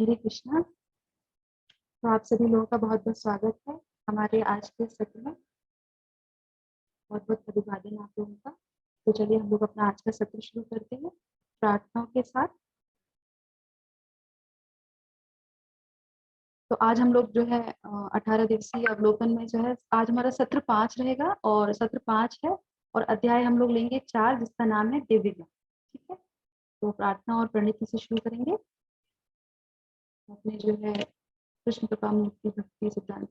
हरे कृष्णा। तो आप सभी लोगों का बहुत बहुत स्वागत है हमारे आज के सत्र में। बहुत बहुत अभिवादन आप लोगों का। तो चलिए हम लोग अपना आज का सत्र शुरू करते हैं प्रार्थनाओं के साथ। तो आज हम लोग जो है 18 दिवसीय अवलोकन में जो है आज हमारा सत्र 5 रहेगा और सत्र 5 है और अध्याय हम लोग लेंगे 4 जिसका नाम है दिव्य ज्ञान। ठीक है, तो प्रार्थना और प्रणिति से शुरू करेंगे। अपने जो है कृष्ण कृपा मुक्ति भक्ति सिद्धांत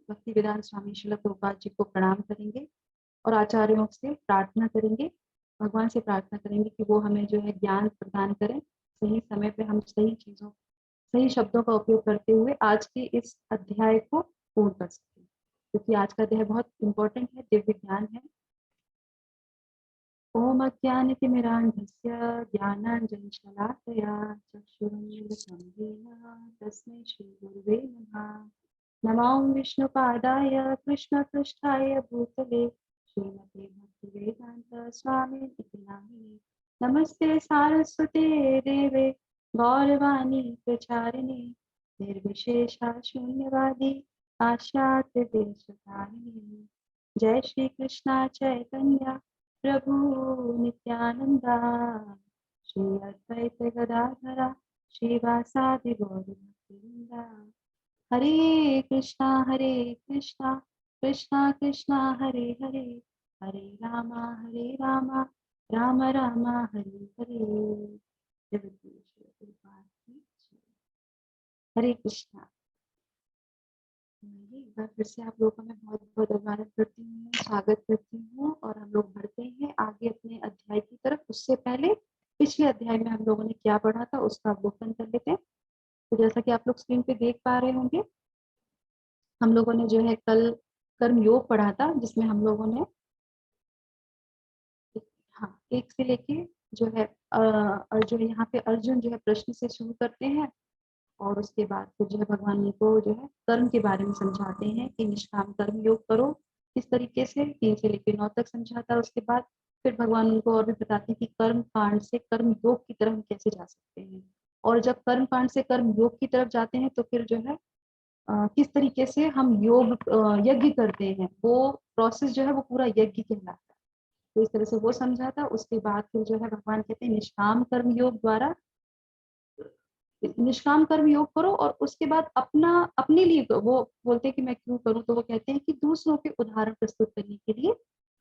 भक्ति वेदांत स्वामी श्रील प्रभुपाद जी को प्रणाम करेंगे और आचार्यों से प्रार्थना करेंगे, भगवान से प्रार्थना करेंगे कि वो हमें जो है ज्ञान प्रदान करें। सही समय पे हम सही शब्दों का उपयोग करते हुए आज के इस अध्याय को पूर्ण कर सकें, क्योंकि आज का अध्याय बहुत इंपॉर्टेंट है, दिव्य ज्ञान है। ओम अज्ञानतिमिरान्धस्य ज्ञानाञ्जनशलाकया चक्षुरुन्मीलितं येन तस्मै श्रीगुरुवे नमः। नमो विष्णुपादाय कृष्णपृष्ठाय भूतले श्रीमते भक्तिवेदान्त स्वामिनिति नामिने। नमस्ते सारस्वते देवे गौरवाणी प्रचारिणे निर्विशेषा शून्यवादी पाश्चात्य देशतारिणे। जय श्री कृष्णा चैतन्य प्रभु नित्यानंदा श्री अद्वैत गदाधरा श्रीवासादि गौरभक्तवृंदा। हरे कृष्णा कृष्णा कृष्णा हरे हरे, हरे राम राम राम हरे हरे। हरे कृष्णा। एक बार फिर से आप लोगों का मैं बहुत बहुत अभिवादन करती हूँ, स्वागत करती हूँ और हम लोग बढ़ते हैं आगे अपने अध्याय की तरफ। उससे पहले पिछले अध्याय में हम लोगों ने क्या पढ़ा था उसका अवलोकन कर लेते हैं। तो जैसा कि आप लोग स्क्रीन पे देख पा रहे होंगे, हम लोगों ने जो है कल कर्म योग पढ़ा था, जिसमें हम लोगों ने हाँ 1 से लेके जो है और जो यहाँ पे अर्जुन जो है प्रश्न से शुरू करते हैं और उसके बाद फिर जो है भगवान को जो है कर्म के बारे में समझाते हैं कि निष्काम कर्म योग करो किस तरीके से, 3 से लेकर 9 तक समझाता है। उसके बाद फिर भगवान उनको और भी बताते हैं कि कर्म कांड से कर्म योग की तरफ हम कैसे जा सकते हैं, और जब कर्म कांड से कर्म योग की तरफ जाते हैं तो फिर जो है किस तरीके से हम योग यज्ञ करते हैं, वो प्रोसेस जो है वो पूरा यज्ञ कहलाता है। तो इस तरह से वो समझा था। उसके बाद फिर जो है भगवान कहते हैं निष्काम कर्म योग द्वारा निष्काम कर्म योग करो और उसके बाद अपने लिए वो बोलते हैं कि मैं क्यों करूं, तो वो कहते हैं कि दूसरों के उदाहरण प्रस्तुत करने के लिए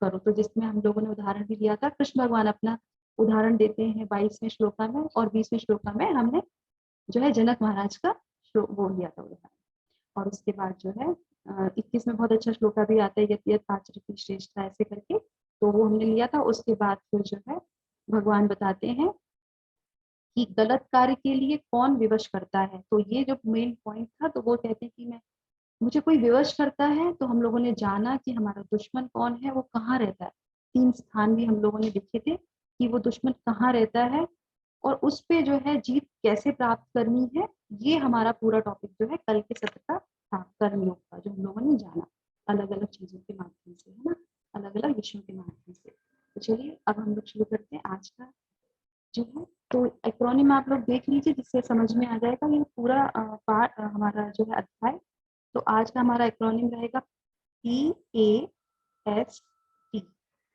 करो। तो जिसमें हम लोगों ने उदाहरण भी लिया था, कृष्ण भगवान अपना उदाहरण देते हैं 22वें श्लोका में और 20वें श्लोका में हमने जो है जनक महाराज का श्लोक वो लिया था उदाहरण। और उसके बाद जो है 21 में बहुत अच्छा श्लोका भी आता है, यत यत आचरति श्रेष्ठ ऐसे करके, तो वो हमने लिया था। उसके बाद फिर जो है भगवान बताते हैं कि गलत कार्य के लिए कौन विवश करता है। तो ये जो मेन पॉइंट था, तो वो कहते हैं कि मैं मुझे कोई विवश करता है, तो हम लोगों ने जाना कि हमारा दुश्मन कौन है, वो कहाँ रहता है। 3 स्थान भी हम लोगों ने देखे थे कि वो दुश्मन कहाँ रहता है और उस पे जो है जीत कैसे प्राप्त करनी है। ये हमारा पूरा टॉपिक जो है कल के सत्र का था, कर्मयोग का, जो हम लोगों ने जाना अलग अलग चीजों के माध्यम से, है ना, अलग अलग विषयों के माध्यम से। तो चलिए अब हम लोग शुरू करते हैं आज का जो है। तो एक्रोनिम आप लोग देख लीजिए जिससे समझ में आ जाएगा ये पूरा पार्ट हमारा जो है अध्याय। तो आज का हमारा एक्रोनिम रहेगा PAST,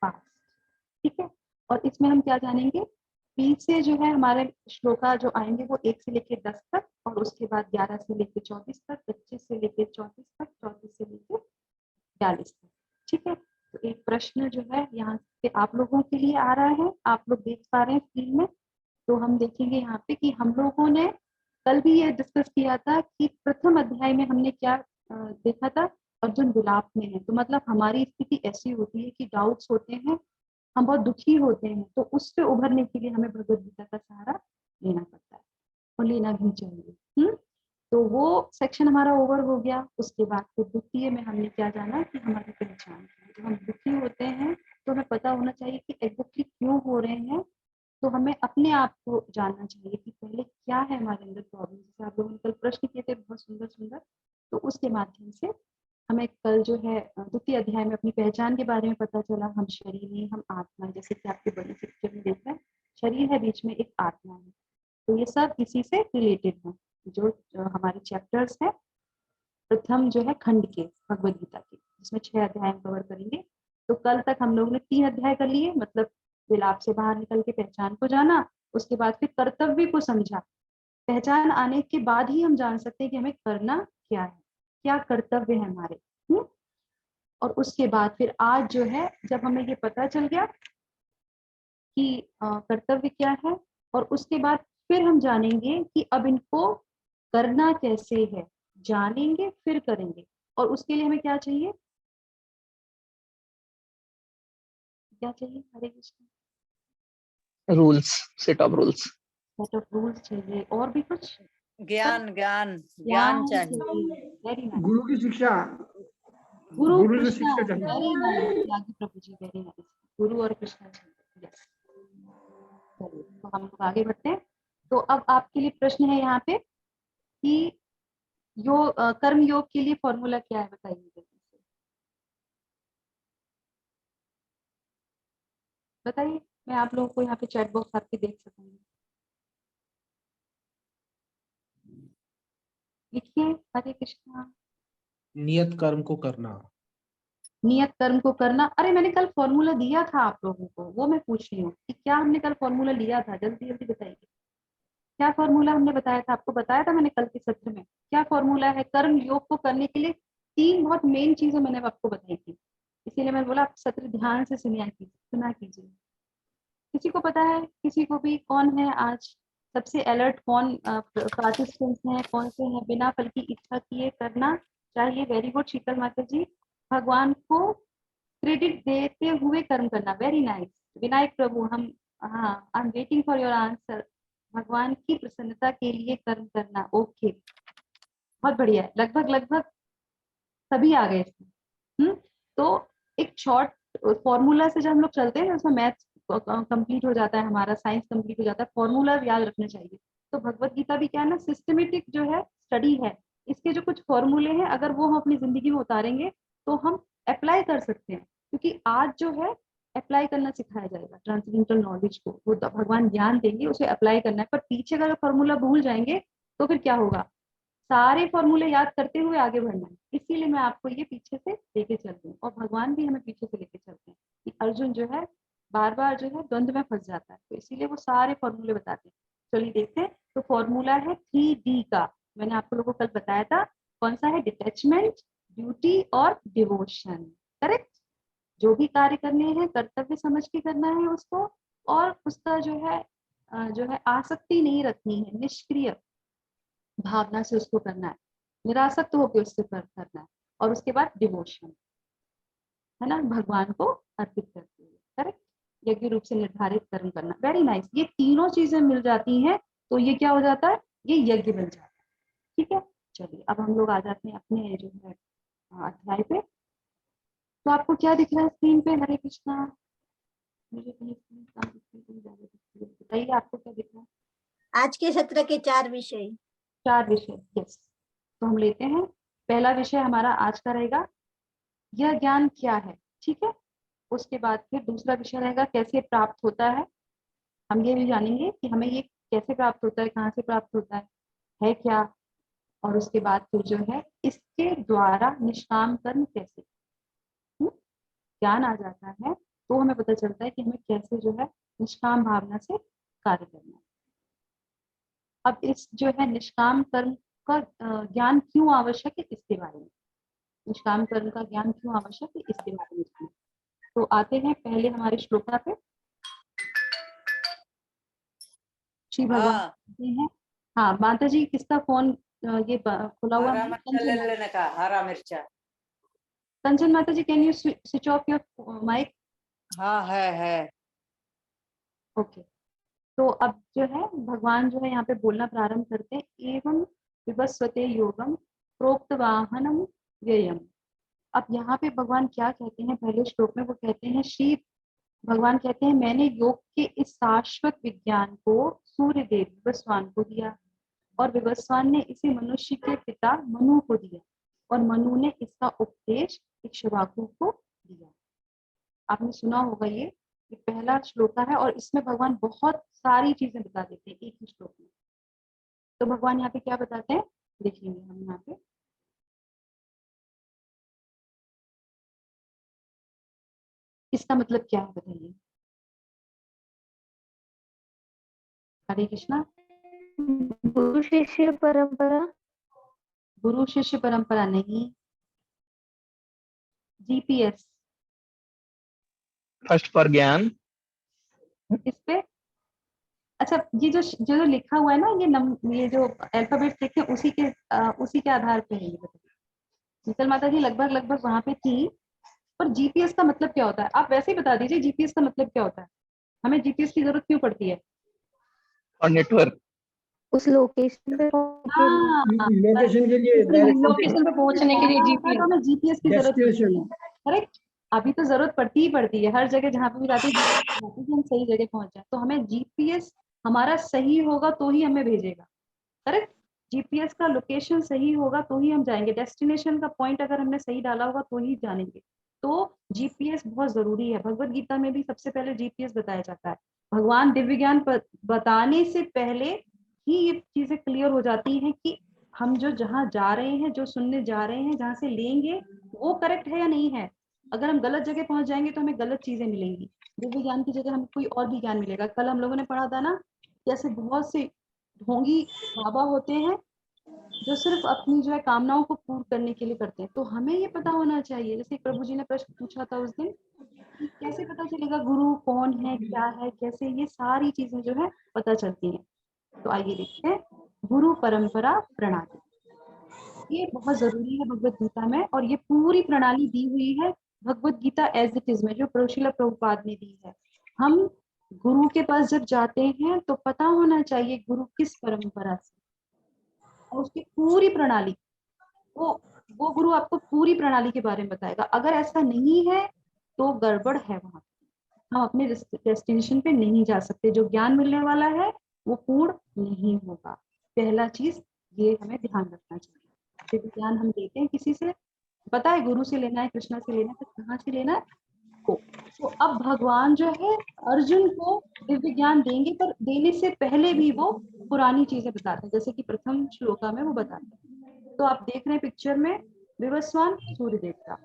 पास्ट। ठीक है, और इसमें हम क्या जानेंगे, पी से जो है हमारे श्लोका जो आएंगे वो 1 से लेकर 10 तक और उसके बाद 11 से लेकर 24 तक, 25 से लेकर 34 तक, 34 से लेकर 42 तक। ठीक है, तो एक प्रश्न जो है यहाँ से आप लोगों के लिए आ रहा है, आप लोग देख पा रहे हैं स्क्रीन में। तो हम देखेंगे यहाँ पे कि हम लोगों ने कल भी ये डिस्कस किया था कि प्रथम अध्याय में हमने क्या देखा था, अर्जुन विलाप में है। तो मतलब हमारी स्थिति ऐसी होती है कि डाउट्स होते हैं, हम बहुत दुखी होते हैं, तो उससे उभरने के लिए हमें भगवत गीता का सहारा लेना पड़ता है और लेना भी चाहिए। तो वो सेक्शन हमारा ओवर हो गया। उसके बाद फिर द्वितीय में हमने क्या जाना कि हमारी पहचान, जब हम दुखी होते हैं तो हमें पता होना चाहिए कि एग्जैक्टली क्यों हो रहे हैं। तो हमें अपने आप को जानना चाहिए कि पहले क्या है हमारे अंदर प्रॉब्लम। जैसे आप लोगों ने कल प्रश्न किए थे बहुत सुंदर सुंदर, तो उसके माध्यम से हमें कल जो है द्वितीय अध्याय में अपनी पहचान के बारे में पता चला। हम शरीर नहीं, हम आत्मा है, जैसे कि आपके बड़ी पिक्चर में देखा है, शरीर है, बीच में एक आत्मा है। तो ये सब इसी से रिलेटेड है, जो हमारे चैप्टर्स है प्रथम जो है खंड के भगवद गीता के, जिसमें 6 अध्याय कवर करेंगे। तो कल तक हम लोगों ने 3 अध्याय कर लिए, मतलब विलाप से बाहर निकल के पहचान को जाना, उसके बाद फिर कर्तव्य को समझा। पहचान आने के बाद ही हम जान सकते हैं कि हमें करना क्या है, क्या कर्तव्य है हमारे। और उसके बाद फिर आज जो है जब हमें ये पता चल गया कि कर्तव्य क्या है, और उसके बाद फिर हम जानेंगे कि अब इनको करना कैसे है, जानेंगे फिर करेंगे। और उसके लिए हमें क्या चाहिए, क्या चाहिए? Hare Krishna. Rules, set of rules. Set of rules चाहिए, और भी कुछ? ज्ञान ज्ञान ज्ञान ज्ञान चाहिए। Very nice. गुरु की शिक्षा, गुरु गुरु से कृष्णा, शिक्षा चाहिए। Very nice Tyagi Prabhu ji, very nice. Guru और कृष्णा चाहिए, यस। चलिए तो हम लोग आगे बढ़ते हैं। तो अब आपके लिए प्रश्न है यहाँ पे कि कर्म योग के लिए फॉर्मूला क्या है, बताइए जल्दी से बताइए। मैं आप लोगों को यहाँ पे चैट बॉक्स आपके देख सकूंगी, लिखिए हरे कृष्णा। नियत कर्म को करना। नियत कर्म को करना। अरे मैंने कल फॉर्मूला दिया था आप लोगों को, वो मैं पूछ रही हूँ कि क्या हमने कल फॉर्मूला लिया था, जल्दी जल्दी बताइए। क्या फॉर्मूला हमने बताया था, आपको बताया था मैंने कल के सत्र में। क्या फॉर्मूला है कर्म योग को करने के लिए? 3 बहुत मेन चीजें मैंने आपको बताई थी, इसीलिए मैंने बोला आप सत्र ध्यान से सुना कीजिए। किसी को पता है, किसी को भी? कौन है आज सबसे अलर्ट, कौन पार्टिसिपेंट्स हैं, कौन से हैं बिना फल की इच्छा किए करना चाहिए? वेरी गुड शीतल माता जी। भगवान को क्रेडिट देते हुए कर्म करना, वेरी नाइस। विनायक प्रभु, हम, हाँ, I am waiting for your answer. भगवान की प्रसन्नता के लिए कर्म करना, ओके, बहुत बढ़िया है। लगभग लगभग सभी आ गए इसमें। तो एक शॉर्ट फॉर्मूला से जब हम लोग चलते हैं उसमें मैथ्स कंप्लीट हो जाता है, हमारा साइंस कंप्लीट हो जाता है। फॉर्मूला याद रखने चाहिए। तो भगवत गीता भी क्या है ना, सिस्टमेटिक जो है स्टडी है। इसके जो कुछ फॉर्मूले हैं अगर वो हम अपनी जिंदगी में उतारेंगे तो हम अप्लाई कर सकते हैं, क्योंकि आज जो है अप्लाई करना सिखाया जाएगा ट्रांसडेंटल नॉलेज को, वो भगवान ज्ञान देंगे, उसे अप्लाई करना है। पर पीछे अगर फॉर्मूला भूल जाएंगे तो फिर क्या होगा, सारे फॉर्मूले याद करते हुए आगे बढ़ना है। इसीलिए मैं आपको ये पीछे से लेके चल रही हूँ, और भगवान भी हमें पीछे से लेके चलते हैं कि अर्जुन जो है बार बार जो है द्वंद्व में फंस जाता है, तो इसीलिए वो सारे फॉर्मूले बताते हैं। चलिए देखते हैं। तो फॉर्मूला है 3D का, मैंने आपको लोगों को कल बताया था। कौन सा है? डिटैचमेंट, ड्यूटी और डिवोशन। करेक्ट। जो भी कार्य करने हैं कर्तव्य समझ के करना है उसको, और उसका जो है आसक्ति नहीं रखनी है, निष्क्रिय भावना से उसको करना है, निरासक्त होकर उससे करना है। और उसके बाद डिवोशन, है ना, भगवान को अर्पित करते हुए। करेक्ट। यज्ञ रूप से निर्धारित कर्म करना, वेरी नाइस। ये तीनों चीजें मिल जाती हैं तो ये क्या हो जाता है, ये यज्ञ बन जाता है। ठीक है। चलिए अब हम लोग आ जाते हैं अपने जो है अध्याय पे। तो आपको क्या दिख रहा है स्क्रीन पे? हरे कृष्णा। मुझे कहीं स्क्रीन कम दिख रही है, कहीं ज्यादा दिख रही है, बताइए आपको क्या दिख रहा है? आज के सत्र के 4 विषय। 4 विषय, यस। तो हम लेते हैं। पहला विषय हमारा आज का रहेगा यह ज्ञान क्या है। ठीक है। उसके बाद फिर दूसरा विषय रहेगा कैसे प्राप्त होता है। हम ये भी जानेंगे कि हमें ये कैसे प्राप्त होता है, कहाँ से प्राप्त होता है क्या। और उसके बाद फिर जो है इसके द्वारा निष्काम कर्म कैसे, ज्ञान आ जाता है तो हमें पता चलता है कि हमें कैसे जो है निष्काम भावना से कार्य करना है। अब इस जो है निष्काम कर्म का ज्ञान क्यों आवश्यक है, इसके बारे में, निष्काम कर्म का ज्ञान क्यों आवश्यक है इसके बारे में जानें। तो आते हैं पहले हमारे श्लोका पे। श्री भगवान कहते हैं, हाँ माता जी किसका फोन ये खुला हुआ हरा है? मिर्चा ले लेने का, हरा मिर्चा। कंचन माता जी, can you switch off your mic? हाँ है। ओके। तो अब जो है भगवान जो है यहाँ पे बोलना प्रारंभ करते हैं, एवं विवस्वते योगम प्रोक्त वाहनम व्ययम। अब यहाँ पे भगवान क्या कहते हैं, पहले श्लोक में वो कहते हैं, श्री भगवान कहते हैं मैंने योग के इस शाश्वत विज्ञान को सूर्यदेव विवस्वान को दिया, और विवस्वान ने इसे मनुष्य के पिता मनु को दिया, और मनु ने इसका उपदेश इक्ष्वाकु को दिया। आपने सुना होगा ये पहला श्लोका है, और इसमें भगवान बहुत सारी चीजें बता देते हैं एक ही श्लोक में। तो भगवान यहाँ पे क्या बताते हैं, देखेंगे हम यहाँ पे। इसका मतलब क्या है बताइए। हरे कृष्णा। गुरु शिष्य परंपरा। गुरु शिष्य परंपरा नहीं, जीपीएस। फर्स्ट पर ज्ञान। इस पे अच्छा, ये जो लिखा हुआ है ना, ये जो अल्फाबेट लिखे उसी के आधार पे है ये बताइए। शीतल माता जी लगभग लगभग वहां पे थी। पर जीपीएस का मतलब क्या होता है, आप वैसे ही बता दीजिए, जीपीएस का मतलब क्या होता है, हमें जीपीएस की जरूरत क्यों पड़ती है। और नेटवर्क। उस लोकेशन पे पहुंचने के लिए। हाँ, लोकेशन के लिए डायरेक्शन लोकेशन पे पहुंचने के लिए जीपीएस, तो हमें जीपीएस की जरूरत पड़ती है। डेस्टिनेशन। करेक्ट। अभी तो जरूरत पड़ती ही पड़ती है, हर जगह जहाँ पे भी जाते हैं कि हम सही जगह पहुंच जाए। तो हमें जीपीएस हमारा सही होगा तो ही हमें भेजेगा। करेक्ट। जीपीएस का लोकेशन सही होगा तो ही हम जाएंगे, डेस्टिनेशन का पॉइंट अगर हमने सही डाला होगा तो ही जानेंगे। तो जीपीएस बहुत जरूरी है। भगवत गीता में भी सबसे पहले जीपीएस बताया जाता है। भगवान दिव्य ज्ञान बताने से पहले ही ये चीजें क्लियर हो जाती हैं कि हम जो जहाँ जा रहे हैं, जो सुनने जा रहे हैं, जहाँ से लेंगे वो करेक्ट है या नहीं है। अगर हम गलत जगह पहुंच जाएंगे तो हमें गलत चीजें मिलेंगी, दिव्य ज्ञान की जगह हमें कोई और भी ज्ञान मिलेगा। कल हम लोगों ने पढ़ा था ना, जैसे बहुत से ढोंगी बाबा होते हैं जो सिर्फ अपनी जो है कामनाओं को पूर्ण करने के लिए करते हैं। तो हमें ये पता होना चाहिए, जैसे प्रभु जी ने प्रश्न पूछा था उस दिन कि कैसे पता चलेगा गुरु कौन है, क्या है, कैसे, ये सारी चीजें जो है पता चलती हैं। तो आइए देखते हैं, गुरु परंपरा प्रणाली, ये बहुत जरूरी है भगवत गीता में। और ये पूरी प्रणाली दी हुई है Bhagavad Gita as it is में, जो श्रील प्रभुपाद ने दी है। हम गुरु के पास जब जाते हैं तो पता होना चाहिए गुरु किस परंपरा से, और उसकी पूरी प्रणाली, वो वो गुरु आपको पूरी प्रणाली के बारे में बताएगा। अगर ऐसा नहीं है तो गड़बड़ है वहां, हम अपने डेस्टिनेशन पे नहीं जा सकते। जो ज्ञान मिलने वाला है वो पूर्ण नहीं होगा। पहला चीज ये हमें ध्यान रखना चाहिए। जो ज्ञान हम लेते हैं किसी से, पता है गुरु से लेना है, कृष्णा से लेना है, तो कहाँ से लेना है को। तो अब भगवान जो है अर्जुन को दिव्य ज्ञान देंगे, पर देने से पहले भी वो पुरानी चीजें बताते हैं, जैसे कि प्रथम श्लोका में वो बताते हैं। तो आप देख रहे हैं पिक्चर में विवस्वान सूर्य देवता।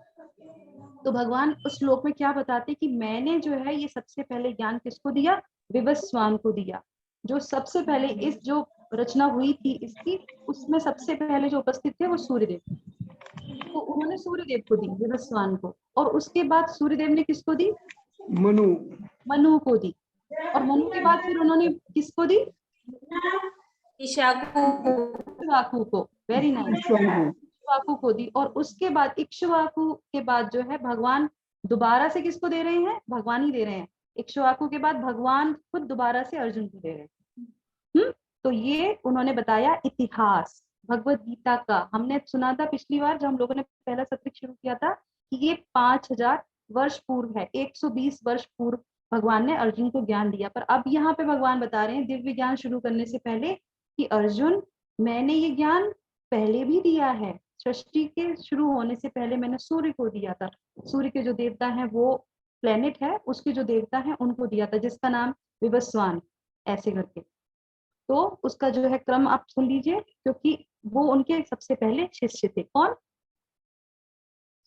तो भगवान उस श्लोक में क्या बताते कि मैंने जो है ये सबसे पहले ज्ञान किसको दिया, विवस्वान को दिया। जो सबसे पहले इस जो रचना हुई थी इसकी, उसमें सबसे पहले जो उपस्थित थे वो सूर्यदेव। तो उन्होंने सूर्यदेव को दी, विवस्वान को। और उसके बाद सूर्यदेव ने किसको दी, मनु। मनु को दी। और मनु के बाद फिर उन्होंने किसको दी, इक्ष्वाकु को। वेरी नाइस, इक्ष्वाकु को दी। और उसके बाद इक्ष्वाकु के बाद जो है भगवान दोबारा से किसको दे रहे हैं, भगवान ही दे रहे हैं। इक्ष्वाकु के बाद भगवान खुद दोबारा से अर्जुन को दे रहे हैं। तो ये उन्होंने बताया इतिहास भगवत गीता का। हमने सुना था पिछली बार जब हम लोगों ने पहला सत्र शुरू किया था कि ये 5000 वर्ष पूर्व है, 120 वर्ष पूर्व भगवान ने अर्जुन को ज्ञान दिया। पर अब यहाँ पे भगवान बता रहे हैं दिव्य ज्ञान शुरू करने से पहले कि अर्जुन मैंने ये ज्ञान पहले भी दिया है। सृष्टि के शुरू होने से पहले मैंने सूर्य को दिया था। सूर्य के जो देवता हैं वो प्लेनेट है, उसके जो देवता हैं उनको दिया था, जिसका नाम विवस्वान ऐसे करके। तो उसका जो है क्रम आप सुन लीजिए, क्योंकि वो उनके सबसे पहले शिष्य थे। कौन,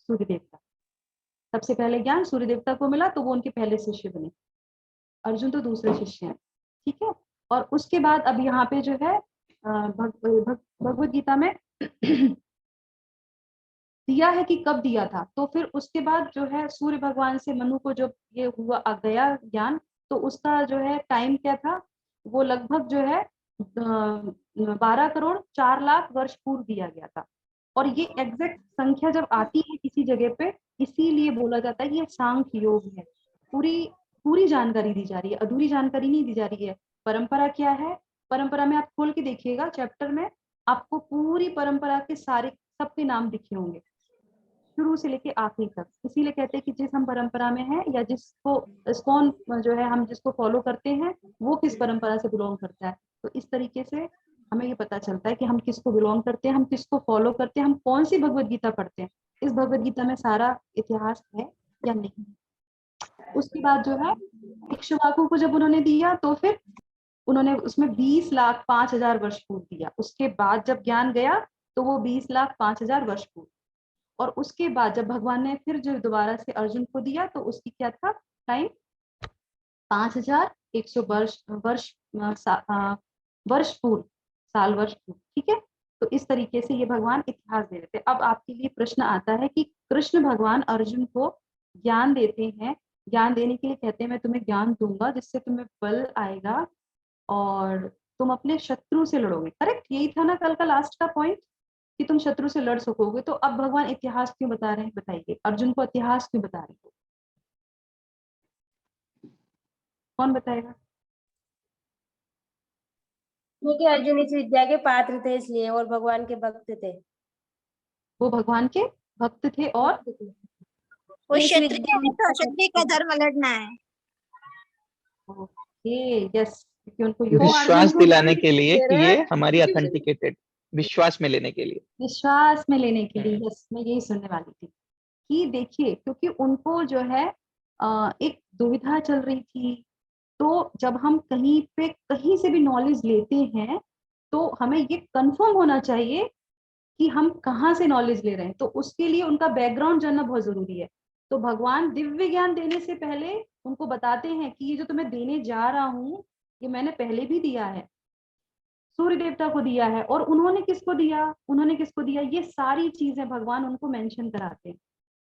सूर्य देवता। सबसे पहले ज्ञान सूर्य देवता को मिला तो वो उनके पहले शिष्य बने। अर्जुन तो दूसरे शिष्य हैं, ठीक है। और उसके बाद अब यहाँ पे जो है भगवत गीता में दिया है कि कब दिया था। तो फिर उसके बाद जो है सूर्य भगवान से मनु को जब ये हुआ आ गया ज्ञान, तो उसका जो है टाइम क्या था, वो लगभग जो है 12,04,00,000 वर्ष पूर्व दिया गया था। और ये एग्जैक्ट संख्या जब आती है किसी जगह पे, इसीलिए बोला जाता है कि ये सांख्य योग है। पूरी जानकारी दी जा रही है, अधूरी जानकारी नहीं दी जा रही है। परंपरा क्या है, परंपरा में आप खोल के देखिएगा चैप्टर में, आपको पूरी परंपरा के सारे सबके नाम दिखे होंगे शुरू से लेके आखिर तक। इसीलिए कहते हैं कि जिस हम परंपरा में है या जिसको इस्कॉन जो है हम जिसको फॉलो करते हैं वो किस परंपरा से बिलोंग करता है। तो इस तरीके से हमें ये पता चलता है कि हम किसको बिलोंग करते हैं, हम किसको फॉलो करते हैं, हम कौन सी भगवत गीता पढ़ते हैं। इस भगवत गीता में सारा इतिहास है या नहीं। उसके बाद जो है इक्ष्वाकु को जब उन्होंने दिया तो फिर उन्होंने उसमें 20,05,000 वर्ष पूर्व दिया। उसके बाद जब ज्ञान गया तो वो 20,05,000 वर्ष पूर्व, और उसके बाद जब भगवान ने फिर जो दोबारा से अर्जुन को दिया तो उसकी क्या था टाइम, 5,100 वर्ष पूर्व, साल वर्ष पूर्व। ठीक है, तो इस तरीके से ये भगवान इतिहास दे रहे थे। अब आपके लिए प्रश्न आता है कि कृष्ण भगवान अर्जुन को ज्ञान देते हैं, ज्ञान देने के लिए कहते हैं मैं तुम्हें ज्ञान दूंगा जिससे तुम्हें बल आएगा और तुम अपने शत्रु से लड़ोगे। करेक्ट, यही था ना कल का लास्ट का पॉइंट, कि तुम शत्रु से लड़ सकोगे। तो अब भगवान इतिहास क्यों बता रहे हैं, बताइए, अर्जुन को इतिहास क्यों बता रहे हैं, कौन बताएगा? क्योंकि अर्जुन इस विद्या के पात्र थे इसलिए, और भगवान के भक्त थे। वो भगवान के भक्त थे और वो इस क्षत्रिय विद्या है तो क्षत्रिय का धर्म लड़ना है। ओके, यस, क्योंकि उनको युद्ध विश्वास को दिलाने के लिए दे कि रहा ये है। हमारी ऑथेंटिकेटेड, विश्वास में लेने के लिए। विश्वास में लेने के लिए, यस, मैं यही सुनने वाली थी कि देखिए, क्योंकि उनको जो है एक दुविधा चल रही थी। तो जब हम कहीं पे कहीं से भी नॉलेज लेते हैं तो हमें ये कंफर्म होना चाहिए कि हम कहाँ से नॉलेज ले रहे हैं, तो उसके लिए उनका बैकग्राउंड जानना बहुत जरूरी है। तो भगवान दिव्य ज्ञान देने से पहले उनको बताते हैं कि ये जो तुम्हें देने जा रहा हूँ ये मैंने पहले भी दिया है, सूर्य देवता को दिया है, और उन्होंने किसको दिया, उन्होंने किसको दिया, ये सारी चीजें भगवान उनको मेंशन कराते हैं।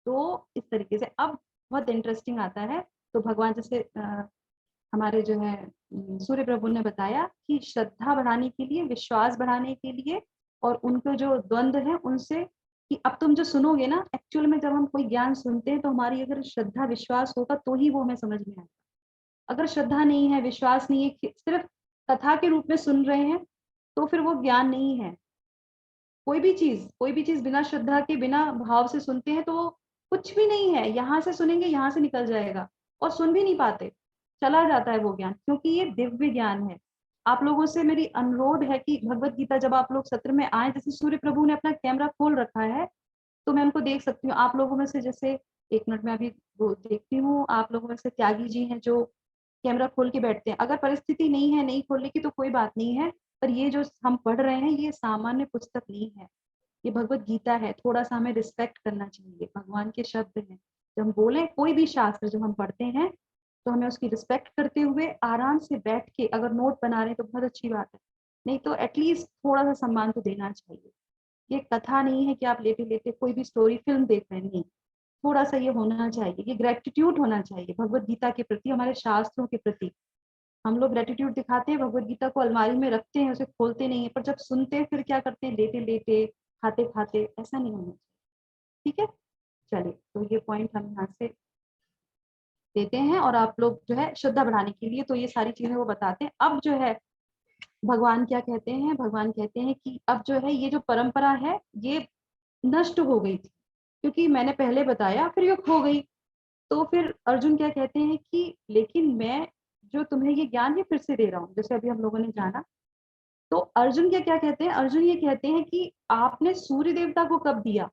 तो इस तरीके से अब बहुत इंटरेस्टिंग आता है। तो भगवान जैसे हमारे जो है सूर्य प्रभु ने बताया कि श्रद्धा बढ़ाने के लिए, विश्वास बढ़ाने के लिए, और उनको जो द्वंद्व है उनसे, कि अब तुम जो सुनोगे ना, एक्चुअल में जब हम कोई ज्ञान सुनते हैं तो हमारी अगर श्रद्धा विश्वास होगा तो ही वो हमें समझ में आएगा। अगर श्रद्धा नहीं है, विश्वास नहीं है, सिर्फ कथा के रूप में सुन रहे हैं, तो फिर वो ज्ञान नहीं है। कोई भी चीज बिना श्रद्धा के, बिना भाव से सुनते हैं तो कुछ भी नहीं है। यहाँ से सुनेंगे, यहाँ से निकल जाएगा, और सुन भी नहीं पाते, चला जाता है वो ज्ञान, क्योंकि ये दिव्य ज्ञान है। आप लोगों से मेरी अनुरोध है कि भगवत गीता जब आप लोग सत्र में आए, जैसे सूर्य प्रभु ने अपना कैमरा खोल रखा है तो मैं उनको देख सकती हूँ। आप लोगों में से जैसे, एक मिनट में अभी वो देखती हूँ, आप लोगों में से त्यागी जी हैं जो कैमरा खोल के बैठते हैं। अगर परिस्थिति नहीं है नहीं खोलने की तो कोई बात नहीं है, पर ये जो हम पढ़ रहे हैं ये सामान्य पुस्तक नहीं है, ये भगवत गीता है। थोड़ा सा हमें रिस्पेक्ट करना चाहिए, भगवान के शब्द हैं। जब हम बोले कोई भी शास्त्र जब हम पढ़ते हैं तो हमें उसकी रिस्पेक्ट करते हुए आराम से बैठ के, अगर नोट बना रहे हैं तो बहुत अच्छी बात है, नहीं तो एटलीस्ट थोड़ा सा सम्मान तो देना चाहिए। ये कथा नहीं है कि आप लेटे लेटे कोई भी स्टोरी फिल्म देख रहे हैं, नहीं, थोड़ा सा ये होना चाहिए, ये ग्रेटिट्यूड होना चाहिए भगवत गीता के प्रति, हमारे शास्त्रों के प्रति। हम लोग ग्रेटिट्यूड दिखाते हैं, भगवत गीता को अलमारी में रखते हैं, उसे खोलते नहीं है, पर जब सुनते हैं फिर क्या करते हैं, लेटे लेटे, खाते खाते, ऐसा नहीं होना चाहिए। ठीक है, चलिए, तो ये पॉइंट हम यहाँ से देते हैं। और आप लोग जो है श्रद्धा बढ़ाने के लिए तो ये सारी चीजें वो बताते हैं। अब जो है भगवान क्या कहते हैं, भगवान कहते हैं कि अब जो है ये जो परंपरा है ये नष्ट हो गई थी, क्योंकि मैंने पहले बताया फिर ये खो गई। तो फिर अर्जुन क्या कहते हैं कि लेकिन मैं जो तुम्हें ये ज्ञान ये फिर से दे रहा हूँ, जैसे अभी हम लोगों ने जाना। तो अर्जुन क्या कहते हैं, अर्जुन ये कहते हैं कि आपने सूर्य देवता को कब दिया,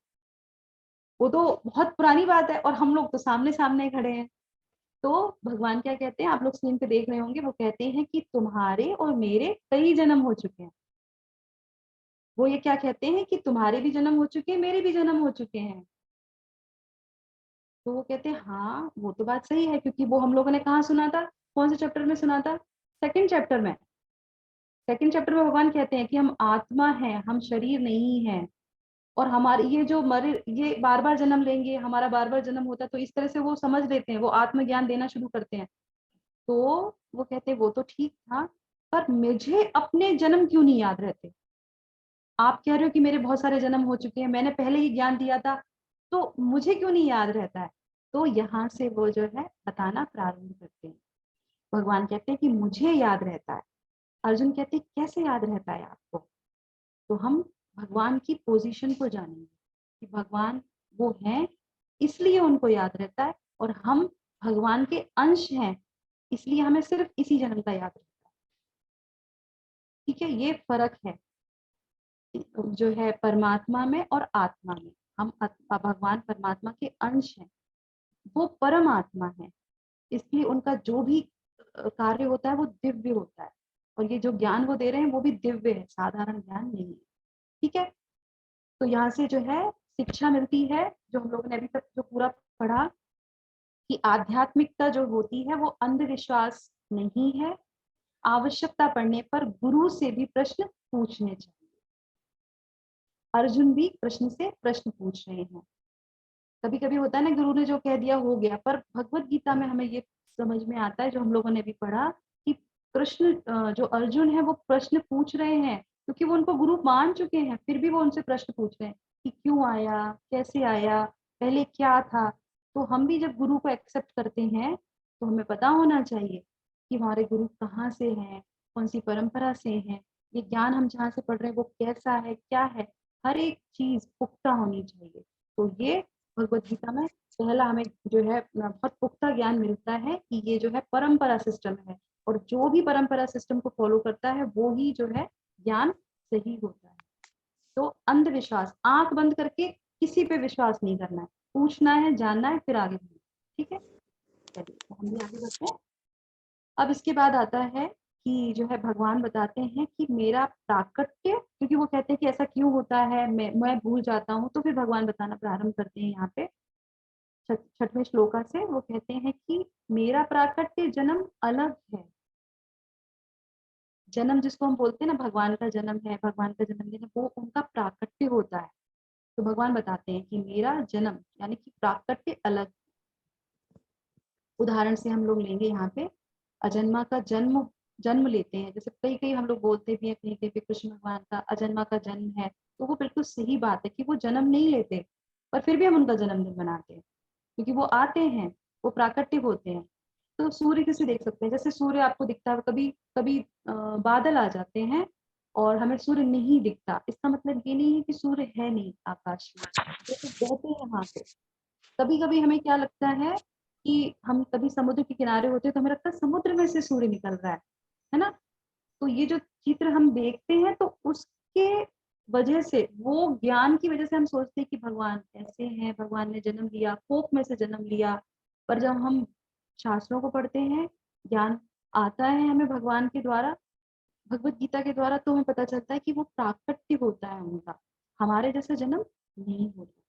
वो तो बहुत पुरानी बात है, और हम लोग तो सामने सामने खड़े हैं। तो भगवान क्या कहते हैं, आप लोग स्क्रीन पे देख रहे होंगे, वो कहते हैं कि तुम्हारे और मेरे कई जन्म हो चुके हैं। वो ये क्या कहते हैं कि तुम्हारे भी जन्म हो चुके हैं, मेरे भी जन्म हो चुके हैं। तो वो कहते हैं हाँ वो तो बात सही है, क्योंकि वो हम लोगों ने कहाँ सुना था, कौन से चैप्टर में सुना था, सेकंड चैप्टर में। सेकंड चैप्टर में भगवान कहते हैं कि हम आत्मा हैं, हम शरीर नहीं है, और हमारे ये जो मरे ये बार बार जन्म लेंगे, हमारा बार बार जन्म होता है। तो इस तरह से वो समझ लेते हैं, वो आत्मज्ञान देना शुरू करते हैं। तो वो कहते हैं वो तो ठीक था, पर मुझे अपने जन्म क्यों नहीं याद रहते। आप कह रहे हो कि मेरे बहुत सारे जन्म हो चुके हैं, मैंने पहले ही ज्ञान दिया था, तो मुझे क्यों नहीं याद रहता है। तो यहाँ से वो जो है बताना प्रारंभ करते हैं। भगवान कहते हैं कि मुझे याद रहता है। अर्जुन कहते हैं कैसे याद रहता है आपको। तो हम भगवान की पोजीशन को जानेंगे कि भगवान वो हैं इसलिए उनको याद रहता है, और हम भगवान के अंश हैं इसलिए हमें सिर्फ इसी जन्म का याद रहता है। ठीक है, ये फर्क है जो है परमात्मा में और आत्मा में। हम भगवान परमात्मा के अंश हैं, वो परम आत्मा है, इसलिए उनका जो भी कार्य होता है वो दिव्य होता है। और ये जो ज्ञान वो दे रहे हैं वो भी दिव्य है, साधारण ज्ञान नहीं है। ठीक है, तो यहाँ से जो है शिक्षा मिलती है, जो हम लोगों ने अभी तक जो पूरा पढ़ा, कि आध्यात्मिकता जो होती है वो अंधविश्वास नहीं है। आवश्यकता पड़ने पर गुरु से भी प्रश्न पूछने चाहिए। अर्जुन भी कृष्ण से प्रश्न पूछ रहे हैं। कभी कभी होता है ना, गुरु ने जो कह दिया हो गया, पर भगवत गीता में हमें ये समझ में आता है, जो हम लोगों ने भी पढ़ा, कि कृष्ण जो अर्जुन है वो प्रश्न पूछ रहे हैं, क्योंकि वो उनको गुरु मान चुके हैं, फिर भी वो उनसे प्रश्न पूछ रहे हैं कि क्यों आया, कैसे आया, पहले क्या था। तो हम भी जब गुरु को एक्सेप्ट करते हैं तो हमें पता होना चाहिए कि हमारे गुरु कहाँ से हैं, कौन सी परंपरा से हैं, ये ज्ञान हम जहाँ से पढ़ रहे हैं वो कैसा है, क्या है, हर एक चीज पुख्ता होनी चाहिए। तो ये भगवत गीता में पहला हमें जो है बहुत पुख्ता ज्ञान मिलता है कि ये जो है परंपरा सिस्टम है, और जो भी परंपरा सिस्टम को फॉलो करता है वो ही जो है ज्ञान सही होता है। तो अंधविश्वास, आंख बंद करके किसी पे विश्वास नहीं करना है, पूछना है, जानना है, फिर आगे बढ़ना। ठीक है, चलिए तो हम भी आगे बढ़ते हैं। अब इसके बाद आता है कि जो है भगवान बताते हैं कि मेरा प्राकट्य, क्योंकि वो कहते हैं कि ऐसा क्यों होता है, मैं भूल जाता हूँ, तो फिर भगवान बताना प्रारंभ करते हैं यहाँ पे छठवें श्लोका से। वो कहते हैं कि मेरा प्राकट्य जन्म अलग है। जन्म जिसको हम बोलते हैं ना, भगवान का जन्म है, भगवान का जन्मदिन है, वो उनका प्राकट्य होता है। तो भगवान बताते हैं कि मेरा जन्म यानी कि प्राकट्य अलग। उदाहरण से हम लोग लेंगे यहाँ पे, अजन्मा का जन्म लेते हैं, जैसे कई कई हम लोग बोलते भी हैं कहीं कहीं पे कृष्ण भगवान का अजन्मा का जन्म है, तो वो बिल्कुल सही बात है कि वो जन्म नहीं लेते, पर फिर भी हम उनका जन्मदिन मनाते हैं, क्योंकि वो आते हैं, वो प्राकट्य होते हैं। तो सूर्य किसे देख सकते हैं, जैसे सूर्य आपको दिखता है, कभी कभी बादल आ जाते हैं और हमें सूर्य नहीं दिखता, इसका मतलब ये नहीं है कि सूर्य है नहीं आकाश में, वो तो बहते हैं वहां से। कभी कभी हमें क्या लगता है कि हम कभी समुद्र के किनारे होते हैं तो हमें लगता है समुद्र में से सूर्य निकल रहा है ना। तो ये जो चित्र हम देखते हैं तो उसके वजह से, वो ज्ञान की वजह से हम सोचते हैं कि भगवान ऐसे हैं, भगवान ने जन्म लिया, कोख में से जन्म लिया। पर जब हम शास्त्रों को पढ़ते हैं, ज्ञान आता है हमें भगवान के द्वारा, भगवत गीता के द्वारा, तो हमें पता चलता है कि वो प्राकट्य होता है उनका, हमारे जैसा जन्म नहीं होता।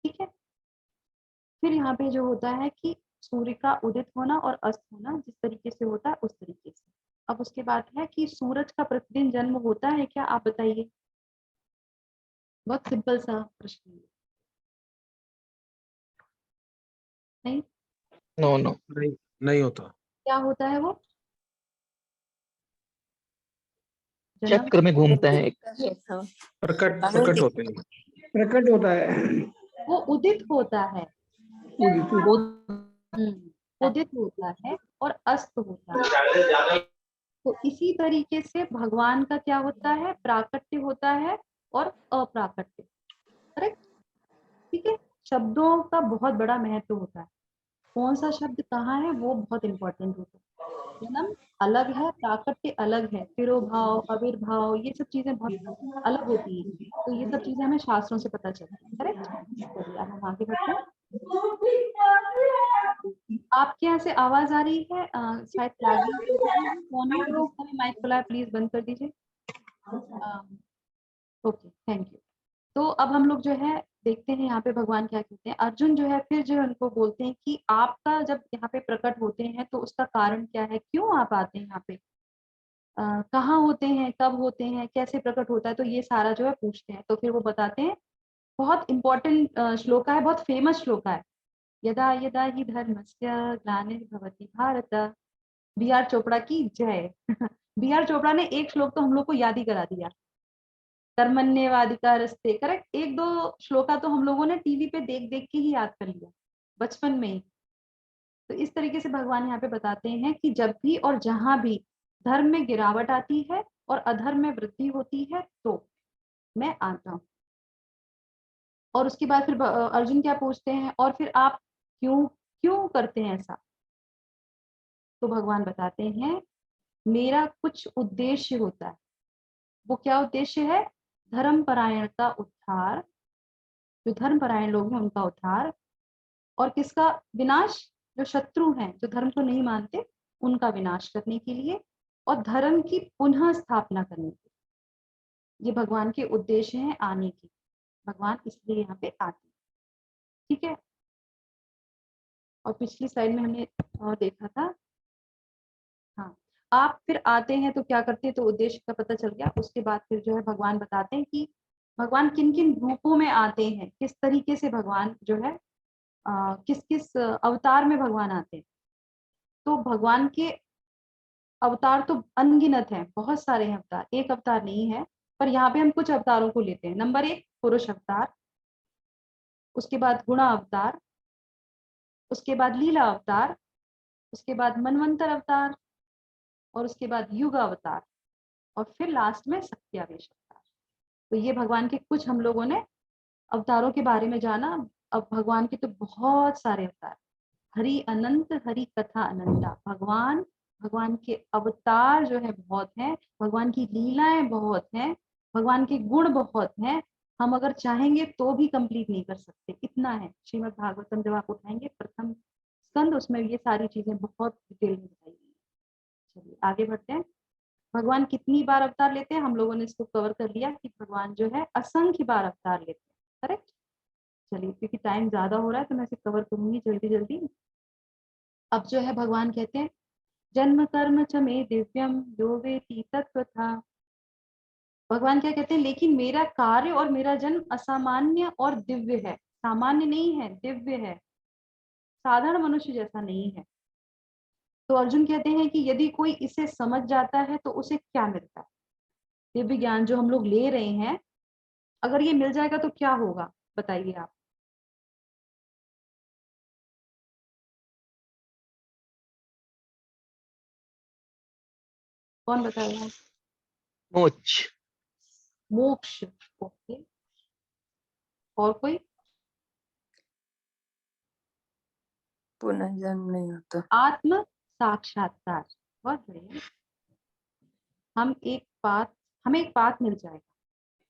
ठीक है, फिर यहाँ पे जो होता है कि सूर्य का उदित होना और अस्त होना जिस तरीके से होता है उस तरीके से। अब उसके बाद है कि सूरज का प्रतिदिन जन्म होता है क्या, आप बताइए। बहुत सिंपल सा प्रश्न है। नहीं, नो नो, नहीं, नहीं होता। क्या होता है वो जन्म? चक्र में घूमता है एक। प्रकट होते हैं। प्रकट होता है। वो उदित होता है, उदित उदित होता है और अस्त होता है। तो इसी तरीके से भगवान का क्या होता है, प्राकट्य होता है और अप्राकट्य। करेक्ट, ठीक है। शब्दों का बहुत बड़ा महत्व होता है, कौन सा शब्द कहाँ है वो बहुत इंपॉर्टेंट होता है। जन्म अलग है, प्राकट्य अलग है, तिरोभाव, आविर्भाव, ये सब चीजें बहुत अलग होती हैं। तो ये सब चीजें हमें शास्त्रों से पता चलती है। करेक्ट, चलिए अब हम आगे बढ़ते हैं। आपके यहाँ से आवाज आ रही है, शायद फोन है, माइक खुला है, प्लीज बंद कर दीजिए। Okay, thank you. तो अब हम लोग जो है देखते हैं यहाँ पे भगवान क्या कहते हैं। अर्जुन जो है फिर जो उनको बोलते हैं कि आपका जब यहाँ पे प्रकट होते हैं तो उसका कारण क्या है, क्यों आप आते हैं यहाँ पे, कहाँ होते हैं, कब होते हैं, कैसे प्रकट होता है, तो ये सारा जो है पूछते हैं। तो फिर वो बताते हैं, बहुत इंपॉर्टेंट श्लोका है, बहुत फेमस श्लोका है। यदा यदा ही धर्मस्य ग्लानिर्भवति भारत। बी आर चोपड़ा की जय। बी आर चोपड़ा ने एक श्लोक तो हम लोग को याद ही करा दिया, कर्मण्येवाधिकारस्ते। करेक्ट, एक दो श्लोका तो हम लोगों ने टीवी पे देख देख के ही याद कर लिया बचपन में ही। तो इस तरीके से भगवान यहाँ पे बताते हैं कि जब भी और जहां भी धर्म में गिरावट आती है और अधर्म में वृद्धि होती है तो मैं आता हूँ। और उसके बाद फिर अर्जुन क्या पूछते हैं, और फिर आप क्यों क्यों करते हैं ऐसा। तो भगवान बताते हैं मेरा कुछ उद्देश्य होता है। वो क्या उद्देश्य है, धर्मपरायण का उद्धार, जो धर्मपरायण लोग हैं उनका उद्धार, और किसका विनाश, जो शत्रु हैं, जो धर्म को नहीं मानते, उनका विनाश करने के लिए, और धर्म की पुनः स्थापना करने के लिए। ये भगवान के उद्देश्य हैं आने की। भगवान इसलिए यहाँ पे आते हैं, ठीक है। और पिछली स्लाइड में हमने देखा था, हाँ, आप फिर आते हैं तो क्या करते हैं, तो उद्देश्य का पता चल गया। उसके बाद फिर जो है भगवान बताते हैं कि भगवान किन किन रूपों में आते हैं, किस तरीके से भगवान जो है किस किस अवतार में भगवान आते हैं। तो भगवान के अवतार तो अनगिनत हैं, बहुत सारे हैं अवतार, एक अवतार नहीं है। पर यहाँ पे हम कुछ अवतारों को लेते हैं। नंबर 1 पुरुष अवतार, उसके बाद गुणा अवतार, उसके बाद लीला अवतार, उसके बाद मनवंतर अवतार, और उसके बाद युग अवतार, और फिर लास्ट में सत्यावेश अवतार। तो ये भगवान के कुछ हम लोगों ने अवतारों के बारे में जाना। अब भगवान के तो बहुत सारे अवतार, हरि अनंत हरि कथा अनंता। भगवान के अवतार जो है बहुत हैं, भगवान की लीलाएं बहुत हैं, भगवान के गुण बहुत हैं। हम अगर चाहेंगे तो भी कंप्लीट नहीं कर सकते, इतना है। श्रीमद् भागवतम जब आप उठाएंगे प्रथम स्कंद, उसमें ये सारी चीजें बहुत डिटेल में बताई गई हैं। चलिए आगे बढ़ते हैं। भगवान कितनी बार अवतार लेते हैं, हम लोगों ने इसको कवर कर लिया कि भगवान जो है असंख्य बार अवतार लेते हैं, करेक्ट। चलिए क्योंकि टाइम ज्यादा हो रहा है तो मैं इसे कवर करूंगी जल्दी जल्दी। अब जो है भगवान कहते हैं जन्म कर्म च मे दिव्यम यो वेति तत्त्वथा। भगवान क्या कहते हैं, लेकिन मेरा कार्य और मेरा जन्म असामान्य और दिव्य है। सामान्य नहीं है, दिव्य है, साधारण मनुष्य जैसा नहीं है। तो अर्जुन कहते हैं कि यदि कोई इसे समझ जाता है तो उसे क्या मिलता है। दिव्य ज्ञान जो हम लोग ले रहे हैं, अगर ये मिल जाएगा तो क्या होगा, बताइए आप। कौन बताएगा। मोक्ष। मोक्ष, ओके। और कोई। पुनर्जन्म नहीं होता। आत्म साक्षात्कार, बहुत बढ़िया। हमें एक बात मिल जाएगा,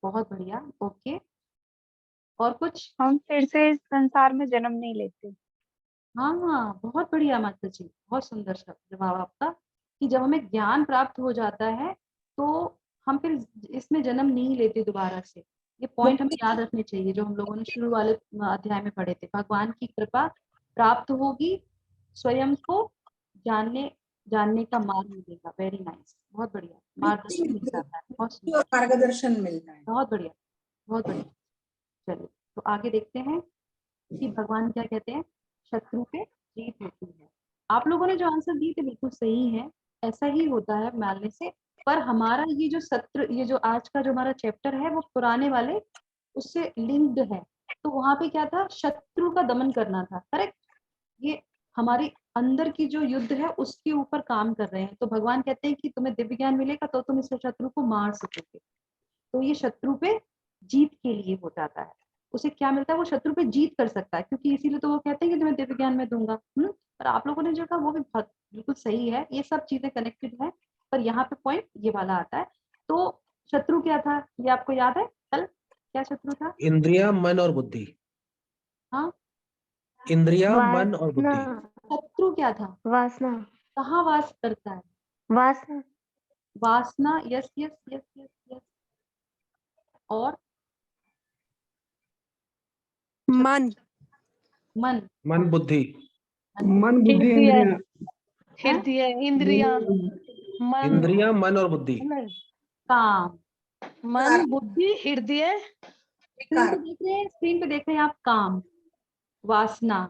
बहुत बढ़िया, ओके। और कुछ। हम फिर से इस संसार में जन्म नहीं लेते। हाँ, बहुत बढ़िया माता जी, बहुत सुंदर जवाब आपका, कि जब हमें ज्ञान प्राप्त हो जाता है तो हम फिर इसमें जन्म नहीं लेते दोबारा से। ये पॉइंट हमें याद रखने चाहिए, जो हम लोगों ने शुरू वाले अध्याय में पढ़े थे। भगवान की कृपा प्राप्त होगी, स्वयं को जानने का मार्ग मिलेगा। वेरी नाइस, बहुत बढ़िया, मार्गदर्शन मिल जाता है, बहुत सुंदर, मार्गदर्शन मिलता है। बहुत बढ़िया, बहुत बढ़िया। चलिए तो आगे देखते हैं कि भगवान क्या कहते हैं, शत्रु पे जीत होती है। आप लोगों ने जो आंसर दिए थे बिल्कुल सही है, ऐसा ही होता है मानने से। पर हमारा ये जो सत्र, ये जो आज का जो हमारा चैप्टर है, वो पुराने वाले उससे लिंक्ड है। तो वहां पे क्या था, शत्रु का दमन करना था, करेक्ट। ये हमारे अंदर की जो युद्ध है उसके ऊपर काम कर रहे हैं। तो भगवान कहते हैं कि तुम्हें दिव्य ज्ञान मिलेगा तो तुम इस शत्रु को मार सकोगे। तो ये शत्रु पे जीत के लिए हो जाता है। उसे क्या मिलता है, वो शत्रु पे जीत कर सकता है, क्योंकि इसीलिए तो वो कहते हैं कि तुम्हें दिव्य ज्ञान में दूंगा। पर आप लोगों ने जो कहा वो भी बहुत बिल्कुल सही है, ये सब चीजें कनेक्टेड है। पर यहाँ पे पॉइंट ये वाला आता है। तो शत्रु क्या था, ये आपको याद है कल क्या शत्रु था। इंद्रिया, मन और बुद्धि। हाँ, इंद्रिया, मन और बुद्धि। शत्रु क्या था, वासना। कहाँ वास करता है, वासना। वासना, yes yes yes yes yes. और मन मन, मन, बुद्धि। मन बुद्धि इंद्रिया। हृदय, इंद्रिया, मन, इंद्रिया, मन और बुद्धि। काम, मन, बुद्धि, हृदय। स्क्रीन पे देख रहे हैं आप, काम, वासना,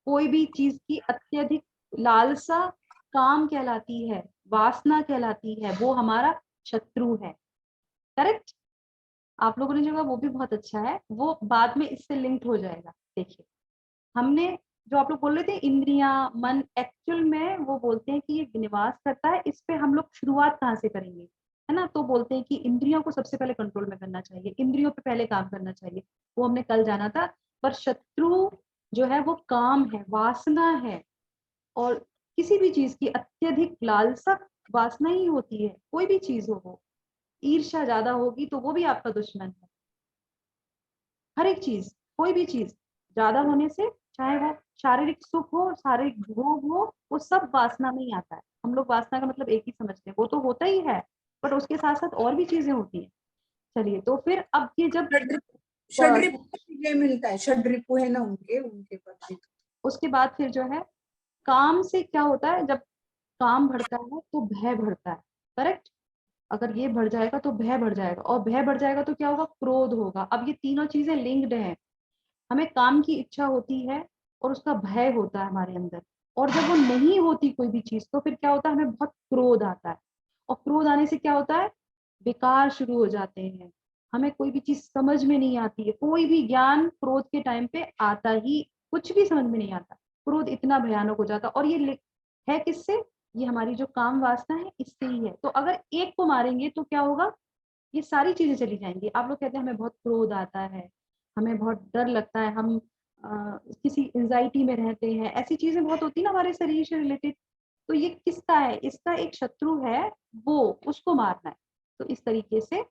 कोई भी चीज की अत्यधिक लालसा काम कहलाती है, वासना कहलाती है, वो हमारा शत्रु है, करेक्ट। आप लोगों ने जो कहा वो भी बहुत अच्छा है, वो बाद में इससे लिंक्ड हो जाएगा। देखिए हमने जो आप लोग बोल रहे थे इंद्रियां, मन, एक्चुअल में वो बोलते हैं कि ये निवास करता है। इस पे हम लोग शुरुआत कहाँ से करेंगे, है ना। तो बोलते हैं कि इंद्रियों को सबसे पहले कंट्रोल में करना चाहिए, इंद्रियों पे पहले काम करना चाहिए, वो हमने कल जाना था। पर शत्रु जो है वो काम है, वासना है। और किसी भी चीज की अत्यधिक लालसा वासना ही होती है, कोई भी चीज हो। वो ईर्ष्या ज्यादा होगी तो वो भी आपका दुश्मन है। हर एक चीज, कोई भी चीज ज्यादा होने से, चाहे वो शारीरिक सुख हो, शारीरिक भोग हो, वो सब वासना में ही आता है। हम लोग वासना का मतलब एक ही समझते हैं, वो तो होता ही है, पर उसके साथ साथ और भी चीजें होती हैं। चलिए, तो फिर अब ये जब षड्रिपु ये मिलता है, षड्रिपु है ना उनके उनके पास भी। उसके बाद फिर जो है काम से क्या होता है, जब काम बढ़ता है तो भय बढ़ता है, करेक्ट। अगर ये बढ़ जाएगा तो भय बढ़ जाएगा, और भय बढ़ जाएगा तो क्या होगा, क्रोध होगा। अब ये तीनों चीजें लिंक्ड हैं। हमें काम की इच्छा होती है और उसका भय होता है हमारे अंदर, और जब वो नहीं होती कोई भी चीज तो फिर क्या होता है, हमें बहुत क्रोध आता है, और क्रोध आने से क्या होता है, विकार शुरू हो जाते हैं। हमें कोई भी चीज समझ में नहीं आती है, कोई भी ज्ञान क्रोध के टाइम पे आता ही, कुछ भी समझ में नहीं आता, क्रोध इतना भयानक हो जाता। और ये है किससे, ये हमारी जो काम वासना है इससे ही है। तो अगर एक को मारेंगे तो क्या होगा, ये सारी चीजें चली जाएंगी। आप लोग कहते हैं हमें बहुत क्रोध आता है, हमें बहुत डर लगता है, हम किसी एंजाइटी में रहते हैं, ऐसी चीजें बहुत होती है ना हमारे शरीर से रिलेटेड। तो ये किसका है, इसका एक शत्रु है, वो उसको मारना है। तो इस तरीके से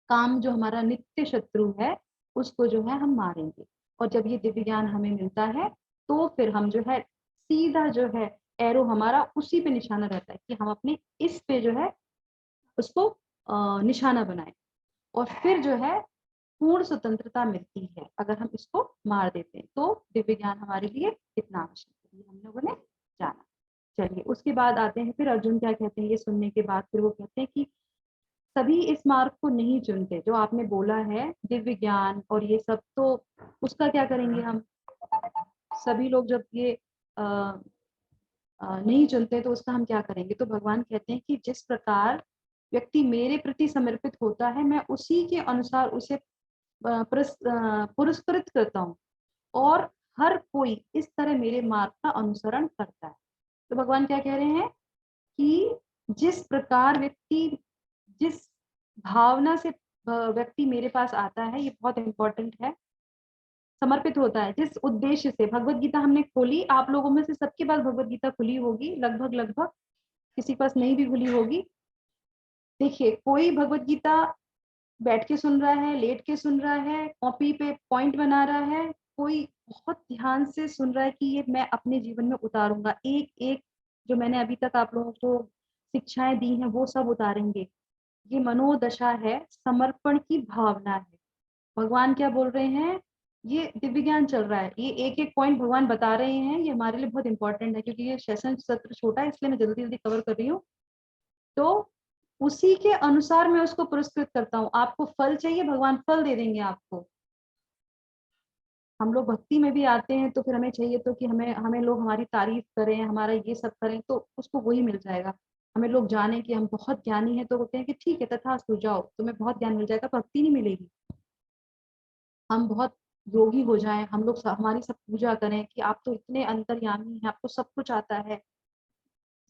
काम जो हमारा नित्य शत्रु है उसको जो है हम मारेंगे। और जब ये दिव्य ज्ञान हमें मिलता है तो फिर हम जो है सीधा जो है एरो हमारा उसी पे निशाना रहता है कि हम अपने इस पे जो है उसको निशाना बनाए, और फिर जो है पूर्ण स्वतंत्रता मिलती है अगर हम इसको मार देते हैं। तो दिव्य ज्ञान हमारे लिए कितना आवश्यक है ये हम लोगों ने जाना। चलिए, उसके बाद आते हैं फिर अर्जुन क्या कहते हैं, ये सुनने के बाद फिर वो कहते हैं कि सभी इस मार्ग को नहीं चुनते। जो आपने बोला है दिव्य ज्ञान और ये सब, तो उसका क्या करेंगे हम, सभी लोग जब ये नहीं चुनते तो उसका हम क्या करेंगे। तो भगवान कहते हैं कि जिस प्रकार व्यक्ति मेरे प्रति समर्पित होता है मैं उसी के अनुसार उसे पुरस्कृत करता हूँ, और हर कोई इस तरह मेरे मार्ग का अनुसरण करता है। तो भगवान क्या कह रहे हैं कि जिस प्रकार व्यक्ति, जिस भावना से व्यक्ति मेरे पास आता है, ये बहुत इंपॉर्टेंट है, समर्पित होता है, जिस उद्देश्य से। भगवत गीता हमने खोली, आप लोगों में से सबके पास भगवत गीता खुली होगी लगभग लगभग, किसी पास नहीं भी खुली होगी। देखिए, कोई भगवत गीता बैठ के सुन रहा है, लेट के सुन रहा है, कॉपी पे पॉइंट बना रहा है, कोई बहुत ध्यान से सुन रहा है कि ये मैं अपने जीवन में उतारूंगा, एक एक जो मैंने अभी तक आप लोगों को शिक्षाएं दी हैं वो सब उतारेंगे। ये मनोदशा है, समर्पण की भावना है। भगवान क्या बोल रहे हैं, ये दिव्य ज्ञान चल रहा है, ये एक एक पॉइंट भगवान बता रहे हैं, ये हमारे लिए बहुत इंपॉर्टेंट है क्योंकि ये सेशन सत्र छोटा है इसलिए मैं जल्दी जल्दी कवर कर रही हूँ। तो उसी के अनुसार मैं उसको पुरस्कृत करता हूँ। आपको फल चाहिए, भगवान फल दे देंगे आपको। हम लोग भक्ति में भी आते हैं तो फिर हमें चाहिए तो कि हमें लोग हमारी तारीफ करें, हमारा ये सब करें, तो उसको वही मिल जाएगा। हमें लोग जाने कि हम बहुत ज्ञानी हैं तो बोलते हैं कि ठीक है तथास्तु, जाओ तुम्हें बहुत ज्ञान मिल जाएगा, भक्ति नहीं मिलेगी। हम बहुत योगी हो जाएं, हम लोग हमारी सब पूजा करें कि आप तो इतने अंतर्यामी हैं, आपको सब कुछ आता है,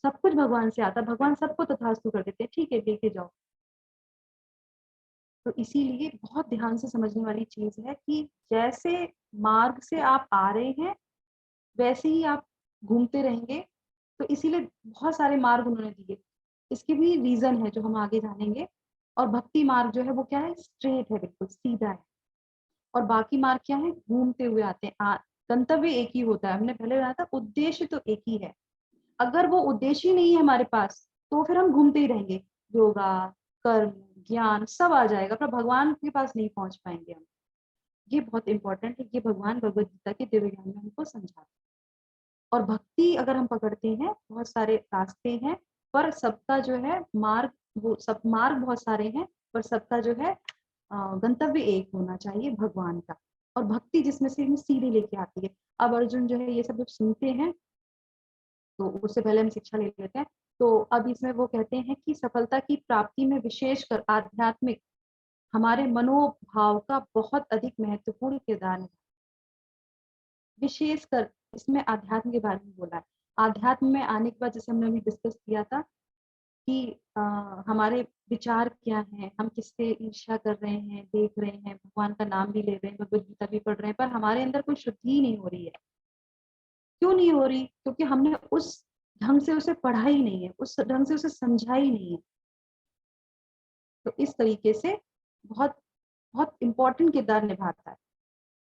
सब कुछ भगवान से आता है, भगवान सबको तथास्तु कर देते हैं, ठीक है लेके जाओ। तो इसीलिए बहुत ध्यान से समझने वाली चीज है कि जैसे मार्ग से आप आ रहे हैं वैसे ही आप घूमते रहेंगे। तो इसीलिए बहुत सारे मार्ग उन्होंने दिए, इसके भी रीजन है जो हम आगे जानेंगे। और भक्ति मार्ग जो है वो क्या है, स्ट्रेट है, बिल्कुल सीधा है। और बाकी मार्ग क्या है, घूमते हुए आते हैं। गंतव्य एक ही होता है, हमने पहले बताया था, उद्देश्य तो एक ही है। अगर वो उद्देश्य ही नहीं है हमारे पास तो फिर हम घूमते ही रहेंगे, योगा कर्म ज्ञान सब आ जाएगा पर भगवान के पास नहीं पहुंच पाएंगे हम। ये बहुत इंपॉर्टेंट है, ये भगवान भगवद गीता के दिव्य ज्ञान में हमको समझाते हैं। और भक्ति अगर हम पकड़ते हैं, बहुत सारे रास्ते हैं, पर सबका जो है मार्ग, वो सब मार्ग बहुत सारे हैं पर सबका जो है गंतव्य एक होना चाहिए, भगवान का। और भक्ति जिसमें से सीधे लेके आती है। अब अर्जुन जो है ये सब जब सुनते हैं तो उससे पहले हम शिक्षा ले लेते हैं। तो अब इसमें वो कहते हैं कि सफलता की प्राप्ति में विशेषकर आध्यात्मिक हमारे मनोभाव का बहुत अधिक महत्वपूर्ण किरदार है। विशेषकर इसमें आध्यात्म के बारे में बोला है। आध्यात्म में आने के बाद जैसे हमने अभी डिस्कस किया था कि हमारे विचार क्या हैं, हम किससे ईर्ष्या कर रहे हैं, देख रहे हैं, भगवान का नाम भी ले रहे हैं, भगवद गीता भी पढ़ रहे हैं, पर हमारे अंदर कोई शुद्धि ही नहीं हो रही है। क्यों नहीं हो रही? क्योंकि हमने उस ढंग से उसे पढ़ा ही नहीं है, उस ढंग से उसे समझा ही नहीं है। तो इस तरीके से बहुत बहुत इंपॉर्टेंट किरदार निभाता है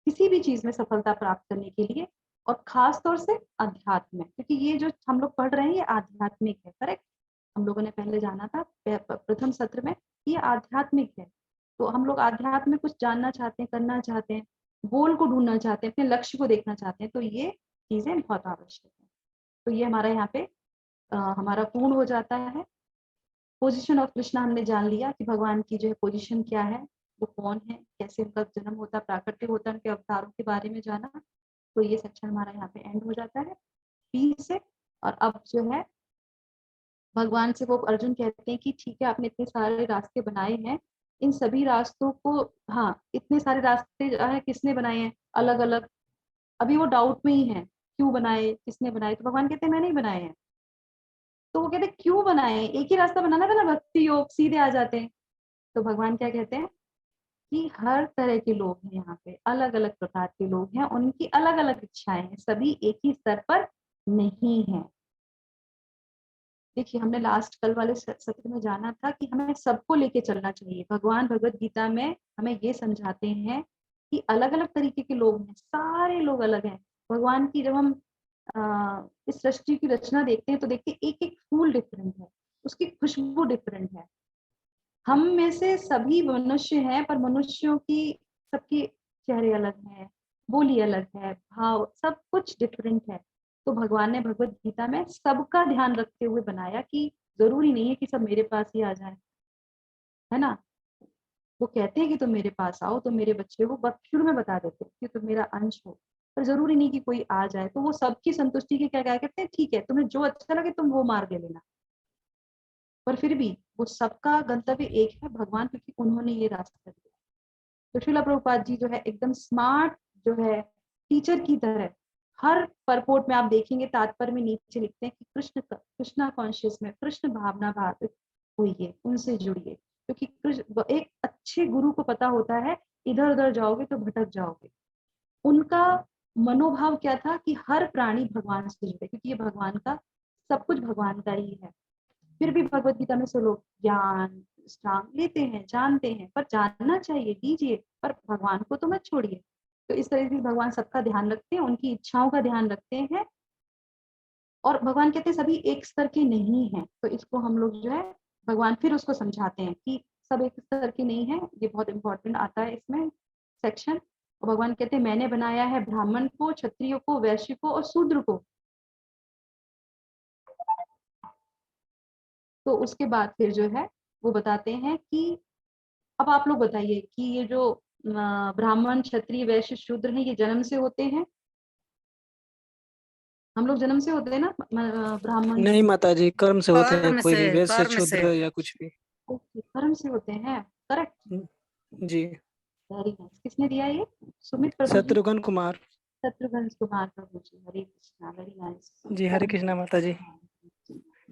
किसी भी चीज में सफलता प्राप्त करने के लिए। और खास तौर से अध्यात्म में, क्योंकि ये जो हम लोग पढ़ रहे हैं ये आध्यात्मिक है। करेक्ट, हम लोगों ने पहले जाना था प्रथम सत्र में, ये आध्यात्मिक है। तो हम लोग आध्यात्म में कुछ जानना चाहते हैं, करना चाहते हैं, गोल को ढूंढना चाहते हैं, अपने लक्ष्य को देखना चाहते हैं, तो ये चीजें बहुत आवश्यक है। तो ये हमारा यहाँ पे हमारा पूर्ण हो जाता है। पोजीशन ऑफ कृष्णा हमने जान लिया कि भगवान की जो है पोजीशन क्या है, वो कौन है, कैसे उनका जन्म होता, प्राकट्य होता, उनके अवतारों के बारे में जाना। तो ये सेक्शन हमारा यहाँ पे एंड हो जाता है पी से। और अब जो है भगवान से वो अर्जुन कहते हैं कि ठीक है, आपने इतने सारे रास्ते बनाए हैं, इन सभी रास्तों को, हाँ इतने सारे रास्ते जो है किसने बनाए हैं, अलग अलग। अभी वो डाउट में ही है, क्यों बनाए, किसने बनाए। तो भगवान कहते हैं मैंने ही बनाए हैं। तो वो कहते हैं क्यों बनाए, एक ही रास्ता बनाना था ना, भक्ति योग, सीधे आ जाते हैं। तो भगवान क्या कहते हैं कि हर तरह के लोग हैं यहाँ पे, अलग अलग प्रकार के लोग हैं, उनकी अलग अलग इच्छाएं हैं, सभी एक ही स्तर पर नहीं है। देखिए हमने लास्ट कल वाले सत्र में जाना था कि हमें सबको लेके चलना चाहिए। भगवान भगवत गीता में हमें ये समझाते हैं कि अलग अलग तरीके के लोग हैं, सारे लोग अलग हैं। भगवान की जब हम इस सृष्टि की रचना देखते हैं तो देखते हैं एक एक फूल डिफरेंट है, उसकी खुशबू डिफरेंट है। हम में से सभी मनुष्य हैं, पर मनुष्यों की सबके चेहरे अलग हैं, बोली अलग है, भाव सब कुछ डिफरेंट है। तो भगवान ने भगवत गीता में सबका ध्यान रखते हुए बनाया कि जरूरी नहीं है कि सब मेरे पास ही आ जाए, है ना। वो कहते हैं कि तुम मेरे पास आओ, तो मेरे बच्चे वो शुरू में बता देते कि तुम मेरा अंश हो, पर जरूरी नहीं कि कोई आ जाए। तो वो सबकी संतुष्टि के क्या क्या कहते हैं, ठीक है तुम्हें जो अच्छा लगे तुम वो मार्ग ले लेना, पर फिर भी वो सबका गंतव्य एक है, भगवान, क्योंकि उन्होंने ये रास्ता दिया। तो श्रील प्रभुपाद जी जो है एकदम स्मार्ट जो है टीचर की तरह, हर परपोर्ट में आप देखेंगे तात्पर्य में नीचे लिखते हैं कि कृष्णा कॉन्शियस में कृष्ण भावना भावित होइए, उनसे जुड़िए, क्योंकि एक अच्छे गुरु को पता होता है इधर उधर जाओगे तो भटक जाओगे। उनका मनोभाव क्या था कि हर प्राणी भगवान से जुड़े, क्योंकि ये भगवान का, सब कुछ भगवान का ही है। फिर भी भगवत गीता में से लोग ज्ञान स्ट्रांग लेते हैं, जानते हैं, पर जानना चाहिए, दीजिए, पर भगवान को तो मत छोड़िए। तो इस तरह से भगवान सबका ध्यान रखते हैं, उनकी इच्छाओं का ध्यान रखते हैं। और भगवान कहते हैं सभी एक स्तर के नहीं हैं। तो इसको हम लोग जो है भगवान फिर उसको समझाते हैं कि सब एक स्तर के नहीं है। ये बहुत इंपॉर्टेंट आता है इसमें सेक्शन। और भगवान कहते हैं मैंने बनाया है ब्राह्मण को, क्षत्रिय को, वैश्य को और शूद्र को। तो उसके बाद फिर जो है वो बताते हैं कि अब आप लोग बताइए कि ये जो ब्राह्मण, क्षत्रिय, वैश्य, शूद्र हैं, ये जन्म से होते हैं? हम लोग जन्म से होते हैं ना ब्राह्मण? नहीं माता जी, कर्म से होते हैं, कर्म कोई भी से, वैश्य, कर्म से। शूद्र या कुछ भी। ओके, कर्म से होते हैं, करेक्ट जी। Very nice. किसने दिया ये? सुमित प्रभु जी? शत्रुघ्न कुमार। शत्रुघ्न कुमार प्रभु जी, हरे कृष्णा, वेरी नाइस जी हरे कृष्णा माता जी।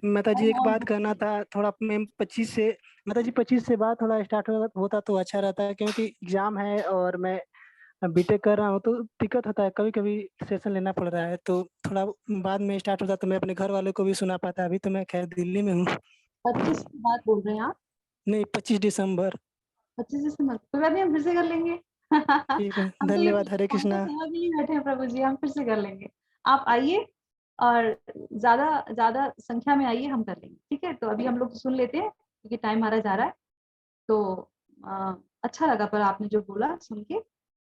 माता जी एक बात कहना था, थोड़ा मैम 25 से, माता जी 25 से बाद थोड़ा स्टार्ट होता तो अच्छा रहता है, क्योंकि एग्जाम है और मैं बीटेक कर रहा हूँ, तो दिक्कत होता है, कभी कभी सेशन लेना पड़ रहा है, तो थोड़ा बाद में स्टार्ट होता तो मैं अपने घर वालों को भी सुना पाता। अभी तो मैं खैर दिल्ली में हूँ। 25 की बात बोल रहे हैं आप? नहीं, 25 दिसंबर। 25 दिसंबर, कोई बात नहीं, हम फिर से कर लेंगे। ठीक है, हम तो ये धन्यवाद, हरे हम तो कृष्णा। सेवा के लिए बैठे हैं प्रभु जी, हम फिर से कर लेंगे। आप आइए और ज्यादा ज्यादा संख्या में आइए, हम कर लेंगे, ठीक है। तो अभी हम लोग सुन लेते हैं क्योंकि टाइम हमारा जा रहा है। तो अच्छा लगा पर आपने जो बोला सुन के।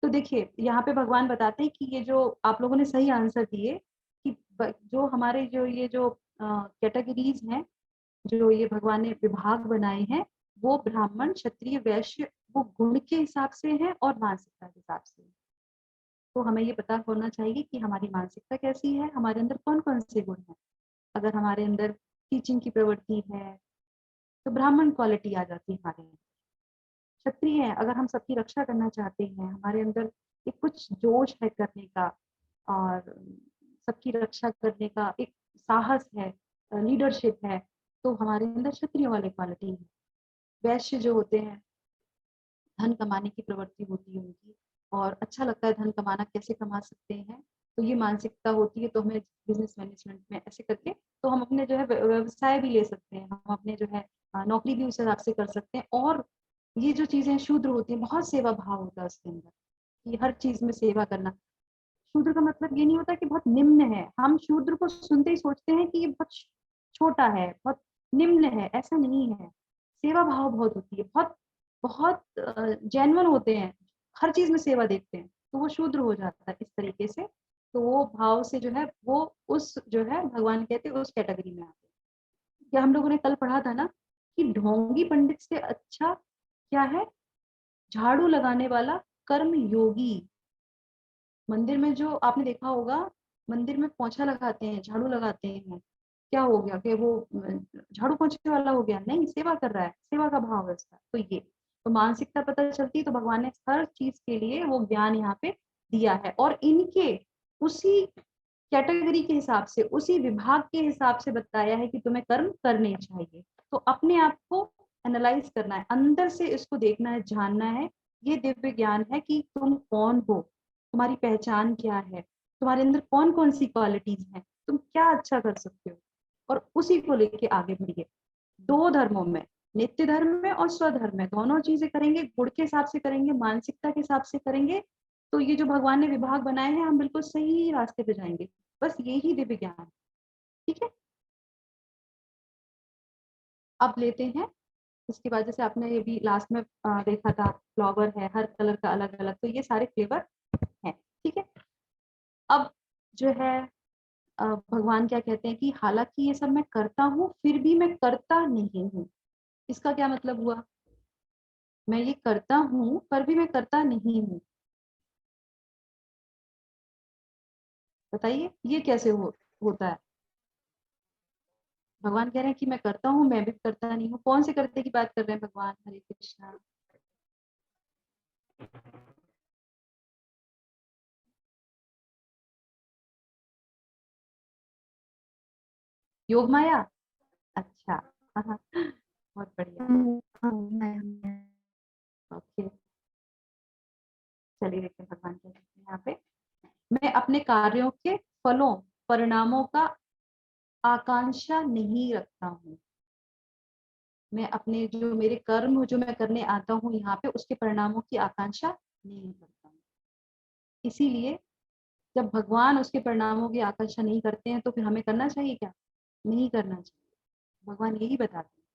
तो देखिए यहाँ पे भगवान बताते हैं कि ये जो आप लोगों ने सही आंसर दिए कि जो हमारे जो ये जो कैटेगरीज हैं, जो ये भगवान ने विभाग बनाए हैं, वो ब्राह्मण, क्षत्रिय, वैश्य, वो गुण के हिसाब से हैं और मानसिकता के हिसाब से। तो हमें ये पता होना चाहिए कि हमारी मानसिकता कैसी है, हमारे अंदर कौन कौन से गुण हैं। अगर हमारे अंदर टीचिंग की प्रवृत्ति है तो ब्राह्मण क्वालिटी आ जाती है हमारे अंदर। क्षत्रिय है, अगर हम सबकी रक्षा करना चाहते हैं, हमारे अंदर एक कुछ जोश है करने का और सबकी रक्षा करने का एक साहस है, लीडरशिप है, तो हमारे अंदर क्षत्रिय वाले क्वालिटी है। वैश्य जो होते हैं, धन कमाने की प्रवृत्ति होती है उनकी, और अच्छा लगता है धन कमाना, कैसे कमा सकते हैं, तो ये मानसिकता होती है। तो हमें बिजनेस मैनेजमेंट में ऐसे करके तो हम अपने जो है व्यवसाय भी ले सकते हैं, हम अपने जो है नौकरी भी उस हिसाब से कर सकते हैं। और ये जो चीजें शूद्र होती हैं, बहुत सेवा भाव होता है उसके अंदर कि हर चीज में सेवा करना। शूद्र का मतलब ये नहीं होता कि बहुत निम्न है। हम शूद्र को सुनते ही सोचते हैं कि ये बहुत छोटा है, बहुत निम्न है, ऐसा नहीं है। सेवा भाव बहुत होती है, बहुत बहुत जेन्युइन होते हैं, हर चीज में सेवा देखते हैं, तो वो शूद्र हो जाता है इस तरीके से। तो वो भाव से जो है वो उस जो है भगवान कहते हैं उस कैटेगरी में आते हैं। क्या हम लोगों ने कल पढ़ा था ना कि ढोंगी पंडित से अच्छा क्या है, झाड़ू लगाने वाला कर्म योगी। मंदिर में जो आपने देखा होगा, मंदिर में पोंछा लगाते हैं, झाड़ू लगाते हैं, क्या हो गया कि वो झाड़ू पोंछे वाला हो गया? नहीं, सेवा कर रहा है, सेवा का भाव है उसका। तो ये तो मानसिकता पता चलती है। तो भगवान ने हर चीज के लिए वो ज्ञान यहाँ पे दिया है, और इनके उसी कैटेगरी के हिसाब से, उसी विभाग के हिसाब से बताया है कि तुम्हें कर्म करने चाहिए। तो अपने आप को एनालाइज करना है, अंदर से इसको देखना है, जानना है। ये दिव्य ज्ञान है कि तुम कौन हो, तुम्हारी पहचान क्या है, तुम्हारे अंदर कौन कौन सी क्वालिटीज हैं, तुम क्या अच्छा कर सकते हो, और उसी को लेके आगे बढ़िए। दो धर्मों में, नित्य धर्म में और स्वधर्म में, दोनों चीजें करेंगे, गुण के हिसाब से करेंगे, मानसिकता के हिसाब से करेंगे, तो ये जो भगवान ने विभाग बनाए हैं हम बिल्कुल सही रास्ते पे जाएंगे। बस यही दिव्य ज्ञान है। ठीक है, अब लेते हैं उसके बाद, जैसे आपने ये भी लास्ट में देखा था, फ्लावर है, हर कलर का अलग अलग, तो ये सारे फ्लेवर हैं। ठीक है, अब जो है भगवान क्या कहते हैं कि हालांकि ये सब मैं करता हूँ फिर भी मैं करता नहीं हूँ। इसका क्या मतलब हुआ? मैं ये करता हूँ पर भी मैं करता नहीं हूँ। बताइए ये कैसे होता है? भगवान कह रहे हैं कि मैं करता हूँ, मैं भी करता नहीं हूँ। कौन से करते की बात कर रहे हैं भगवान? हरे कृष्णा। योग माया। अच्छा, हाँ, बहुत बढ़िया। ओके, चलिए देखते हैं भगवान क्या कहते हैं यहाँ पे। मैं अपने कार्यों के फलों परिणामों का आकांक्षा नहीं रखता हूँ। मैं अपने जो मेरे कर्म जो मैं करने आता हूँ यहाँ पे, उसके परिणामों की आकांक्षा नहीं करता हूँ। इसीलिए जब भगवान उसके परिणामों की आकांक्षा नहीं करते हैं तो फिर हमें करना चाहिए क्या? नहीं करना चाहिए। भगवान यही बताते हैं।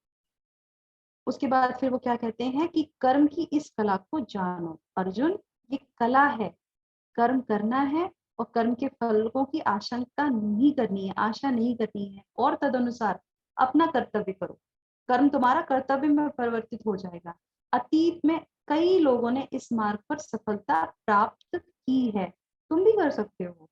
उसके बाद फिर वो क्या कहते हैं कि कर्म की इस कला को जानो अर्जुन, ये कला है, कर्म करना है और कर्म के फलों की आशंका नहीं करनी है, आशा नहीं करनी है, और तदनुसार अपना कर्तव्य करो। कर्म तुम्हारा कर्तव्य में परिवर्तित हो जाएगा। अतीत में कई लोगों ने इस मार्ग पर सफलता प्राप्त की है, तुम भी कर सकते हो।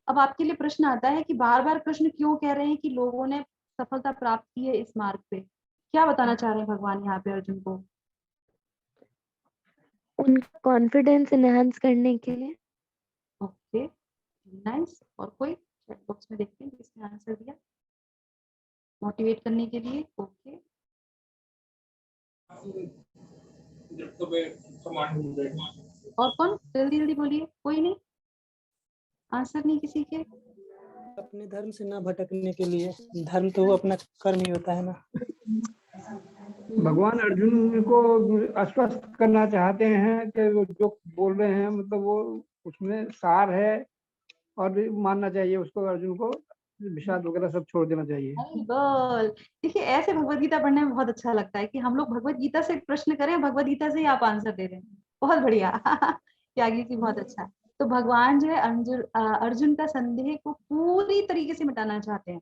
अब आपके लिए प्रश्न आता है कि बार बार कृष्ण क्यों कह रहे हैं कि लोगों ने सफलता प्राप्त की है इस मार्ग पे? क्या बताना चाह रहे हैं भगवान यहाँ पे अर्जुन को? उनका कॉन्फिडेंस एनहांस करने के लिए। Okay, nice. और कोई चैट बॉक्स में देखते हैं किसने आंसर दिया? मोटिवेट करने के लिए। ओके, और कौन? जल्दी जल्दी बोलिए, कोई नहीं? आंसर नहीं किसी के? अपने धर्म से ना भटकने के लिए। धर्म तो वो अपना कर्म ही होता है ना। भगवान अर्जुन को आश्वस्त करना चाहते हैं कि वो जो बोल रहे हैं मतलब वो उसमें सार है, और भी मानना चाहिए उसको, अर्जुन को विषाद वगैरह सब छोड़ देना चाहिए। बोल, देखिए ऐसे भगवत गीता पढ़ने में बहुत अच्छा लगता है कि हम लोग भगवत गीता से प्रश्न करें, भगवत गीता से ही आप आंसर दे रहे हैं। बहुत बढ़िया। त्यागी जी, बहुत अच्छा। तो भगवान जो है अर्जुन का संदेह को पूरी तरीके से मिटाना चाहते हैं।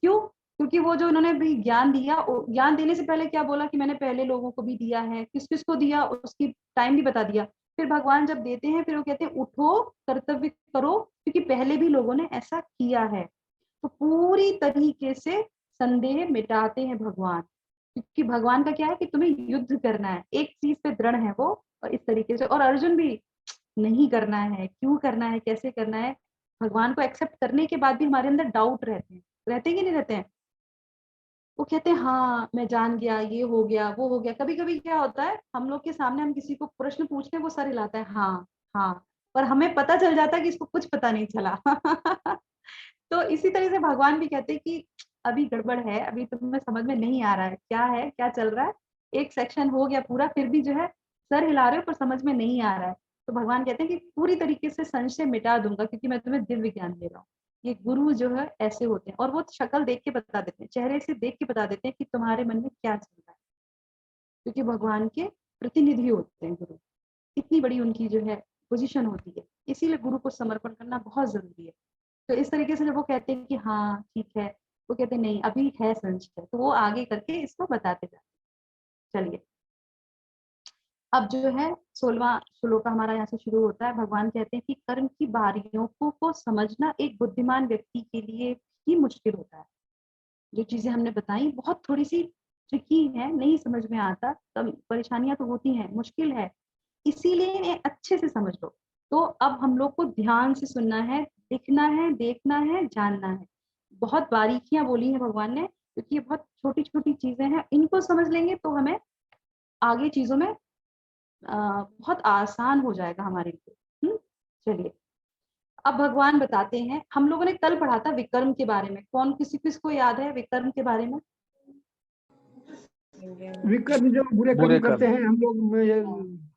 क्यों? क्योंकि वो जो उन्होंने भी ज्ञान दिया, ज्ञान देने से पहले क्या बोला कि मैंने पहले लोगों को भी दिया है, किस किस को दिया उसकी टाइम भी बता दिया। फिर भगवान जब देते हैं फिर वो कहते हैं उठो, कर्तव्य करो, क्योंकि पहले भी लोगों ने ऐसा किया है। तो पूरी तरीके से संदेह मिटाते हैं भगवान, क्योंकि भगवान का क्या है कि तुम्हें युद्ध करना है, एक चीज पे दृढ़ है वो, और इस तरीके से। और अर्जुन भी नहीं करना है, क्यों करना है, कैसे करना है। भगवान को एक्सेप्ट करने के बाद भी हमारे अंदर डाउट रहते हैं कि नहीं रहते हैं? वो कहते हैं हाँ मैं जान गया, ये हो गया, वो हो गया। कभी कभी क्या होता है, हम लोग के सामने हम किसी को प्रश्न पूछते हैं, वो सर हिलाता है हाँ हाँ, पर हमें पता चल जाता है कि इसको कुछ पता नहीं चला। तो इसी तरह से भगवान भी कहते हैं कि अभी गड़बड़ है, अभी तुम्हें समझ में नहीं आ रहा है क्या चल रहा है। एक सेक्शन हो गया पूरा, फिर भी जो है सर हिला रहे हो पर समझ में नहीं आ रहा है। तो भगवान कहते हैं कि पूरी तरीके से संशय मिटा दूंगा, क्योंकि मैं तुम्हें दिव्य ज्ञान दे रहा हूँ। ये गुरु जो है ऐसे होते हैं, और वो शक्ल देख के बता देते हैं, चेहरे से देख के बता देते हैं कि तुम्हारे मन में क्या चल रहा है, क्योंकि भगवान के प्रतिनिधि होते हैं गुरु। इतनी बड़ी उनकी जो है पोजीशन होती है, इसीलिए गुरु को समर्पण करना बहुत जरूरी है। तो इस तरीके से जब वो कहते हैं कि हाँ ठीक है, वो कहते हैं नहीं अभी है संशय, तो वो आगे करके इसको बताते जाते हैं। चलिए अब जो है 16वां श्लोक हमारा यहाँ से शुरू होता है। भगवान कहते हैं कि कर्म की बारियों को समझना एक बुद्धिमान व्यक्ति के लिए ही मुश्किल होता है। जो चीजें हमने बताई बहुत थोड़ी सी ट्रिकी है, नहीं समझ में आता, तब परेशानियां तो होती हैं, मुश्किल है, इसीलिए इन्हें अच्छे से समझ लो। तो अब हम लोग को ध्यान से सुनना है, लिखना है, देखना है, जानना है। बहुत बारीकियां बोली हैं भगवान ने, क्योंकि ये बहुत छोटी छोटी चीजें हैं, इनको समझ लेंगे तो हमें आगे चीजों में बहुत आसान हो जाएगा हमारे लिए। चलिए अब भगवान बताते हैं, हम लोगों ने कल पढ़ा था विकर्म के बारे में, कौन किसको याद है विकर्म के बारे में? विकर्म जो बुरे कर्म करते हैं हम लोग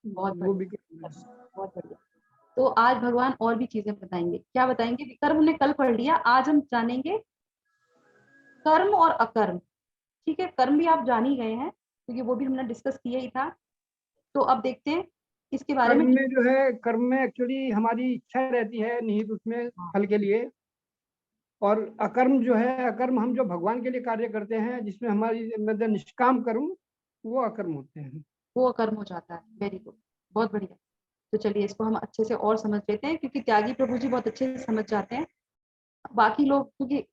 बहुत वो बहुत बढ़िया। तो आज भगवान और भी चीजें बताएंगे। क्या बताएंगे? विकर्म हमने कल पढ़ लिया, आज हम जानेंगे कर्म और अकर्म। ठीक है, कर्म भी आप जान ही गए हैं क्योंकि वो भी हमने डिस्कस किया ही था। तो अब देखते हैं इसके बारे में। कर्म में जो है, कर्म में एक्चुअली हमारी इच्छा रहती है निहित उसमें फल के लिए, और अकर्म जो है, अकर्म हम जो भगवान के लिए कार्य करते हैं जिसमें हमारी मतलब निष्काम कर्म, वो अकर्म होते हैं, वो अकर्म हो जाता है। वेरी गुड, बहुत बढ़िया। तो चलिए इसको हम अच्छे से और समझ लेते हैं, क्योंकि त्यागी प्रभु जी बहुत अच्छे से समझ जाते हैं। बाकी लोग, क्योंकि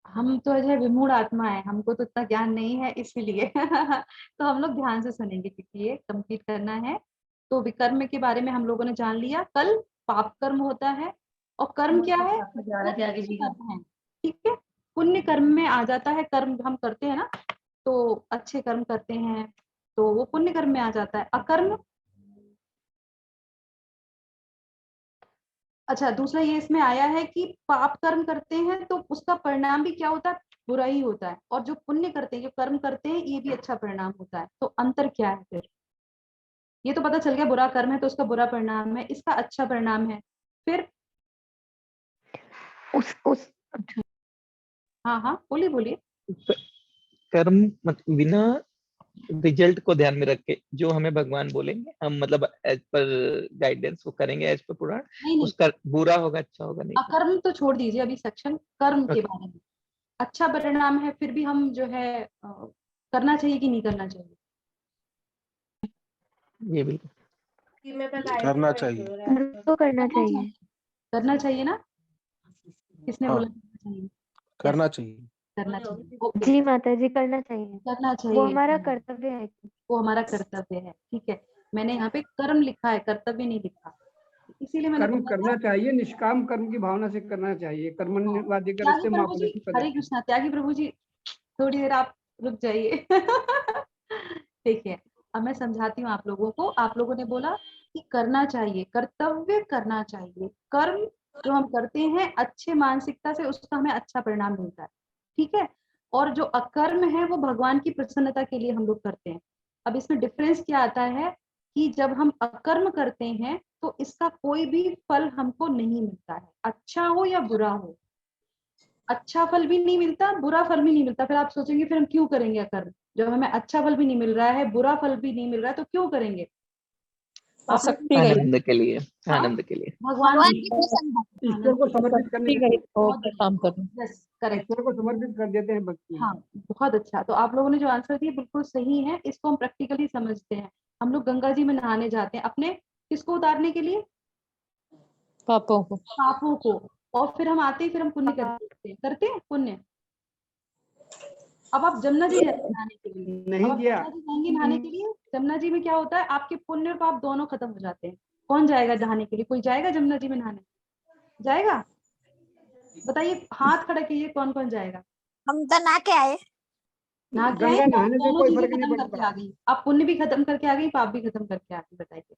हम तो है विमूढ़ आत्मा है, हमको तो इतना ज्ञान नहीं है, इसीलिए तो हम लोग ध्यान से सुनेंगे क्योंकि ये कंप्लीट करना है। तो विकर्म के बारे में हम लोगों ने जान लिया। कल पाप कर्म होता है, और कर्म क्या है? कर्म है, ठीक है, पुण्य कर्म में आ जाता है। कर्म हम करते हैं ना, तो अच्छे कर्म करते हैं तो वो पुण्य कर्म में आ जाता है। अकर्म, अच्छा दूसरा ये इसमें आया है कि पाप कर्म करते हैं तो उसका परिणाम भी क्या होता है? बुरा ही होता है। और जो पुण्य करते हैं, जो कर्म करते हैं, ये भी अच्छा परिणाम होता है। तो अंतर क्या है फिर? ये तो पता चल गया, बुरा कर्म है तो उसका बुरा परिणाम है, इसका अच्छा परिणाम है। फिर हाँ हाँ बोलिए बोलिए। कर्म बिना रिजल्ट को ध्यान में रख के जो हमें भगवान बोलेंगे हम मतलब एज पर गाइडेंस वो करेंगे, एज पर पुराण। उसका बुरा होगा अच्छा होगा नहीं। अकर्म तो छोड़ दीजिए अभी सेक्शन, कर्म के बारे में अच्छा परिणाम है, फिर भी हम जो है करना चाहिए कि नहीं करना चाहिए? ये बिल्कुल करना चाहिए, तो करना चाहिए, करना चाहिए ना? किसने बोला करना चाहिए? करना चाहिए। जी माता जी, करना चाहिए, करना चाहिए, वो हमारा कर्तव्य है। वो हमारा कर्तव्य है। ठीक है, मैंने यहाँ पे कर्म लिखा है, कर्तव्य नहीं लिखा, इसीलिए मैंने कर्म करना चाहिए, निष्काम कर्म की भावना से करना चाहिए। कर्मण्यवादी त्यागी प्रभु जी, हरे कृष्णा, त्यागी प्रभु जी थोड़ी देर आप रुक जाइए। देखिए अब मैं समझाती हूँ आप लोगों को। आप लोगों ने बोला कि करना चाहिए, कर्तव्य करना चाहिए। कर्म जो हम करते हैं अच्छे मानसिकता से, उसका हमें अच्छा परिणाम मिलता है, ठीक है। और जो अकर्म है वो भगवान की प्रसन्नता के लिए हम लोग करते हैं। अब इसमें डिफरेंस क्या आता है कि जब हम अकर्म करते हैं तो इसका कोई भी फल हमको नहीं मिलता है, अच्छा हो या बुरा हो। अच्छा फल भी नहीं मिलता, बुरा फल भी नहीं मिलता। फिर आप सोचेंगे फिर हम क्यों करेंगे अकर्म? जब हमें अच्छा फल भी नहीं मिल रहा है, बुरा फल भी नहीं मिल रहा है, तो क्यों करेंगे? आनंद के लिए, आनंद के लिए, भगवान ईश्वर को समर्पित करने के काम करते हैं। करेक्ट, ईश्वर को समर्पित कर देते हैं भक्ति। हाँ बहुत अच्छा। तो आप लोगों ने जो आंसर दिए बिल्कुल सही है, इसको हम प्रैक्टिकली समझते हैं। हम लोग गंगा जी में नहाने जाते हैं अपने किसको उतारने के लिए? पापों को, पापों को। और फिर हम आते हैं, फिर हम पुण्य करते हैं पुण्य। अब आप जमुना जी जाएंगे नहाने के लिए, नहीं किया, जाएंगे नहाने के लिए। जमुना जी में क्या होता है? आपके पुण्य और पाप दोनों खत्म हो जाते हैं। कौन जाएगा नहाने के लिए? कोई जाएगा जमुना जी में नहाने? जाएगा? बताइए, हाथ खड़ा कीजिए, कौन कौन जाएगा? हम तो नहा के आए। गंगा नहाने से कोई फर्क नहीं पड़ता। आ गई, आप पुण्य भी खत्म करके आ गई, पाप भी खत्म करके आ गई। बताइए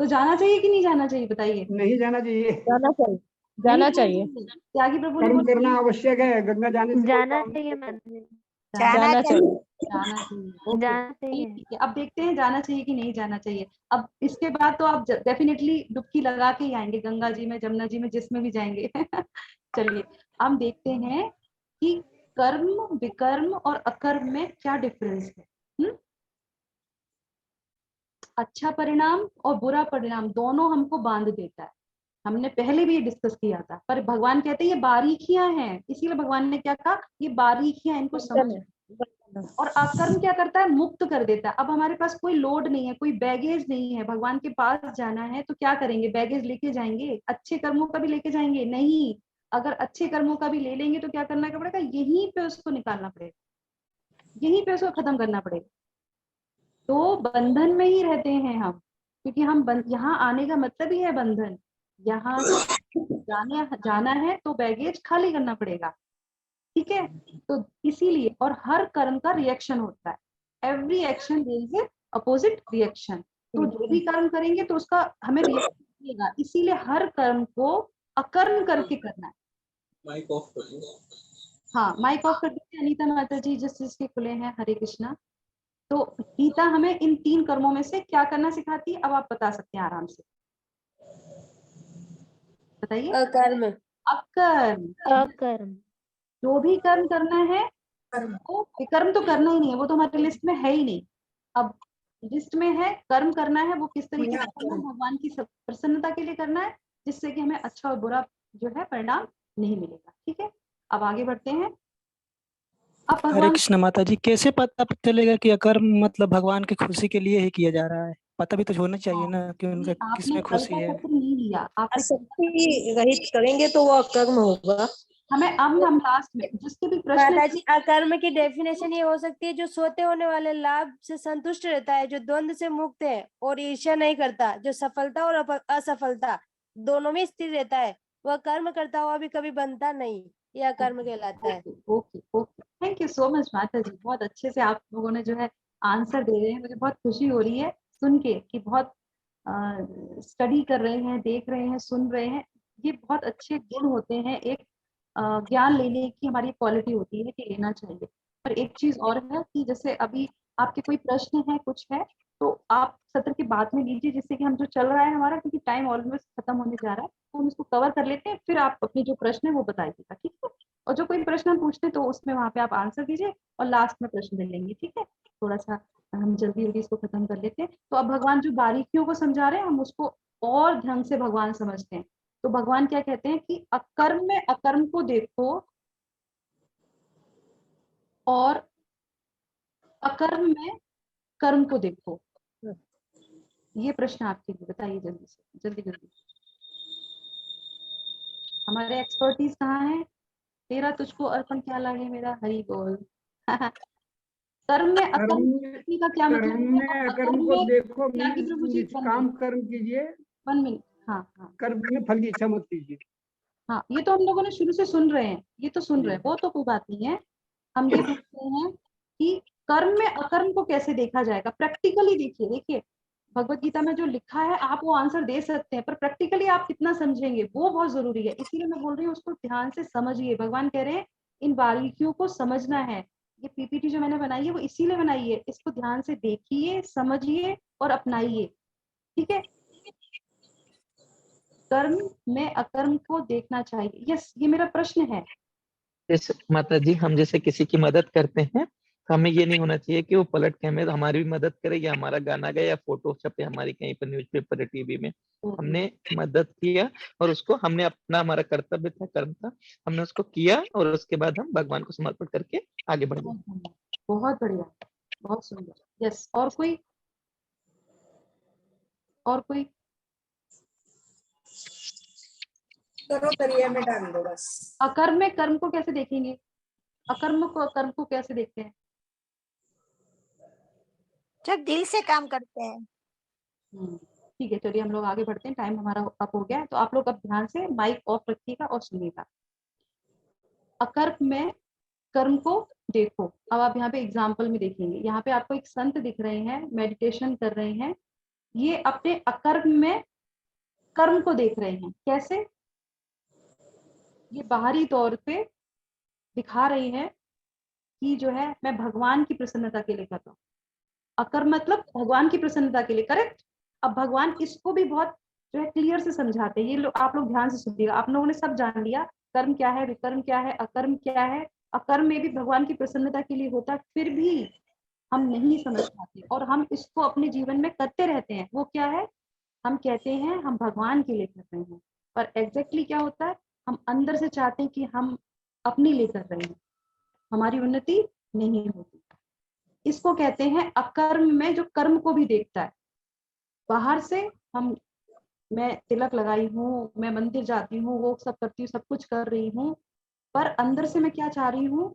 तो जाना चाहिए कि नहीं जाना चाहिए? बताइए। नहीं जाना चाहिए, जाना चाहिए, जाना चाहिए। त्यागी प्रभु ने कर्म बोला करना आवश्यक है, गंगा जाने से जाना चाहिए माता जी। जाना चाहिए। जाना चाहिए। ओके, जाना चाहिए। ठीक है। अब देखते हैं जाना चाहिए कि नहीं जाना चाहिए। अब इसके बाद तो आप डेफिनेटली डुबकी लगा के ही आएंगे, गंगा जी में, जमुना जी में, जिसमें भी जाएंगे। चलिए हम देखते हैं कि कर्म, विकर्म और अकर्म में क्या डिफरेंस है। अच्छा परिणाम और बुरा परिणाम दोनों हमको बांध देता है। हमने पहले भी ये डिस्कस किया था, पर भगवान कहते हैं ये बारीकियां हैं, इसीलिए भगवान ने क्या कहा, ये बारीकियां, इनको समझ। और अकर्म क्या करता है, मुक्त कर देता है। अब हमारे पास कोई लोड नहीं है, कोई बैगेज नहीं है, भगवान के पास जाना है तो क्या करेंगे, बैगेज लेके जाएंगे? अच्छे कर्मों का भी लेके जाएंगे? नहीं। अगर अच्छे कर्मों का भी ले लेंगे तो क्या करना पड़ेगा, यहीं पे उसको निकालना पड़ेगा, यहीं पे उसको खत्म करना पड़ेगा। तो बंधन में ही रहते हैं हम, क्योंकि हम यहाँ आने का मतलब ही है बंधन। यहाँ जाना है तो बैगेज खाली करना पड़ेगा, ठीक है। तो इसीलिए, और हर कर्म का रिएक्शन होता है, every action there is a opposite reaction. तो जो भी कर्म करेंगे तो उसका हमें रिएक्शन मिलेगा, इसीलिए हर कर्म को अकर्म करके करना है। माइक ऑफ कर दो। हाँ, माइक ऑफ कर दीजिए अनीता माता जी, जिस चीज के खुले हैं। हरे कृष्णा। तो गीता हमें इन 3 कर्मों में से क्या करना सिखाती है, अब आप बता सकते हैं आराम से, बताइए। अकर्म। अकर्म। अकर्म। जो भी कर्म करना है वो विकर्म तो करना ही नहीं है, वो तो हमारे लिस्ट में है ही नहीं। अब लिस्ट में है कर्म करना है, वो किस तरीके से करना है, भगवान की प्रसन्नता के लिए करना है, जिससे कि हमें अच्छा और बुरा जो है परिणाम नहीं मिलेगा, ठीक है। अब आगे बढ़ते हैं। अब हरे भगवान, कृष्ण माता जी, कैसे पता चलेगा कि अकर्म मतलब भगवान की खुशी के लिए ही किया जा रहा है? पता भी तो होना चाहिए ना कि उनका आपने किसमें कल खुशी का है। सत्र नहीं लिया, आपने आसक्ति रहित करेंगे तो वो अकर्म होगा। हमें हम लास्ट में जिसके भी प्रश्न, माताजी, अकर्म की डेफिनेशन ये हो सकती है, जो सोते होने वाले लाभ से संतुष्ट रहता है, जो द्वंद से मुक्त है और ईर्ष्या नहीं करता, जो सफलता और असफलता दोनों में स्थिर रहता है, वह कर्म करता हुआ भी कभी बनता नहीं, यह कर्म कहलाता है। Okay okay, thank you so much माता जी, बहुत अच्छे से आप लोगों ने जो है आंसर दे रहे हैं। मुझे बहुत खुशी हो रही है सुन के कि बहुत स्टडी कर रहे हैं, देख रहे हैं, सुन रहे हैं। ये बहुत अच्छे गुण होते हैं, एक ज्ञान लेने की हमारी क्वालिटी होती है कि लेना चाहिए। पर एक चीज और है कि जैसे अभी आपके कोई प्रश्न है, कुछ है, तो आप सत्र के बाद में लीजिए, जिससे कि हम जो चल रहा है हमारा, क्योंकि टाइम ऑलमोस्ट खत्म होने जा रहा है, तो हम इसको कवर कर लेते हैं, फिर आप अपने जो प्रश्न है वो बताइएगा, ठीक है। और जो कोई प्रश्न हम पूछते हैं तो उसमें वहां पे आप आंसर दीजिए और लास्ट में प्रश्न ले लेंगे, ठीक है। थोड़ा सा हम जल्दी जल्दी इसको खत्म कर लेते हैं। तो अब भगवान जो बारीकियों को समझा रहे हैं, हम उसको और ढंग से भगवान समझते हैं। तो भगवान क्या कहते हैं कि अकर्म में अकर्म को देखो और अकर्म में कर्म को देखो। ये प्रश्न आपके लिए, बताइए जल्दी से, जल्दी जल्दी। हमारे एक्सपर्टीज कहाँ है? तेरा तुझको अर्पण क्या लागे मेरा, हरि बोल। कर्म में अकर्म का क्या मतलब कर्म है, में और अकर्म अकर्म को में देखो त्यागी प्रभु जी, निष्काम कर्म कीजिए, 1 मिनट। हाँ हाँ कर्म में फल की इच्छा मत कीजिए। हाँ, ये तो हम लोगों ने शुरू से सुन रहे हैं, ये तो सुन रहे हैं, वो तो कोई बात नहीं है। हम ये पूछते हैं कि कर्म में अकर्म को कैसे देखा जाएगा, प्रैक्टिकली देखिए। देखिए भगवत गीता में जो लिखा है आप वो आंसर दे सकते हैं, पर प्रैक्टिकली आप कितना समझेंगे वो बहुत जरूरी है। इसीलिए मैं बोल रही हूँ उसको ध्यान से समझिए। भगवान कह रहे हैं इन बारीकियों को समझना है। ये पीपीटी जो मैंने बनाई है वो इसीलिए बनाई है, इसको ध्यान से देखिए, समझिए और अपनाइए, ठीक है। कर्म में अकर्म को देखना चाहिए, यस, ये मेरा प्रश्न है। जैसे माता जी, हम जैसे किसी की मदद करते हैं तो हमें ये नहीं होना चाहिए कि वो पलट के हमें हमारी भी मदद करे, या हमारा गाना गाए, या फोटो छपे हमारी कहीं पर न्यूज़पेपर या टीवी में। हमने मदद किया और उसको हमने अपना, हमारा कर्तव्य था, कर्म था, हमने उसको किया और उसके बाद हम भगवान को समर्पण करके आगे बढ़ गए। बहुत बढ़िया, बहुत सुंदर, यस। और कोई, और कोई? करो करिए में डाल दो बस। अकर्म में कर्म को कैसे देखेंगे, अकर्म को कर्म को कैसे देखते हैं? जब दिल से काम करते हैं। ठीक है, चलिए हम लोग आगे बढ़ते हैं, टाइम हमारा अप हो गया है। तो आप लोग अब ध्यान से माइक ऑफ रखिएगा और सुनिएगा। अकर्म में कर्म को देखो। अब आप यहाँ पे एग्जाम्पल में देखेंगे, यहाँ पे आपको एक संत दिख रहे हैं, मेडिटेशन कर रहे हैं, ये अपने अकर्म में कर्म को देख रहे हैं। कैसे? ये बाहरी तौर पे दिखा रही है कि जो है मैं भगवान की प्रसन्नता के लिए कर रहा हूँ। अकर्म मतलब भगवान की प्रसन्नता के लिए, करेक्ट। अब भगवान इसको भी बहुत जो है क्लियर से समझाते हैं। ये आप लोग ध्यान से सुनिएगा। आप लोगों ने सब जान लिया कर्म क्या है, विकर्म क्या है, अकर्म क्या है। अकर्म में भी भगवान की प्रसन्नता के लिए होता है, फिर भी हम नहीं समझ पाते और हम इसको अपने जीवन में करते रहते हैं। वो क्या है, हम कहते हैं हम भगवान के लिए कर रहे हैं, पर एग्जैक्टली क्या होता है, हम अंदर से चाहते हैं कि हम अपने लिए कर रहे हैं, हमारी उन्नति नहीं होती। इसको कहते हैं अकर्म में जो कर्म को भी देखता है। बाहर से मैं तिलक लगाई हूँ, मैं मंदिर जाती हूँ, वो सब करती हूँ, सब कुछ कर रही हूँ, पर अंदर से मैं क्या चाह रही हूँ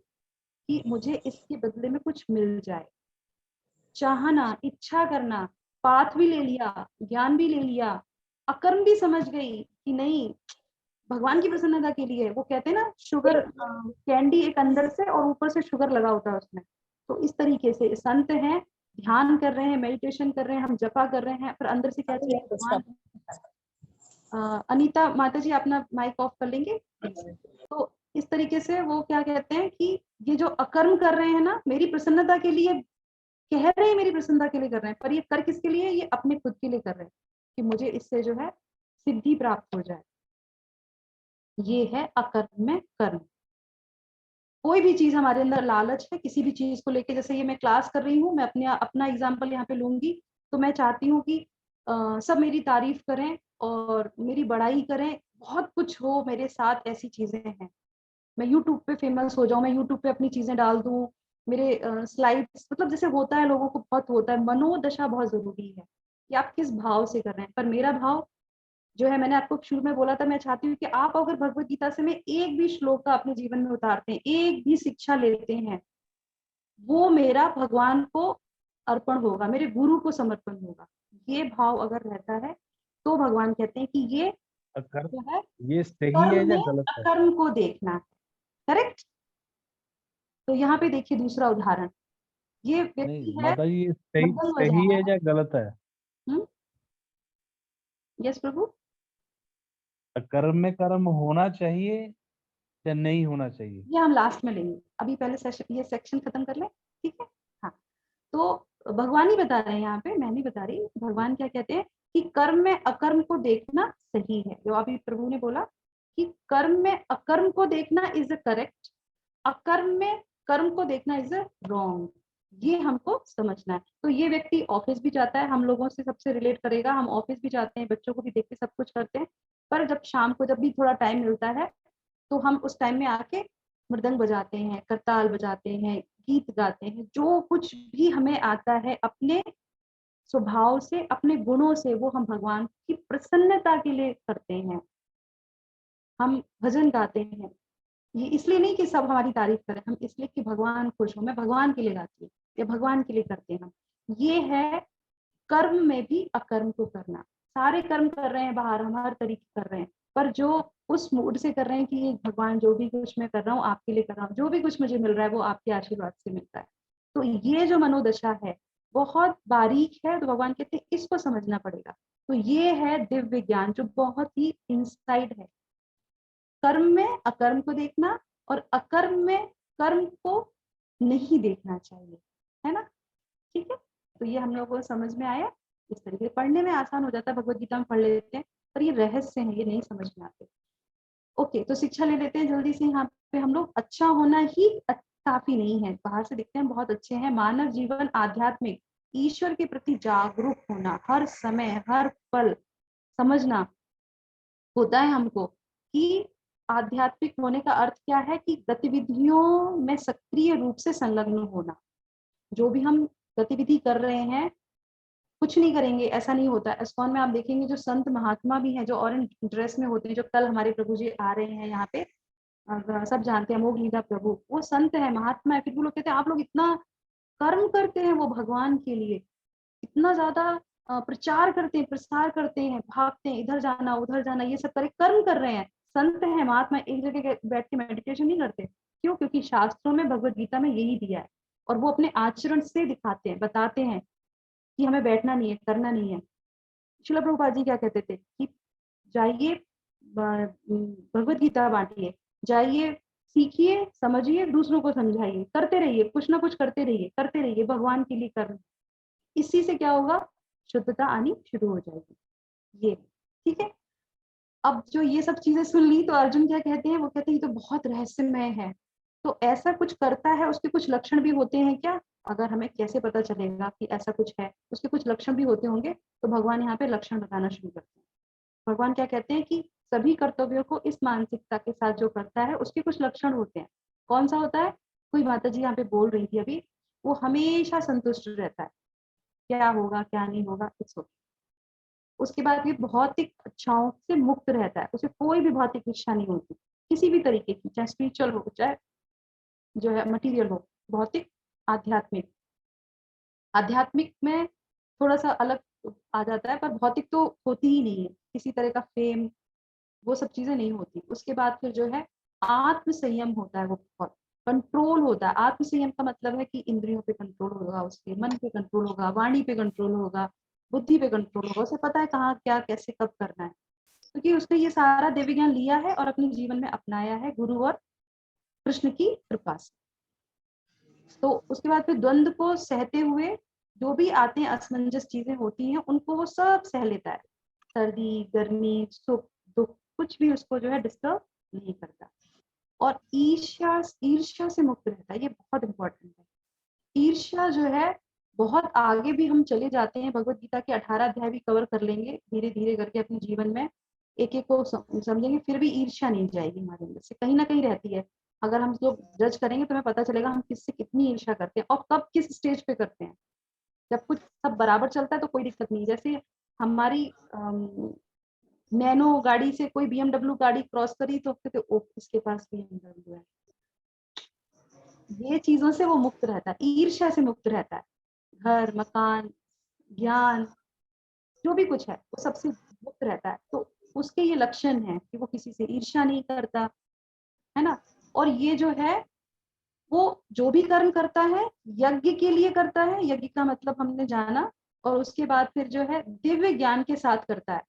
कि मुझे इसके बदले में कुछ मिल जाए। चाहना, इच्छा करना, पाठ भी ले लिया, ज्ञान भी ले लिया, अकर्म भी समझ गई कि नहीं भगवान की प्रसन्नता के लिए। वो कहते हैं ना शुगर कैंडी एक अंदर से और ऊपर से शुगर लगा होता है उसमें। तो इस तरीके से संत हैं, ध्यान कर रहे हैं, मेडिटेशन कर रहे हैं, हम जपा कर रहे हैं, पर अंदर से क्या चाहिए भगवान। अनीता माता जी अपना माइक ऑफ कर लेंगे। तो इस तरीके से वो क्या कहते हैं कि ये जो अकर्म कर रहे हैं ना, मेरी प्रसन्नता के लिए कह रहे हैं, मेरी प्रसन्नता के लिए कर रहे हैं, पर ये कर किसके लिए, ये अपने खुद के लिए कर रहे हैं कि मुझे इससे जो है सिद्धि प्राप्त हो जाए। ये है अकर्म में कर्म। कोई भी चीज हमारे अंदर लालच है किसी भी चीज को लेके, जैसे ये मैं क्लास कर रही हूँ, मैं अपना एग्जाम्पल यहाँ पे लूंगी, तो मैं चाहती हूँ कि सब मेरी तारीफ करें और मेरी बड़ाई करें, बहुत कुछ हो मेरे साथ, ऐसी चीजें हैं। मैं यूट्यूब पे फेमस हो जाऊं, मैं यूट्यूब पे अपनी चीजें डाल दूं, मेरे स्लाइड्स, मतलब जैसे होता है लोगों को बहुत होता है। मनोदशा बहुत जरूरी है कि आप किस भाव से कर रहे हैं। पर मेरा भाव जो है, मैंने आपको शुरू में बोला था, मैं चाहती हूँ कि आप अगर भगवत गीता से में एक भी श्लोक का अपने जीवन में उतारते हैं, एक भी शिक्षा लेते हैं, वो मेरा भगवान को अर्पण होगा, मेरे गुरु को समर्पण होगा। ये भाव अगर रहता है तो भगवान कहते हैं कि ये जो है ये सही कर्म है या में गलत है? अकर्म को देखना है, करेक्ट। तो यहाँ पे देखिए दूसरा उदाहरण, ये नहीं व्यक्ति है माता जी, ये सही मृदंग बजा सही रहा है है। या गलत है? यस प्रभु। कर्म में कर्म होना चाहिए या नहीं होना चाहिए? ये हम लास्ट में लेंगे, अभी पहले सेशन ये सेक्शन खत्म कर ले, ठीक है। हाँ, तो भगवान ही बता रहे हैं यहाँ पे, मैं नहीं बता रही। भगवान क्या कहते हैं कि कर्म में अकर्म को देखना सही है। जो अभी प्रभु ने बोला कि कर्म में अकर्म को देखना इज अ करेक्ट, अकर्म में कर्म को देखना इज अ रॉन्ग। ये हमको समझना है। तो ये व्यक्ति ऑफिस भी जाता है, हम लोगों से सबसे रिलेट करेगा, हम ऑफिस भी जाते हैं, बच्चों को भी देखते, सब कुछ करते हैं, पर जब शाम को जब भी थोड़ा टाइम मिलता है तो हम उस टाइम में आके मृदंग बजाते हैं, करताल बजाते हैं, गीत गाते हैं, जो कुछ भी हमें आता है अपने स्वभाव से, अपने गुणों से, वो हम भगवान की प्रसन्नता के लिए करते हैं। हम भजन गाते हैं, ये इसलिए नहीं कि सब हमारी तारीफ करें, हम इसलिए कि भगवान खुश हो। मैं भगवान के लिए गाती हूँ, ये भगवान के लिए करते हैं हम। ये है कर्म में भी अकर्म को करना। सारे कर्म कर रहे हैं बाहर, हम हर तरीके कर रहे हैं, पर जो उस मूड से कर रहे हैं कि ये भगवान जो भी कुछ मैं कर रहा हूँ आपके लिए कर रहा हूँ, जो भी कुछ मुझे मिल रहा है वो आपके आशीर्वाद से मिलता है। तो ये जो मनोदशा है बहुत बारीक है, तो भगवान कहते हैं इसको समझना पड़ेगा। तो ये है दिव्य ज्ञान जो बहुत ही इनसाइड है। कर्म में अकर्म को देखना और अकर्म में कर्म को नहीं देखना चाहिए, है ना। ठीक है, तो ये हम लोगों को समझ में आया। इस तरीके पढ़ने में आसान हो जाता है, भगवत गीता में पढ़ लेते हैं, पर ये रहस्य है, ये नहीं समझ में आते। ओके, तो शिक्षा ले लेते हैं जल्दी से। यहाँ पे हम लोग अच्छा होना ही काफी नहीं है, बाहर से दिखते हैं बहुत अच्छे हैं। मानव जीवन आध्यात्मिक ईश्वर के प्रति जागरूक होना, हर समय हर पल समझना होता है हमको कि आध्यात्मिक होने का अर्थ क्या है, कि गतिविधियों में सक्रिय रूप से संलग्न होना। जो भी हम गतिविधि कर रहे हैं, कुछ नहीं करेंगे ऐसा नहीं होता। इस्कॉन में आप देखेंगे जो संत महात्मा भी हैं, जो ऑरेंज ड्रेस में होते हैं, जो कल हमारे प्रभु जी आ रहे हैं यहाँ पे, सब जानते हैं अमोघ लीला प्रभु, वो संत है, महात्मा है, फिर वो लोग कहते हैं आप लोग इतना कर्म करते हैं वो भगवान के लिए, इतना ज्यादा प्रचार करते हैं, प्रसार करते हैं, भागते हैं, इधर जाना उधर जाना, ये सब करे, कर्म कर रहे हैं, संत है महात्मा, एक जगह बैठ के मेडिटेशन नहीं करते। क्यों? क्योंकि शास्त्रों में भगवत गीता में यही दिया है, और वो अपने आचरण से दिखाते हैं, बताते हैं कि हमें बैठना नहीं है, करना नहीं है। श्रील प्रभुपाद जी क्या कहते थे कि जाइए भगवत गीता बांटिए, जाइए सीखिए, समझिए, दूसरों को समझाइए, करते रहिए, कुछ ना कुछ करते रहिए भगवान के लिए कर्म। इसी से क्या होगा, शुद्धता आनी शुरू हो जाएगी। ये ठीक है। अब जो ये सब चीजें सुन ली तो अर्जुन क्या कहते हैं, वो कहते हैं ये तो बहुत रहस्यमय है। तो ऐसा कुछ करता है, उसके कुछ लक्षण भी होते हैं क्या? अगर हमें कैसे पता चलेगा कि ऐसा कुछ है, उसके कुछ लक्षण भी होते होंगे। तो भगवान यहाँ पे लक्षण बताना शुरू करते हैं। भगवान क्या कहते हैं कि सभी कर्तव्यों को इस मानसिकता के साथ जो करता है उसके कुछ लक्षण होते हैं। कौन सा होता है? कोई माता जी यहाँ पे बोल रही थी अभी, वो हमेशा संतुष्ट रहता है, क्या होगा क्या नहीं होगा इट्स ओके। उसके बाद ये भौतिक इच्छाओं से मुक्त रहता है, उसे कोई भी भौतिक इच्छा नहीं होती किसी भी तरीके की, चाहे स्पिरिचुअल हो, चाहे जो है मटेरियल हो, भौतिक, आध्यात्मिक। आध्यात्मिक में थोड़ा सा अलग आ जाता है, पर भौतिक तो होती ही नहीं है, किसी तरह का फेम, वो सब चीजें नहीं होती। उसके बाद फिर जो है आत्म संयम होता है, वो बहुत कंट्रोल होता है। आत्म संयम का मतलब है कि इंद्रियों पे कंट्रोल होगा, उसके मन पे कंट्रोल होगा, वाणी पे कंट्रोल होगा, बुद्धि पे कंट्रोल होगा। उसे पता है कहाँ क्या कैसे कब करना है, क्योंकि उसने ये सारा दिव्य ज्ञान लिया है और अपने जीवन में अपनाया है गुरु और कृष्ण की कृपा से। तो उसके बाद फिर द्वंद्व को सहते हुए जो भी आते हैं, असमंजस चीजें होती हैं, उनको वो सब सह लेता है। सर्दी, गर्मी, सुख, दुख, कुछ भी उसको जो है डिस्टर्ब नहीं करता। और ईर्ष्या से मुक्त रहता है। ये बहुत इंपॉर्टेंट है। ईर्ष्या जो है, बहुत आगे भी हम चले जाते हैं, भगवत गीता के 18 अध्याय भी कवर कर लेंगे धीरे धीरे करके अपने जीवन में, एक एक को समझेंगे, फिर भी ईर्ष्या नहीं जाएगी हमारे अंदर से, कहीं ना कहीं रहती है। अगर हम लोग जज करेंगे तो हमें पता चलेगा हम किससे कितनी ईर्ष्या करते हैं और कब किस स्टेज पे करते हैं। जब कुछ सब बराबर चलता है तो कोई दिक्कत नहीं। जैसे हमारी नैनो गाड़ी से कोई BMW गाड़ी क्रॉस करी तो कहते ओ इसके पास BMW है। ये चीजों से वो मुक्त रहता है, ईर्ष्या से मुक्त रहता है। घर, मकान, ज्ञान, जो भी कुछ है वो सबसे मुक्त रहता है। तो उसके ये लक्षण है कि वो किसी से ईर्ष्या नहीं करता, है ना। और ये जो है वो जो भी कर्म करता है यज्ञ के लिए करता है, यज्ञ का मतलब हमने जाना। और उसके बाद फिर जो है दिव्य ज्ञान के साथ करता है,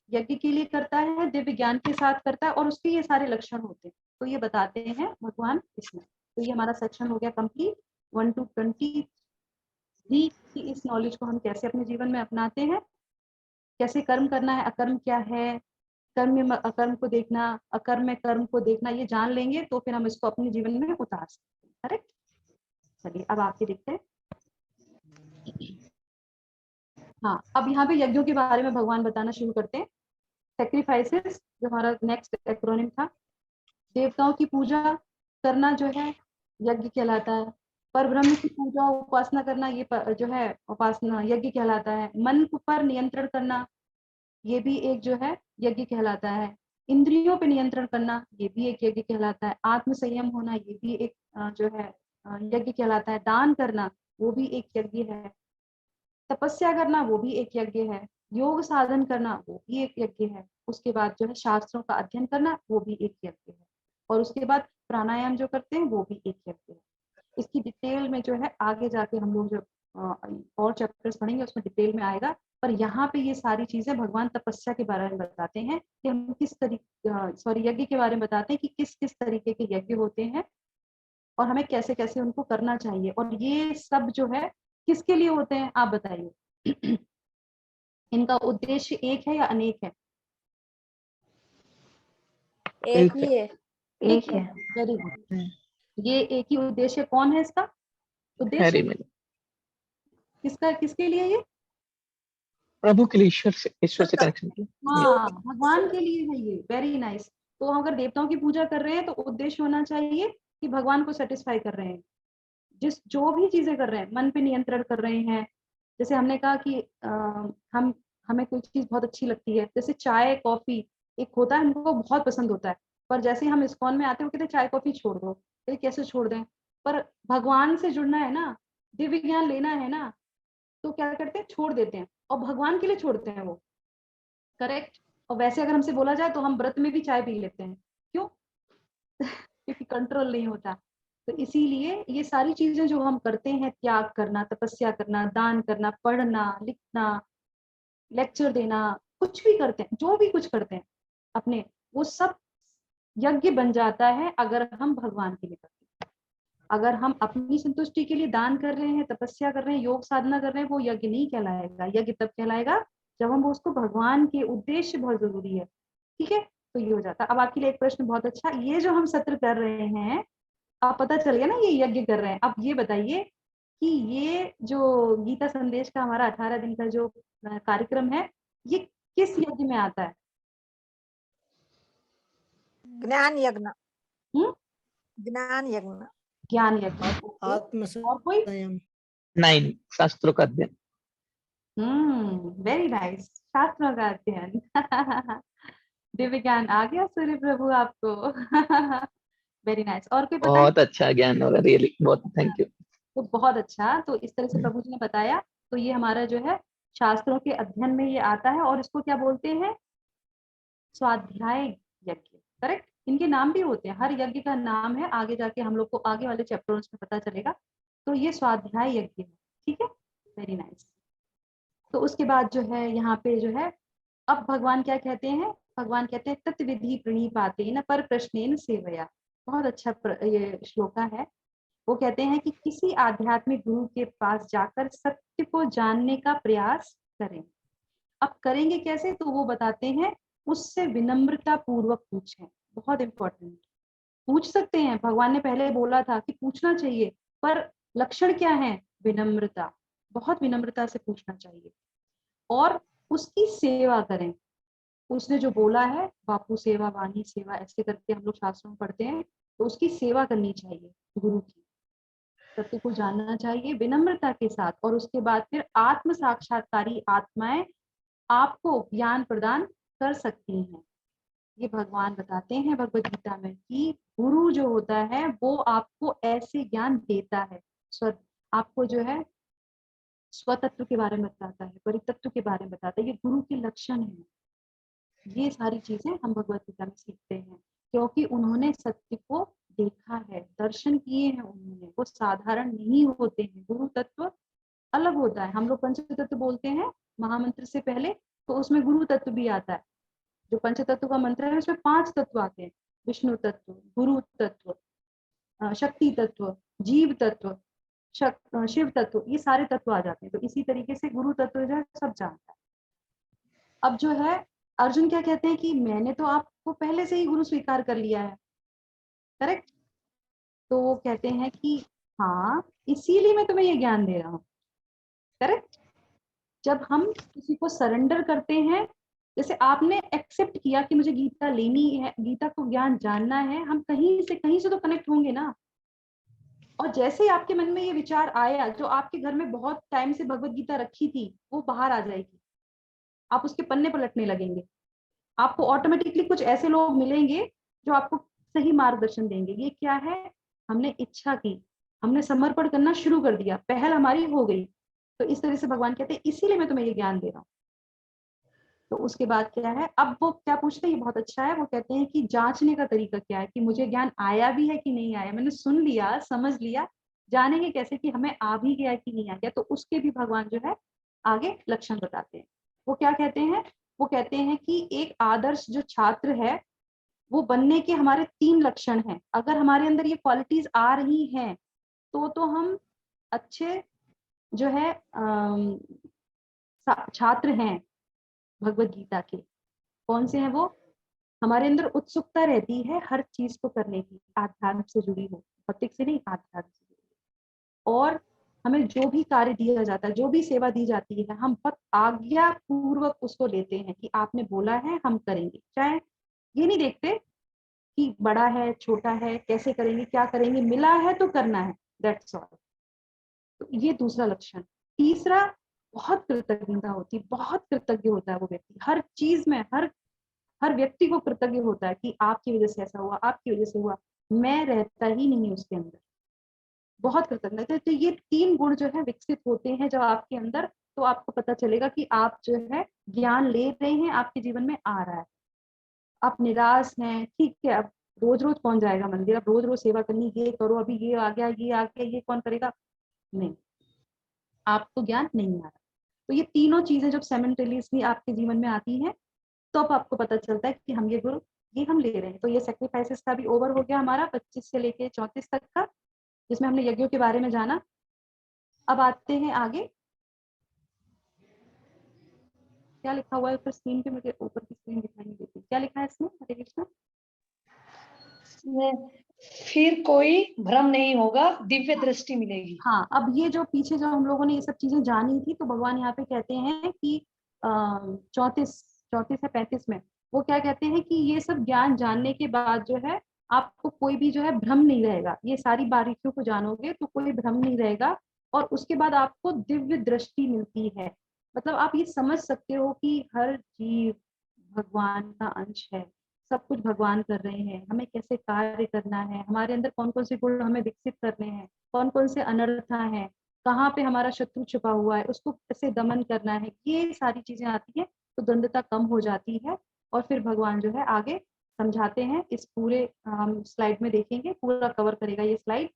यज्ञ के लिए करता है, दिव्य ज्ञान के साथ करता है, और उसके ये सारे लक्षण होते हैं। तो ये बताते हैं भगवान इसमें। तो ये हमारा सेक्शन हो गया कंप्लीट 1 to 20 कि इस नॉलेज को हम कैसे अपने जीवन में अपनाते हैं, कैसे कर्म करना है, अकर्म क्या है, कर्म में अकर्म को देखना, अकर्म में कर्म को देखना, ये जान लेंगे तो फिर हम इसको अपने जीवन में उतार सकते हैं। करेक्ट। चलिए अब आपके देखते हैं। हाँ, अब यहाँ पे यज्ञों के बारे में भगवान बताना शुरू करते हैं। सेक्रीफाइसेस जो हमारा नेक्स्ट एक्रोनिम था। देवताओं की पूजा करना जो है यज्ञ कहलाता है। पर ब्रह्म की पूजा उपासना करना ये जो है उपासना यज्ञ कहलाता है। मन पर नियंत्रण करना ये भी एक जो है यज्ञ कहलाता है। इंद्रियों पे नियंत्रण करना ये भी एक यज्ञ कहलाता है। आत्म संयम होना ये भी एक जो है यज्ञ कहलाता है। दान करना वो भी एक यज्ञ है। तपस्या करना वो भी एक यज्ञ है। योग साधन करना वो भी एक यज्ञ है। उसके बाद जो है शास्त्रों का अध्ययन करना वो भी एक यज्ञ है। और उसके बाद प्राणायाम जो करते हैं वो भी एक यज्ञ है। इसकी डिटेल में जो है आगे जाके हम लोग जो और चैप्टर्स पढ़ेंगे उसमें डिटेल में आएगा। पर यहाँ पे ये सारी चीजें भगवान तपस्या के बारे में बताते हैं कि हम किस तरीके यज्ञ के बारे में बताते हैं कि किस किस तरीके के यज्ञ होते हैं और हमें कैसे कैसे उनको करना चाहिए। और ये सब जो है किसके लिए होते हैं आप बताइए। इनका उद्देश्य एक है या अनेक है? एक ही है। एक है। Very good. ये एक ही उद्देश्य। कौन है इसका उद्देश्य? किसका, किसके लिए ये? प्रभु के लिए, ईश्वर से कनेक्शन के लिए। हाँ, भगवान के लिए है ये। Very nice. तो अगर देवताओं की पूजा कर रहे हैं तो उद्देश्य होना चाहिए कि भगवान को सेटिस्फाई कर रहे हैं। जो भी चीजें कर रहे हैं, मन पे नियंत्रण कर रहे हैं। जैसे हमने कहा कि हमें कोई चीज बहुत अच्छी लगती है, जैसे चाय कॉफी एक होता है हमको बहुत पसंद होता है, पर जैसे हम इस्कॉन में आते हैं वो कहते हैं चाय कॉफी छोड़ दो। तो कैसे छोड़ दें? पर भगवान से जुड़ना है ना, दिव्य ज्ञान लेना है ना, तो क्या करते हैं छोड़ देते हैं और भगवान के लिए छोड़ते हैं वो। करेक्ट। और वैसे अगर हमसे बोला जाए तो हम व्रत में भी चाय पी लेते हैं। क्यों? क्योंकि कंट्रोल नहीं होता। तो इसीलिए ये सारी चीजें जो हम करते हैं, त्याग करना, तपस्या करना, दान करना, पढ़ना लिखना, लेक्चर देना, कुछ भी करते हैं, जो भी कुछ करते हैं अपने, वो सब यज्ञ बन जाता है अगर हम भगवान के लिए करते हैं। अगर हम अपनी संतुष्टि के लिए दान कर रहे हैं, तपस्या कर रहे हैं, योग साधना कर रहे हैं, वो यज्ञ नहीं कहलाएगा। यज्ञ तब कहलाएगा जब हम उसको भगवान के उद्देश्य बहुत जरूरी है। ठीक है, तो ये हो जाता। अब आपके लिए एक प्रश्न बहुत अच्छा, ये जो हम सत्र कर रहे हैं, आप पता चल गया ना ये यज्ञ कर रहे हैं। अब ये बताइए कि ये जो गीता संदेश का हमारा 18 दिन का जो कार्यक्रम है, ये किस यज्ञ में आता है? ज्ञान यज्ञ। हम्म, ज्ञान यज्ञ। ज्ञान यज्ञ। और कोई? 9 शास्त्रों का अध्ययन। वेरी नाइस, शास्त्रों का अध्ययन। दिव्य ज्ञान आ गया सूर्य प्रभु आपको। Very nice. और कोई बताए? बहुत अच्छा ज्ञान होगा, रियली बहुत थैंक यू। तो बहुत अच्छा, तो इस तरह से प्रभु जी ने बताया। तो ये हमारा जो है शास्त्रों के अध्ययन में ये आता है, और इसको क्या बोलते हैं? स्वाध्याय यज्ञ। करेक्ट, इनके नाम भी होते हैं, हर यज्ञ का नाम है, आगे जाके हम लोग को आगे वाले चैप्टर्स में पता चलेगा। तो ये स्वाध्याय यज्ञ है। ठीक है, वेरी नाइस। तो उसके बाद जो है यहाँ पे जो है, अब भगवान क्या कहते हैं? भगवान कहते हैं तत्विधि प्रणिपातेन पर प्रश्नेन सेवया। बहुत अच्छा ये श्लोका है। वो कहते हैं कि किसी आध्यात्मिक गुरु के पास जाकर सत्य को जानने का प्रयास करें। अब करेंगे कैसे? तो वो बताते हैं, उससे विनम्रता पूर्वक पूछें। बहुत इंपॉर्टेंट, पूछ सकते हैं। भगवान ने पहले बोला था कि पूछना चाहिए, पर लक्षण क्या है? विनम्रता। बहुत विनम्रता से पूछना चाहिए, और उसकी सेवा करें। उसने जो बोला है, बापू सेवा वाणी सेवा, ऐसे करके हम लोग शास्त्रों में पढ़ते हैं, तो उसकी सेवा करनी चाहिए गुरु की। सत्य को जानना चाहिए विनम्रता के साथ, और उसके बाद फिर आत्म साक्षात्कारी आत्माएं आपको ज्ञान प्रदान कर सकती हैं। ये भगवान बताते हैं भगवद गीता में कि गुरु जो होता है वो आपको ऐसे ज्ञान देता है, आपको जो है स्वतत्व के बारे में बताता है, परितत्व के बारे में बताता है। ये गुरु के लक्षण है। ये सारी चीजें हम भगवद गीता में सीखते हैं, क्योंकि उन्होंने सत्य को देखा है, दर्शन किए हैं उन्होंने। वो साधारण नहीं होते हैं। गुरु तत्व अलग होता है। हम लोग पंच तत्व बोलते हैं महामंत्र से पहले, तो उसमें गुरु तत्व भी आता है। जो पंच तत्व का मंत्र है उसमें 5 तत्व आते हैं, विष्णु तत्व, गुरु तत्व, शक्ति तत्व, जीव तत्व, शिव तत्व, ये सारे तत्व आ जाते हैं। तो इसी तरीके से गुरु तत्व जो है सब जानता है। अब जो है अर्जुन क्या कहते हैं कि मैंने तो आपको पहले से ही गुरु स्वीकार कर लिया है। करेक्ट, तो वो कहते हैं कि हाँ, इसीलिए मैं तुम्हें ये ज्ञान दे रहा हूँ। करेक्ट, जब हम किसी को सरेंडर करते हैं, जैसे आपने एक्सेप्ट किया कि मुझे गीता लेनी है, गीता को ज्ञान जानना है, हम कहीं से तो कनेक्ट होंगे ना। और जैसे ही आपके मन में ये विचार आया, जो आपके घर में बहुत टाइम से भगवत गीता रखी थी, वो बाहर आ जाएगी। आप उसके पन्ने पलटने लगेंगे। आपको ऑटोमेटिकली कुछ ऐसे लोग मिलेंगे जो आपको सही मार्गदर्शन देंगे। ये क्या है? हमने इच्छा की, हमने समर्पण करना शुरू कर दिया, पहल हमारी हो गई। तो इस तरह से भगवान कहते हैं इसीलिए मैं तुम्हें ये ज्ञान दे रहा हूँ। तो उसके बाद क्या है, अब वो क्या पूछते हैं, ये बहुत अच्छा है। वो कहते हैं कि जांचने का तरीका क्या है, कि मुझे ज्ञान आया भी है कि नहीं आया। मैंने सुन लिया, समझ लिया, जानेंगे कैसे कि हमें आ भी गया कि नहीं आ गया। तो उसके भी भगवान जो है आगे लक्षण बताते हैं। वो क्या कहते हैं? वो कहते हैं कि एक आदर्श जो छात्र है, वो बनने के हमारे 3 लक्षण हैं। अगर हमारे अंदर ये क्वालिटीज आ रही हैं, तो हम अच्छे जो है छात्र हैं भगवत गीता के। कौन से हैं वो? हमारे अंदर उत्सुकता रहती है हर चीज को करने की, आध्यात्म से जुड़ी हो, भौतिक से नहीं, आध्यात्म से जुड़ी। और हमें जो भी कार्य दिया जाता है, जो भी सेवा दी जाती है, हम बहुत आज्ञा पूर्वक उसको लेते हैं कि आपने बोला है हम करेंगे। चाहे ये नहीं देखते कि बड़ा है छोटा है, कैसे करेंगे, क्या करेंगे, मिला है तो करना है, दैट्स ऑल। तो ये दूसरा लक्षण। तीसरा, बहुत कृतज्ञता होती, बहुत कृतज्ञ होता है वो व्यक्ति हर चीज में। हर व्यक्ति को कृतज्ञ होता है कि आपकी वजह से ऐसा हुआ, आपकी वजह से हुआ, मैं रहता ही नहीं उसके अंदर। बहुत कृतज्ञता। तो ये 3 गुण जो है विकसित होते हैं जब आपके अंदर, तो आपको पता चलेगा कि आप जो है ज्ञान ले रहे हैं, आपके जीवन में आ रहा है। आप निराश हैं, ठीक है, अब रोज रोज कौन जाएगा मंदिर, अब रोज रोज सेवा करनी, ये करो, अभी ये आ गया, ये आ गया, ये कौन करेगा? नहीं, आपको ज्ञान नहीं आ रहा। तो ये तीनों चीजें जब साइमल्टेनियसली आपके जीवन में आती हैं, तो अब आपको पता चलता है कि हम ये गुरु ये हम ले रहे हैं। तो ये सेक्रीफाइसेस का भी ओवर हो गया हमारा 25 से लेके 34 तक का, जिसमें हमने यज्ञों के बारे में जाना। अब आते हैं आगे, क्या लिखा हुआ है ऊपर स्क्रीन पे, मुझे ऊपर की स्क्रीन दिखाई नहीं देती, क्या लिखा है इसमें हरे कृष्णा? फिर कोई भ्रम नहीं होगा, दिव्य दृष्टि मिलेगी। हाँ, अब ये जो पीछे जो हम लोगों ने ये सब चीजें जानी थी, तो भगवान यहाँ पे कहते हैं कि 34 है 35 में वो क्या कहते हैं कि ये सब ज्ञान जानने के बाद जो है आपको कोई भी जो है भ्रम नहीं रहेगा, ये सारी बारीकियों को जानोगे तो कोई भ्रम नहीं रहेगा, और उसके बाद आपको दिव्य दृष्टि मिलती है। मतलब आप ये समझ सकते हो कि हर जीव भगवान का अंश है, सब कुछ भगवान कर रहे हैं, हमें कैसे कार्य करना है, हमारे अंदर कौन कौन से गुण हमें विकसित करने हैं, कौन कौन से अनर्था हैं, कहाँ पे हमारा शत्रु छुपा हुआ है, उसको कैसे दमन करना है, ये सारी चीजें आती है तो द्वंद्वता कम हो जाती है। और फिर भगवान जो है आगे समझाते हैं, इस पूरे स्लाइड में देखेंगे, पूरा कवर करेगा ये स्लाइड।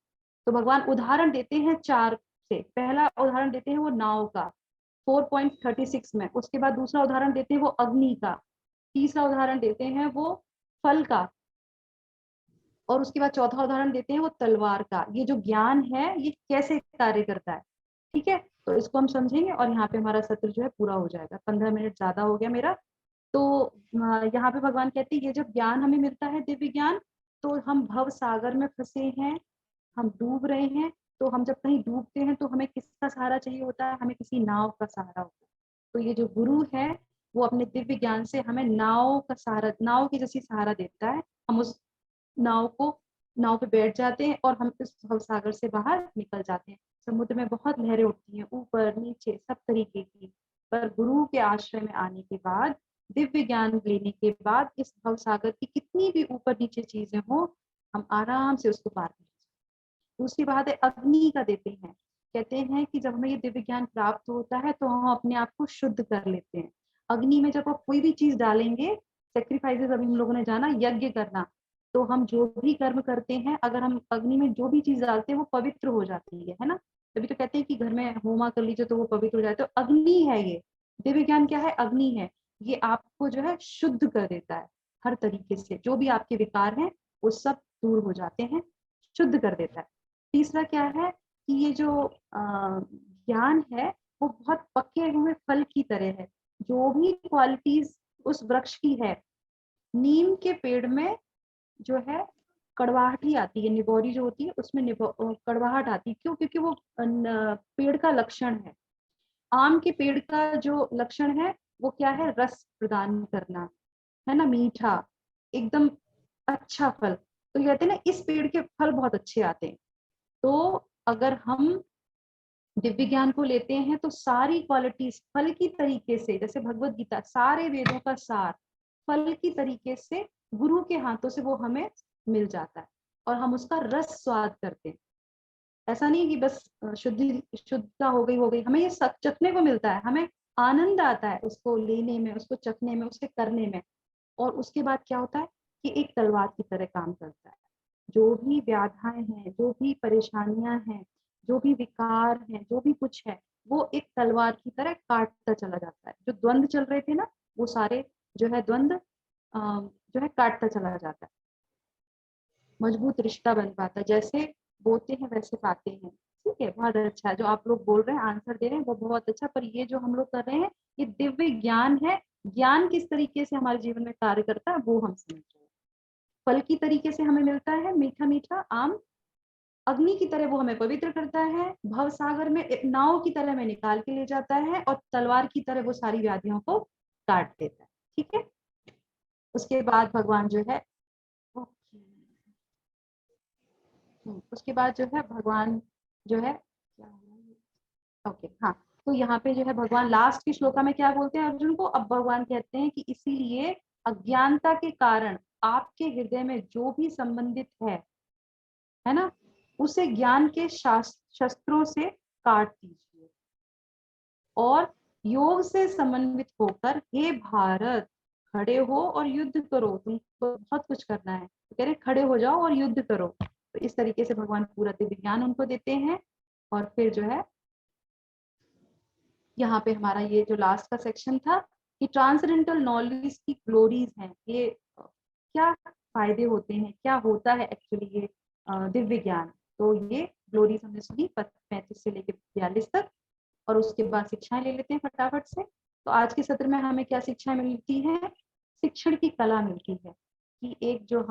तो भगवान उदाहरण देते हैं 4 से। पहला उदाहरण देते हैं वो नाव का 4.36 में, उसके बाद दूसरा उदाहरण देते हैं वो अग्नि का, तीसरा उदाहरण देते हैं वो फल का, और उसके बाद चौथा उदाहरण देते हैं वो तलवार का। ये जो ज्ञान है ये कैसे कार्य करता है, ठीक है, तो इसको हम समझेंगे और यहाँ पे हमारा सत्र जो है पूरा हो जाएगा। 15 मिनट ज्यादा हो गया मेरा। तो यहाँ पे भगवान कहते हैं ये जब ज्ञान हमें मिलता है, दिव्य ज्ञान, तो हम भव सागर में फंसे हैं, हम डूब रहे हैं, तो हम जब कहीं डूबते हैं तो हमें किसका सहारा चाहिए होता है, हमें किसी नाव का सहारा होता है। तो ये जो गुरु है वो अपने दिव्य ज्ञान से हमें नाव का सहारा, नाव की जैसी सहारा देता है। हम उस नाव पे बैठ जाते हैं और हम इस भव सागर से बाहर निकल जाते हैं। समुद्र में बहुत लहरें उठती हैं, ऊपर नीचे सब तरीके की, पर गुरु के आश्रय में आने के बाद, दिव्य ज्ञान लेने के बाद, इस भव सागर की कितनी भी ऊपर नीचे चीजें हो, हम आराम से उसको पार कर। दूसरी बात है अग्नि का देते हैं, कहते हैं कि जब हमें ये दिव्य ज्ञान प्राप्त होता है तो हम अपने आप को शुद्ध कर लेते हैं। अग्नि में जब आप कोई भी चीज डालेंगे, सेक्रीफाइसेस अभी हम लोगों ने जाना, यज्ञ करना, तो हम जो भी कर्म करते हैं, अगर हम अग्नि में जो भी चीज डालते हैं वो पवित्र हो जाती है ना। तभी तो कहते हैं कि घर में होमा कर लीजिए तो वो पवित्र हो जाए। तो अग्नि है ये, दिव्य ज्ञान क्या है, अग्नि है, ये आपको जो है शुद्ध कर देता है हर तरीके से, जो भी आपके विकार हैं वो सब दूर हो जाते हैं, शुद्ध कर देता है। तीसरा क्या है कि ये जो ज्ञान है वो बहुत पके हुए फल की तरह है। जो भी क्वालिटीज उस वृक्ष की है, नीम के पेड़ में जो है कड़वाहट ही आती है, निबोरी जो होती है उसमें कड़वाहट आती है। क्यों? क्योंकि वो पेड़ का लक्षण है। आम के पेड़ का जो लक्षण है वो क्या है, रस प्रदान करना, है ना, मीठा, एकदम अच्छा फल। तो कहते हैं ना इस पेड़ के फल बहुत अच्छे आते हैं। तो अगर हम दिव्य ज्ञान को लेते हैं तो सारी क्वालिटीज फल की तरीके से, जैसे भगवत गीता सारे वेदों का सार फल की तरीके से गुरु के हाथों से वो हमें मिल जाता है और हम उसका रस स्वाद करते हैं। ऐसा नहीं कि बस शुद्धता हो गई, हमें ये सब चखने को मिलता है, हमें आनंद आता है उसको लेने में, उसको चखने में, उसके करने में। और उसके बाद क्या होता है कि एक तलवार की तरह काम करता है। जो भी व्याधाएं हैं, जो भी परेशानियां हैं, जो भी विकार हैं, जो भी कुछ है, वो एक तलवार की तरह काटता चला जाता है। जो द्वंद्व चल रहे थे ना, वो सारे जो है द्वंद्व जो है काटता चला जाता है, मजबूत रिश्ता बन पाता है। जैसे बोते हैं वैसे पाते हैं। ठीक है, बहुत अच्छा है जो आप लोग बोल रहे हैं, आंसर दे रहे हैं, वो बहुत अच्छा। पर ये जो हम लोग कर रहे हैं ये दिव्य ज्ञान है। ज्ञान किस तरीके से हमारे जीवन में कार्य करता है वो हम समझ रहे हैं। फल की तरीके से हमें मिलता है मीठा मीठा आम, अग्नि की तरह वो हमें पवित्र करता है, भव सागर में एक नाव की तरह में निकाल के ले जाता है, और तलवार की तरह वो सारी व्याधियों को काट देता है। ठीक है, उसके बाद भगवान जो है उसके बाद जो है भगवान जो है ओके हाँ, तो यहाँ पे जो है भगवान लास्ट की श्लोका में क्या बोलते हैं अर्जुन को। अब भगवान कहते हैं कि इसीलिए अज्ञानता के कारण आपके हृदय में जो भी संबंधित है ना, उसे ज्ञान के शस्त्रों से काट दीजिए और योग से समन्वित होकर हे भारत खड़े हो और युद्ध करो। तुमको बहुत कुछ करना है, तो कह रहे खड़े हो जाओ और युद्ध करो। तो इस तरीके से भगवान पूरा दिव्य ज्ञान उनको देते हैं। और फिर जो है यहाँ पे हमारा ये जो लास्ट का सेक्शन था कि ट्रांसेंडेंटल नॉलेज की ग्लोरीज हैं, ये क्या फायदे होते हैं, क्या होता है एक्चुअली ये दिव्य ज्ञान। तो ये ग्लोरीज हमने सुनी 35 से लेकर 42 तक, और उसके बाद शिक्षाएं ले लेते हैं फटाफट से। तो आज के सत्र में हमें क्या शिक्षाएं मिलती है? शिक्षण की कला मिलती है कि एक जो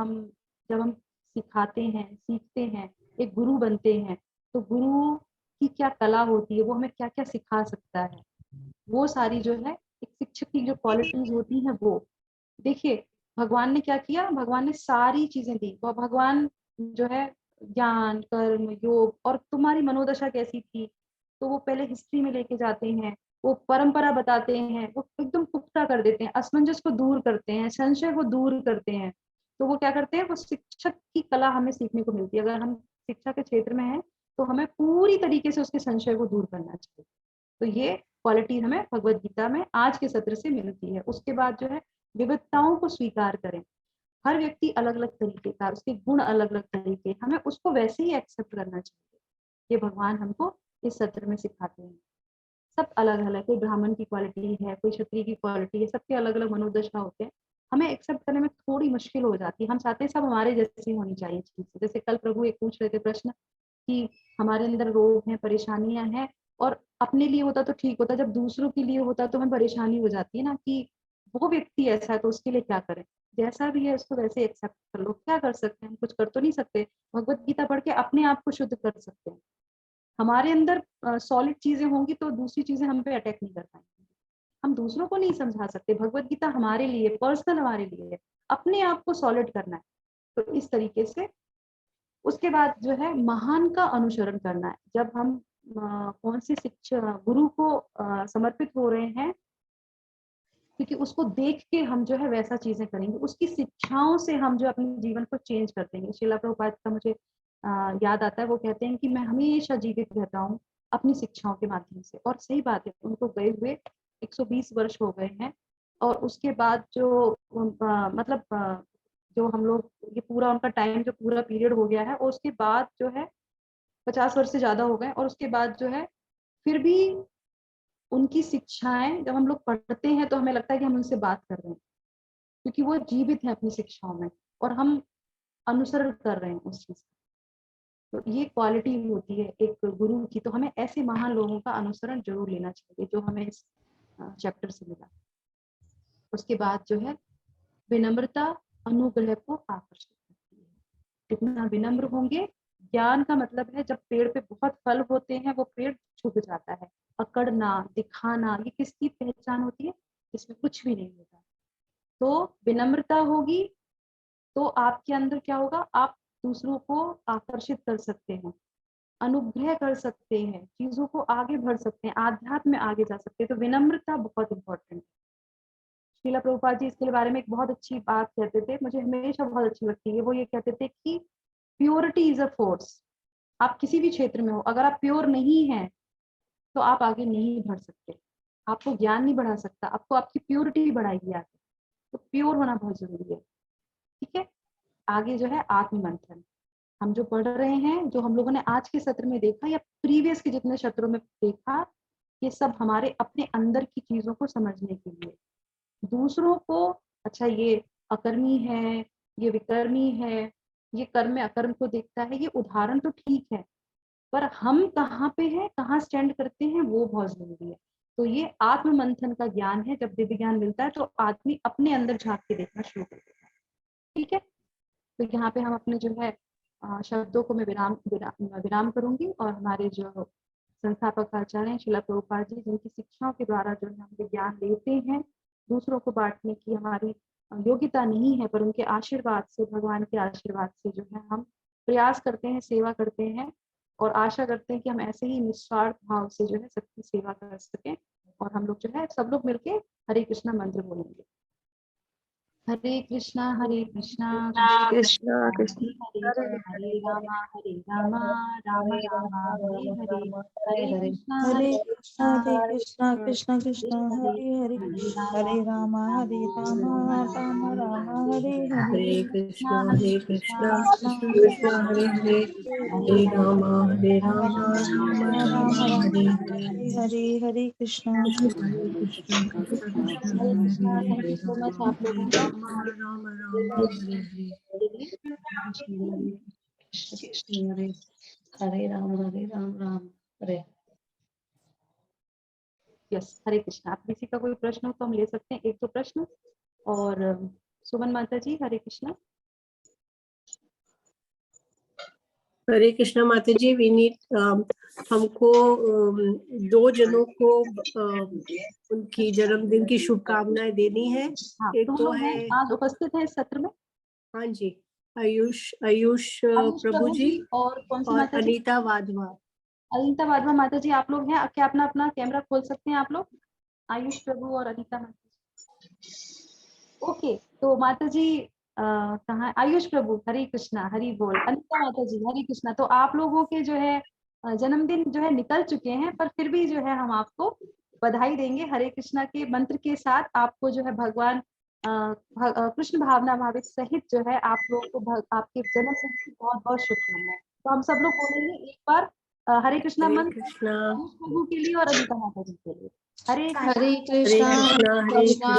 जब हम सिखाते हैं, सीखते हैं, एक गुरु बनते हैं, तो गुरु की क्या कला होती है, वो हमें क्या क्या सिखा सकता है, वो सारी जो है एक शिक्षक की जो क्वालिटीज होती हैं वो। देखिए भगवान ने क्या किया, भगवान ने सारी चीजें दी। वो भगवान जो है ज्ञान, कर्म, योग और तुम्हारी मनोदशा कैसी थी, तो वो पहले हिस्ट्री में लेके जाते हैं, वो परंपरा बताते हैं, वो एकदम पुख्ता कर देते हैं, असमंजस को दूर करते हैं, संशय को दूर करते हैं। तो वो क्या करते हैं, वो शिक्षक की कला हमें सीखने को मिलती है। अगर हम शिक्षा के क्षेत्र में हैं तो हमें पूरी तरीके से उसके संशय को दूर करना चाहिए। तो ये क्वालिटी हमें भगवत गीता में आज के सत्र से मिलती है। उसके बाद जो है विविधताओं को स्वीकार करें। हर व्यक्ति अलग अलग तरीके का, उसके गुण अलग अलग तरीके, हमें उसको वैसे ही एक्सेप्ट करना चाहिए। ये भगवान हमको इस सत्र में सिखाते हैं। सब अलग अलग, कोई ब्राह्मण की क्वालिटी है, कोई क्षत्रिय की क्वालिटी है, सबके अलग अलग मनोदशा होते हैं। हमें एक्सेप्ट करने में थोड़ी मुश्किल हो जाती है। हम चाहते हैं सब हमारे जैसी होनी चाहिए चीज। जैसे कल प्रभु एक पूछ रहे थे प्रश्न कि हमारे अंदर रोग हैं, परेशानियां हैं, और अपने लिए होता तो ठीक होता, जब दूसरों के लिए होता तो हमें परेशानी हो जाती है ना, कि वो व्यक्ति ऐसा है तो उसके लिए क्या करें, जैसा भी है उसको वैसे एक्सेप्ट कर लो। क्या कर सकते हैं, हम कुछ कर तो नहीं सकते। भगवत गीता पढ़ के अपने आप को शुद्ध कर सकते हैं। हमारे अंदर सॉलिड चीजें होंगी तो दूसरी चीजें हम पे अटैक नहीं कर पाएंगी। हम दूसरों को नहीं समझा सकते। भगवत गीता हमारे लिए पर्सनल, हमारे लिए है, अपने आप को सॉलिड करना है। तो इस तरीके से उसके बाद जो है महान का अनुसरण करना है। जब हम कौन सी शिक्षा गुरु को समर्पित हो रहे हैं, क्योंकि उसको देख के हम जो है वैसा चीजें करेंगे, उसकी शिक्षाओं से हम जो अपने जीवन को चेंज कर देंगे। श्रीला प्रभुपाद का मुझे याद आता है, वो कहते हैं कि मैं हमेशा जीवित रहता हूँ अपनी शिक्षाओं के माध्यम से। और सही बात है, उनको गए हुए 120 वर्ष हो गए हैं, और उसके बाद जो मतलब जो हम लोग ये पूरा उनका टाइम जो पूरा पीरियड हो गया है, और उसके बाद जो है 50 वर्ष से ज्यादा हो गए, और उसके बाद जो है फिर भी उनकी शिक्षाएं जब हम लोग पढ़ते हैं तो हमें लगता है कि हम उनसे बात कर रहे हैं, क्योंकि वो जीवित है अपनी शिक्षाओं में और हम अनुसरण कर रहे हैं उस चीज का। तो ये क्वालिटी होती है एक गुरु की। तो हमें ऐसे महान लोगों का अनुसरण जरूर लेना चाहिए जो हमें इस चैप्टर से मिला। उसके बाद जो है विनम्रता अनुग्रह को आकर्षित करती है। कितना विनम्र होंगे, ज्ञान का मतलब है जब पेड़ पे बहुत फल होते हैं वो पेड़ झुक जाता है। अकड़ना, दिखाना, ये किसकी पहचान होती है? इसमें कुछ भी नहीं होता। तो विनम्रता होगी तो आपके अंदर क्या होगा, आप दूसरों को आकर्षित कर सकते हैं, अनुग्रह कर सकते हैं, चीजों को आगे बढ़ सकते हैं, आध्यात्म में आगे जा सकते हैं। तो विनम्रता बहुत इंपॉर्टेंट है। श्रीला प्रभुपाद जी इसके बारे में एक बहुत अच्छी बात कहते थे, मुझे हमेशा बहुत अच्छी लगती है। वो ये कहते थे कि प्योरिटी इज अ फोर्स। आप किसी भी क्षेत्र में हो, अगर आप प्योर नहीं हैं तो आप आगे नहीं बढ़ सकते। आपको ज्ञान नहीं बढ़ा सकता, आपको आपकी प्योरिटी बढ़ाएगी आगे। तो प्योर होना बहुत जरूरी है। ठीक है, आगे जो है आत्म मंथन हम जो पढ़ रहे हैं, जो हम लोगों ने आज के सत्र में देखा या प्रीवियस के जितने सत्रों में देखा, ये सब हमारे अपने अंदर की चीजों को समझने के लिए। दूसरों को, अच्छा ये अकर्मी है, ये विकर्मी है, ये कर्म में अकर्म को देखता है, ये उदाहरण तो ठीक है, पर हम कहाँ पे हैं, कहाँ स्टैंड करते हैं, वो बहुत जरूरी है। तो ये आत्म मंथन का ज्ञान है। जब दिव्य ज्ञान मिलता है तो आदमी अपने अंदर झांक के देखना शुरू कर देता है। ठीक है, तो यहाँ पे हम अपने जो है शब्दों को मैं विराम करूंगी, और हमारे जो संस्थापक आचार्य हैं श्रीला प्रभुपाद जी, जिनकी शिक्षाओं के द्वारा जो है हम ज्ञान लेते हैं, दूसरों को बांटने की हमारी योग्यता नहीं है, पर उनके आशीर्वाद से, भगवान के आशीर्वाद से जो है हम प्रयास करते हैं, सेवा करते हैं, और आशा करते हैं कि हम ऐसे ही निस्वार्थ भाव से जो है सबकी सेवा कर सकें। और हम लोग जो है सब लोग मिलके हरे कृष्णा मंत्र बोलेंगे। Hare Krishna Krishna Krishna Krishna Hare Hare Rama Rama Rama Hare Hare, Hare Krishna Hare Krishna Krishna Krishna Hare Hare Hare Ram Ram Ram Hare Hare Hare Krishna Krishna Krishna Krishna Hare Hare Hare Ram Ram Ram Hare Hare Hare Krishna Hare Krishna. Thank you so much आप लोगों का हरे राम राम हरे। यस, हरे कृष्णा। आप किसी का कोई प्रश्न हो तो हम ले सकते हैं, एक दो प्रश्न। और सुमन माता जी, हरे कृष्णा। हरे कृष्णा माता जी, वी नीड हमको 2 जनों को उनकी जन्मदिन की शुभकामनाएं देनी है। हाँ, एक तो है है, आज उपस्थित है इस सत्र में। हाँ जी, आयुष प्रभु जी और कौन सी और माता जी? अनीता वाधवा। अनीता वाधवा माता जी, आप लोग हैं क्या? अपना अपना कैमरा खोल सकते हैं आप लोग? आयुष प्रभु और अनीता माता जी। ओके, तो माता जी कहाँ? आयुष प्रभु, हरे कृष्णा, हरि बोल। अनीता माता जी, हरे कृष्णा। तो आप लोगों के जो है जन्मदिन जो है निकल चुके हैं, पर फिर भी जो है हम आपको बधाई देंगे हरे कृष्णा के मंत्र के साथ। आपको जो है भगवान कृष्ण भावना भावित सहित जो है आप लोगों को आपके जन्मदिन की बहुत बहुत शुभकामनाएं। तो हम सब लोग बोलेंगे एक बार हरे कृष्णा मंत्र आयुष प्रभु के लिए और अनीता माता जी के लिए। हरे कृष्णा कृष्णा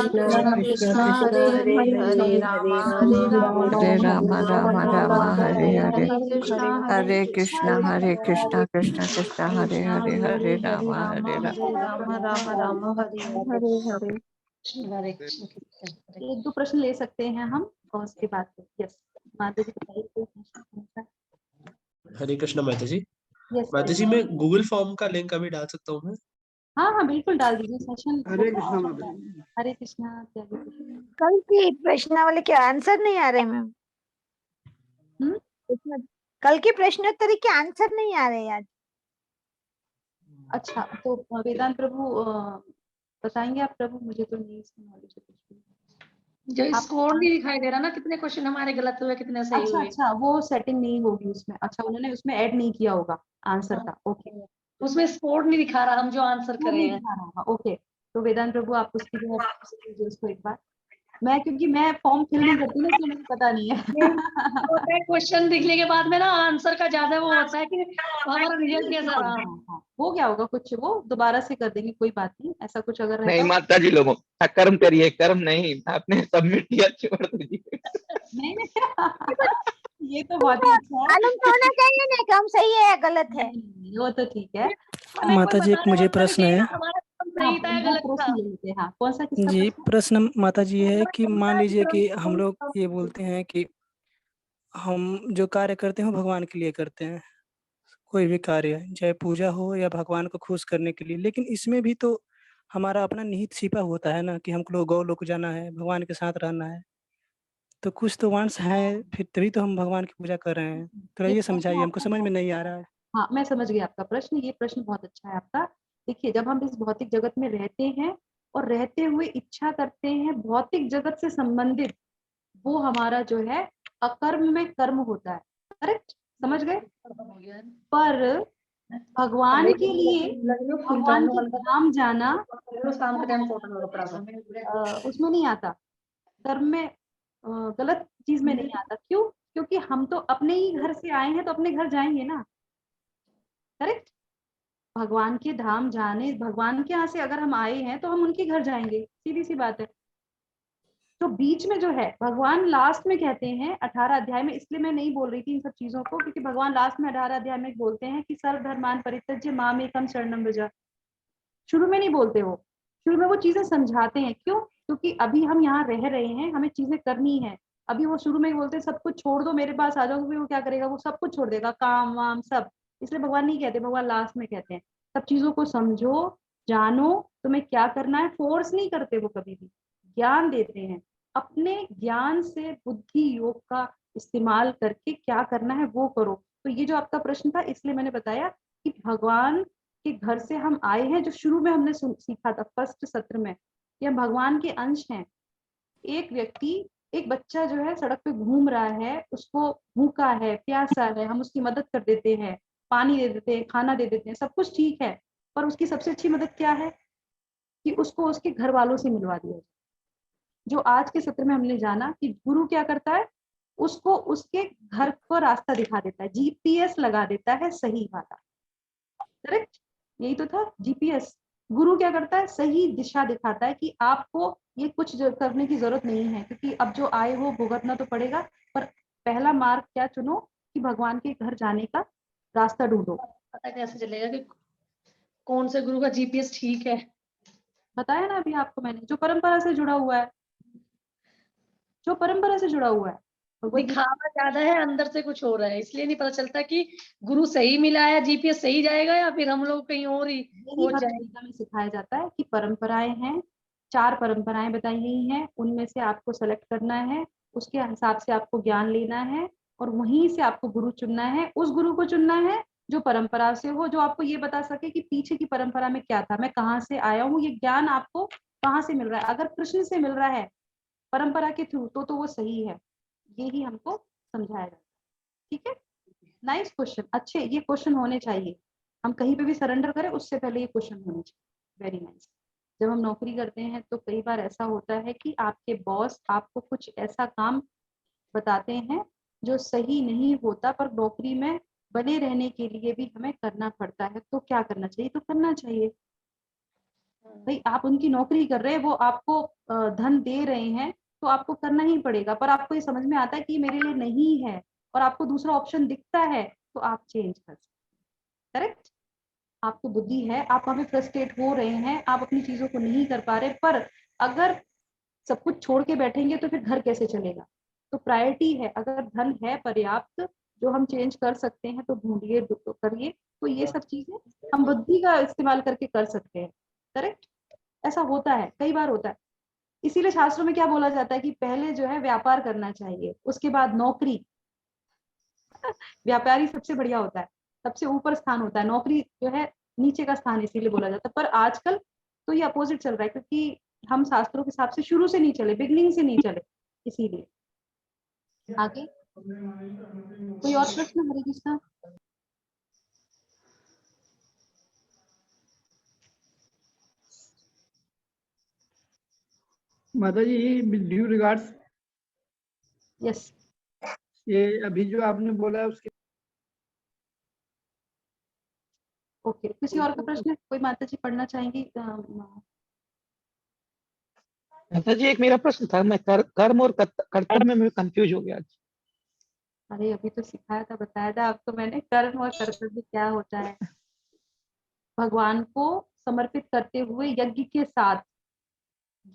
कृष्णा हरे हरे हरे राम राम राम हरे हरे हरे कृष्णा कृष्णा कृष्णा हरे हरे हरे राम राम हरे हरे। हरे कृष्ण। एक दो प्रश्न ले सकते हैं हम और उसके बाद यस माता जी बताइए कोई प्रश्न। हरे कृष्णा माता जी। यस माता जी, मैं गूगल फॉर्म का लिंक अभी डाल सकता हूँ मैं? हाँ हाँ बिल्कुल डाल दीजिए सेशन। हरे कृष्णा माता जी। हरे कृष्णा। कल की प्रश्नावली के आंसर नहीं आ रहे मैम। कल के प्रश्नोत्तरी के आंसर नहीं आ रहे आज। अच्छा, तो वेदांत प्रभु बताएंगे आप प्रभु? मुझे तो नहीं इसमें नॉलेज है कुछ भी। जो स्कोर नहीं दिखाई दे रहा ना, कितने क्वेश्चन हमारे गलत हुए कितने सही अच्छा हुए। अच्छा, वो सेटिंग नहीं होगी उसमें। अच्छा, उन्होंने उसमें ऐड नहीं किया होगा आंसर का। ओके, उसमें स्कोर नहीं दिखा रहा, हम जो आंसर करे नहीं हैं। दिखा रहा होगा। ओके, तो वेदांत प्रभु आप उसकी जो है उसको एक बार, मैं क्योंकि मैं फॉर्म फिल नहीं करती ना, इसलिए मुझे पता नहीं है। क्वेश्चन दिखने के बाद में ना आंसर का ज्यादा वो होता है कि हमारा रिजल्ट कैसा रहा। हाँ, हो गया होगा कुछ, वो दोबारा से कर देंगे, कोई बात नहीं। ऐसा कुछ अगर नहीं रहता माता जी, लोगों कर्म करिए, कर्म नहीं, आपने सबमिट किया, छोड़ दीजिए। नहीं ये तो बहुत ही अच्छा है। मालूम तो होना चाहिए ना कि हम सही है या गलत है। वो तो ठीक है। माता जी, एक मुझे प्रश्न है। सही था या गलत था। प्रश्न लेते हैं। हाँ, कौन सा किसका जी, प्रश्न? प्रश्न माता जी है कि मान लीजिए कि हम लोग ये बोलते हैं कि हम जो कार्य करते हैं वो भगवान के लिए करते हैं, कोई भी कार्य चाहे पूजा हो या भगवान को खुश करने के लिए, लेकिन इसमें भी तो हमारा अपना निहित छिपा होता है ना कि हमको गौलोक जाना है, भगवान के साथ रहना है। तो कुछ तो वांस है, फिर तभी तो हम भगवान की पूजा कर रहे हैं। थोड़ा ये समझाइए, हमको समझ में नहीं आ रहा है। हाँ, मैं समझ गई आपका प्रश्न। ये प्रश्न बहुत अच्छा है आपका। देखिए, जब हम इस भौतिक जगत में रहते हैं और रहते हुए इच्छा करते हैं भौतिक जगत से संबंधित, वो हमारा जो है अकर्म में कर्म होता है। करेक्ट, समझ गए? पर भगवान के लिए भगवान के धाम जाना उसमें नहीं आता, कर्म में गलत चीज में नहीं आता। क्यों? क्योंकि हम तो अपने ही घर से आए हैं, तो अपने घर जाएंगे ना। करेक्ट, भगवान के धाम जाने, भगवान के यहाँ से अगर हम आए हैं तो हम उनके घर जाएंगे, सीधी सी बात है। तो बीच में जो है भगवान लास्ट में कहते हैं 18 अध्याय में, इसलिए मैं नहीं बोल रही थी इन सब चीजों को, क्योंकि भगवान लास्ट में 18 अध्याय में बोलते हैं कि सर्वधर्मान परित्यज्य मामेकं शरणं व्रज। शुरू में नहीं बोलते, वो शुरू में वो चीजें समझाते हैं। क्यों? क्योंकि अभी हम यहाँ रह रहे हैं, हमें चीजें करनी है। अभी वो शुरू में बोलते हैं सब कुछ छोड़ दो, मेरे पास आ जाओ, वो क्या करेगा? वो सब कुछ छोड़ देगा, काम वाम सब। इसलिए भगवान नहीं कहते, भगवान लास्ट में कहते हैं सब चीजों को समझो, जानो तुम्हें क्या करना है। फोर्स नहीं करते वो कभी भी, ज्ञान देते हैं। अपने ज्ञान से बुद्धि योग का इस्तेमाल करके क्या करना है वो करो। तो ये जो आपका प्रश्न था, इसलिए मैंने बताया कि भगवान के घर से हम आए हैं, जो शुरू में हमने सीखा था फर्स्ट सत्र में, कि हम भगवान के अंश हैं। एक व्यक्ति, एक बच्चा जो है सड़क पे घूम रहा है, उसको भूखा है, प्यासा है, हम उसकी मदद कर देते हैं, पानी दे देते हैं, खाना दे देते हैं, सब कुछ ठीक है। पर उसकी सबसे अच्छी मदद क्या है कि उसको उसके घर वालों से मिलवा दिया जाए। जो आज के सत्र में हमने जाना कि गुरु क्या करता है, उसको उसके घर को रास्ता दिखा देता है, जीपीएस लगा देता है सही वाला। करेक्ट, यही तो था जीपीएस। गुरु क्या करता है, सही दिशा दिखाता है कि आपको ये कुछ करने की जरूरत नहीं है, क्योंकि अब जो आए हो भुगतना तो पड़ेगा, पर पहला मार्ग क्या चुनो कि भगवान के घर जाने का रास्ता ढूंढो। पता कैसे चलेगा कि कौन से गुरु का जीपीएस ठीक है? बताया ना अभी आपको मैंने, जो परंपरा से जुड़ा हुआ है, जो परंपरा से जुड़ा हुआ है। दिखावा ज्यादा है, अंदर से कुछ हो रहा है, इसलिए नहीं पता चलता कि गुरु सही मिला है, जीपीएस सही जाएगा या फिर हम लोग कहीं और ही हो जाए। में सिखाया जाता है कि परंपराएं हैं, 4 परंपराएं बताई गई हैं, उनमें से आपको सेलेक्ट करना है, उसके हिसाब से आपको ज्ञान लेना है और वहीं से आपको गुरु चुनना है। उस गुरु को चुनना है जो परंपरा से हो, जो आपको ये बता सके कि पीछे की परंपरा में क्या था, मैं कहाँ से आया हूँ, ये ज्ञान आपको कहाँ से मिल रहा है। अगर कृष्ण से मिल रहा है परंपरा के थ्रू तो वो सही है, यही हमको समझाया जाता है। ठीक है, नाइस क्वेश्चन, अच्छे ये क्वेश्चन होने चाहिए। हम कहीं पे भी सरेंडर करें उससे पहले ये क्वेश्चन होने चाहिए। Very nice. जब हम नौकरी करते हैं तो कई बार ऐसा होता है कि आपके बॉस आपको कुछ ऐसा काम बताते हैं जो सही नहीं होता, पर नौकरी में बने रहने के लिए भी हमें करना पड़ता है, तो क्या करना चाहिए? तो करना चाहिए भाई, आप उनकी नौकरी कर रहे हैं, वो आपको धन दे रहे हैं तो आपको करना ही पड़ेगा, पर आपको ये समझ में आता है कि मेरे लिए नहीं है और आपको दूसरा ऑप्शन दिखता है तो आप चेंज कर सकते। करेक्ट, आपको बुद्धि है, आप वहां पे फ्रस्ट्रेट हो रहे हैं, आप अपनी चीजों को नहीं कर पा रहे, पर अगर सब कुछ छोड़ के बैठेंगे तो फिर घर कैसे चलेगा? तो प्रायोरिटी है, अगर धन है पर्याप्त जो हम चेंज कर सकते हैं तो ढूंढिए, तो करिए। तो ये सब चीजें हम बुद्धि का इस्तेमाल करके कर सकते हैं। करेक्ट, ऐसा होता है, कई बार होता है। इसीलिए शास्त्रों में क्या बोला जाता है कि पहले जो है व्यापार करना चाहिए, उसके बाद नौकरी। व्यापारी सबसे बढ़िया होता है, सबसे ऊपर स्थान होता है, नौकरी जो है नीचे का स्थान, इसीलिए बोला जाता है। पर आजकल तो ये अपोजिट चल रहा है, क्योंकि हम शास्त्रों के हिसाब से शुरू से नहीं चले, बिगनिंग से नहीं चले, इसीलिए। आगे कोई और प्रश्न? हरे कृष्णा। माता जी, ड्यू रिगार्ड्स। यस, ये अभी जो आपने बोला है उसके ओके। किसी और का प्रश्न? कोई माता जी पढ़ना चाहेंगी? माता जी एक मेरा प्रश्न था, मैं कर्म और कर्तव्य में कंफ्यूज हो गया आज। अरे अभी तो सिखाया था, बताया था आपको मैंने, कर्म और कर्तव्य क्या होता है। भगवान को समर्पित करते हुए यज्ञ के साथ,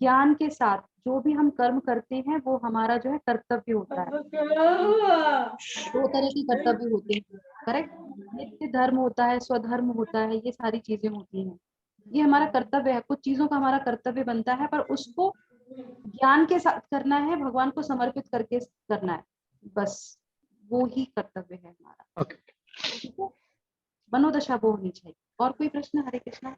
ज्ञान के साथ जो भी हम कर्म करते हैं वो हमारा जो है कर्तव्य होता है। 2 तरह के कर्तव्य होते हैं। करेक्ट, नित्य धर्म होता है, स्वधर्म होता है, ये सारी चीजें होती हैं। ये हमारा कर्तव्य है, कुछ चीजों का हमारा कर्तव्य बनता है, पर उसको ज्ञान के साथ करना है, भगवान को समर्पित करके करना है, बस वो ही कर्तव्य है हमारा। ठीक है, मनोदशा वो होनी चाहिए। और कोई प्रश्न? हरे कृष्णा।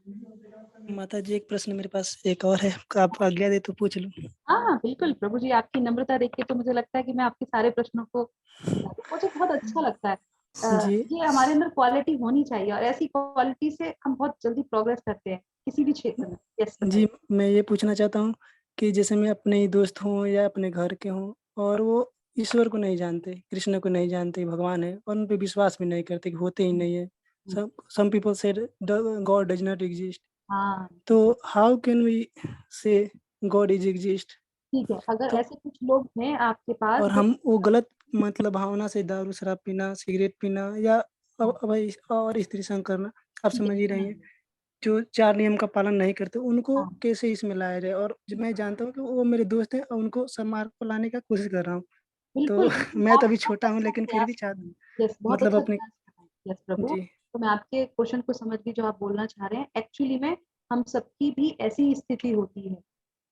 माता जी एक प्रश्न मेरे पास एक और है, आप आज्ञा दे तो पूछ लूं? हाँ बिल्कुल प्रभु जी, आपकी नम्रता देख के तो मुझे लगता है कि मैं आपके सारे प्रश्नों को, मुझे बहुत अच्छा लगता है। जी ये हमारे अंदर क्वालिटी होनी चाहिए और ऐसी क्वालिटी से हम बहुत जल्दी प्रोग्रेस करते हैं किसी भी क्षेत्र में। यस जी, मैं ये पूछना चाहता हूँ कि जैसे मैं अपने ही दोस्त हूँ या अपने घर के हूँ और वो ईश्वर को नहीं जानते, कृष्ण को नहीं जानते, भगवान है, और उन पे विश्वास भी नहीं करते कि होते ही नहीं है। some people said God does not exist. हाँ तो how can we say God is exist? ठीक है, अगर तो ऐसे कुछ लोग हैं आपके पास और हम वो गलत मतलब भावना से दारू शराब पीना, सिगरेट पीना या और स्त्री संग करना, आप समझ ही रही हैं, जो 4 नियम का पालन नहीं करते उनको कैसे इसमें लाया जाए? और मैं जानता हूँ कि वो मेरे दोस्त हैं और उनको सन्मार्ग पर लाने का कोशिश कर रहा हूँ। तो बिल्कुल मैं तो आप अभी बहुत छोटा हूँ अच्छा लेकिन फिर भी चाहता यस, बहुत मतलब अच्छा अपने यस प्रभु। जी तो मैं आपके क्वेश्चन को समझ गई जो आप बोलना चाह रहे हैं। एक्चुअली में हम सबकी भी ऐसी स्थिति होती है,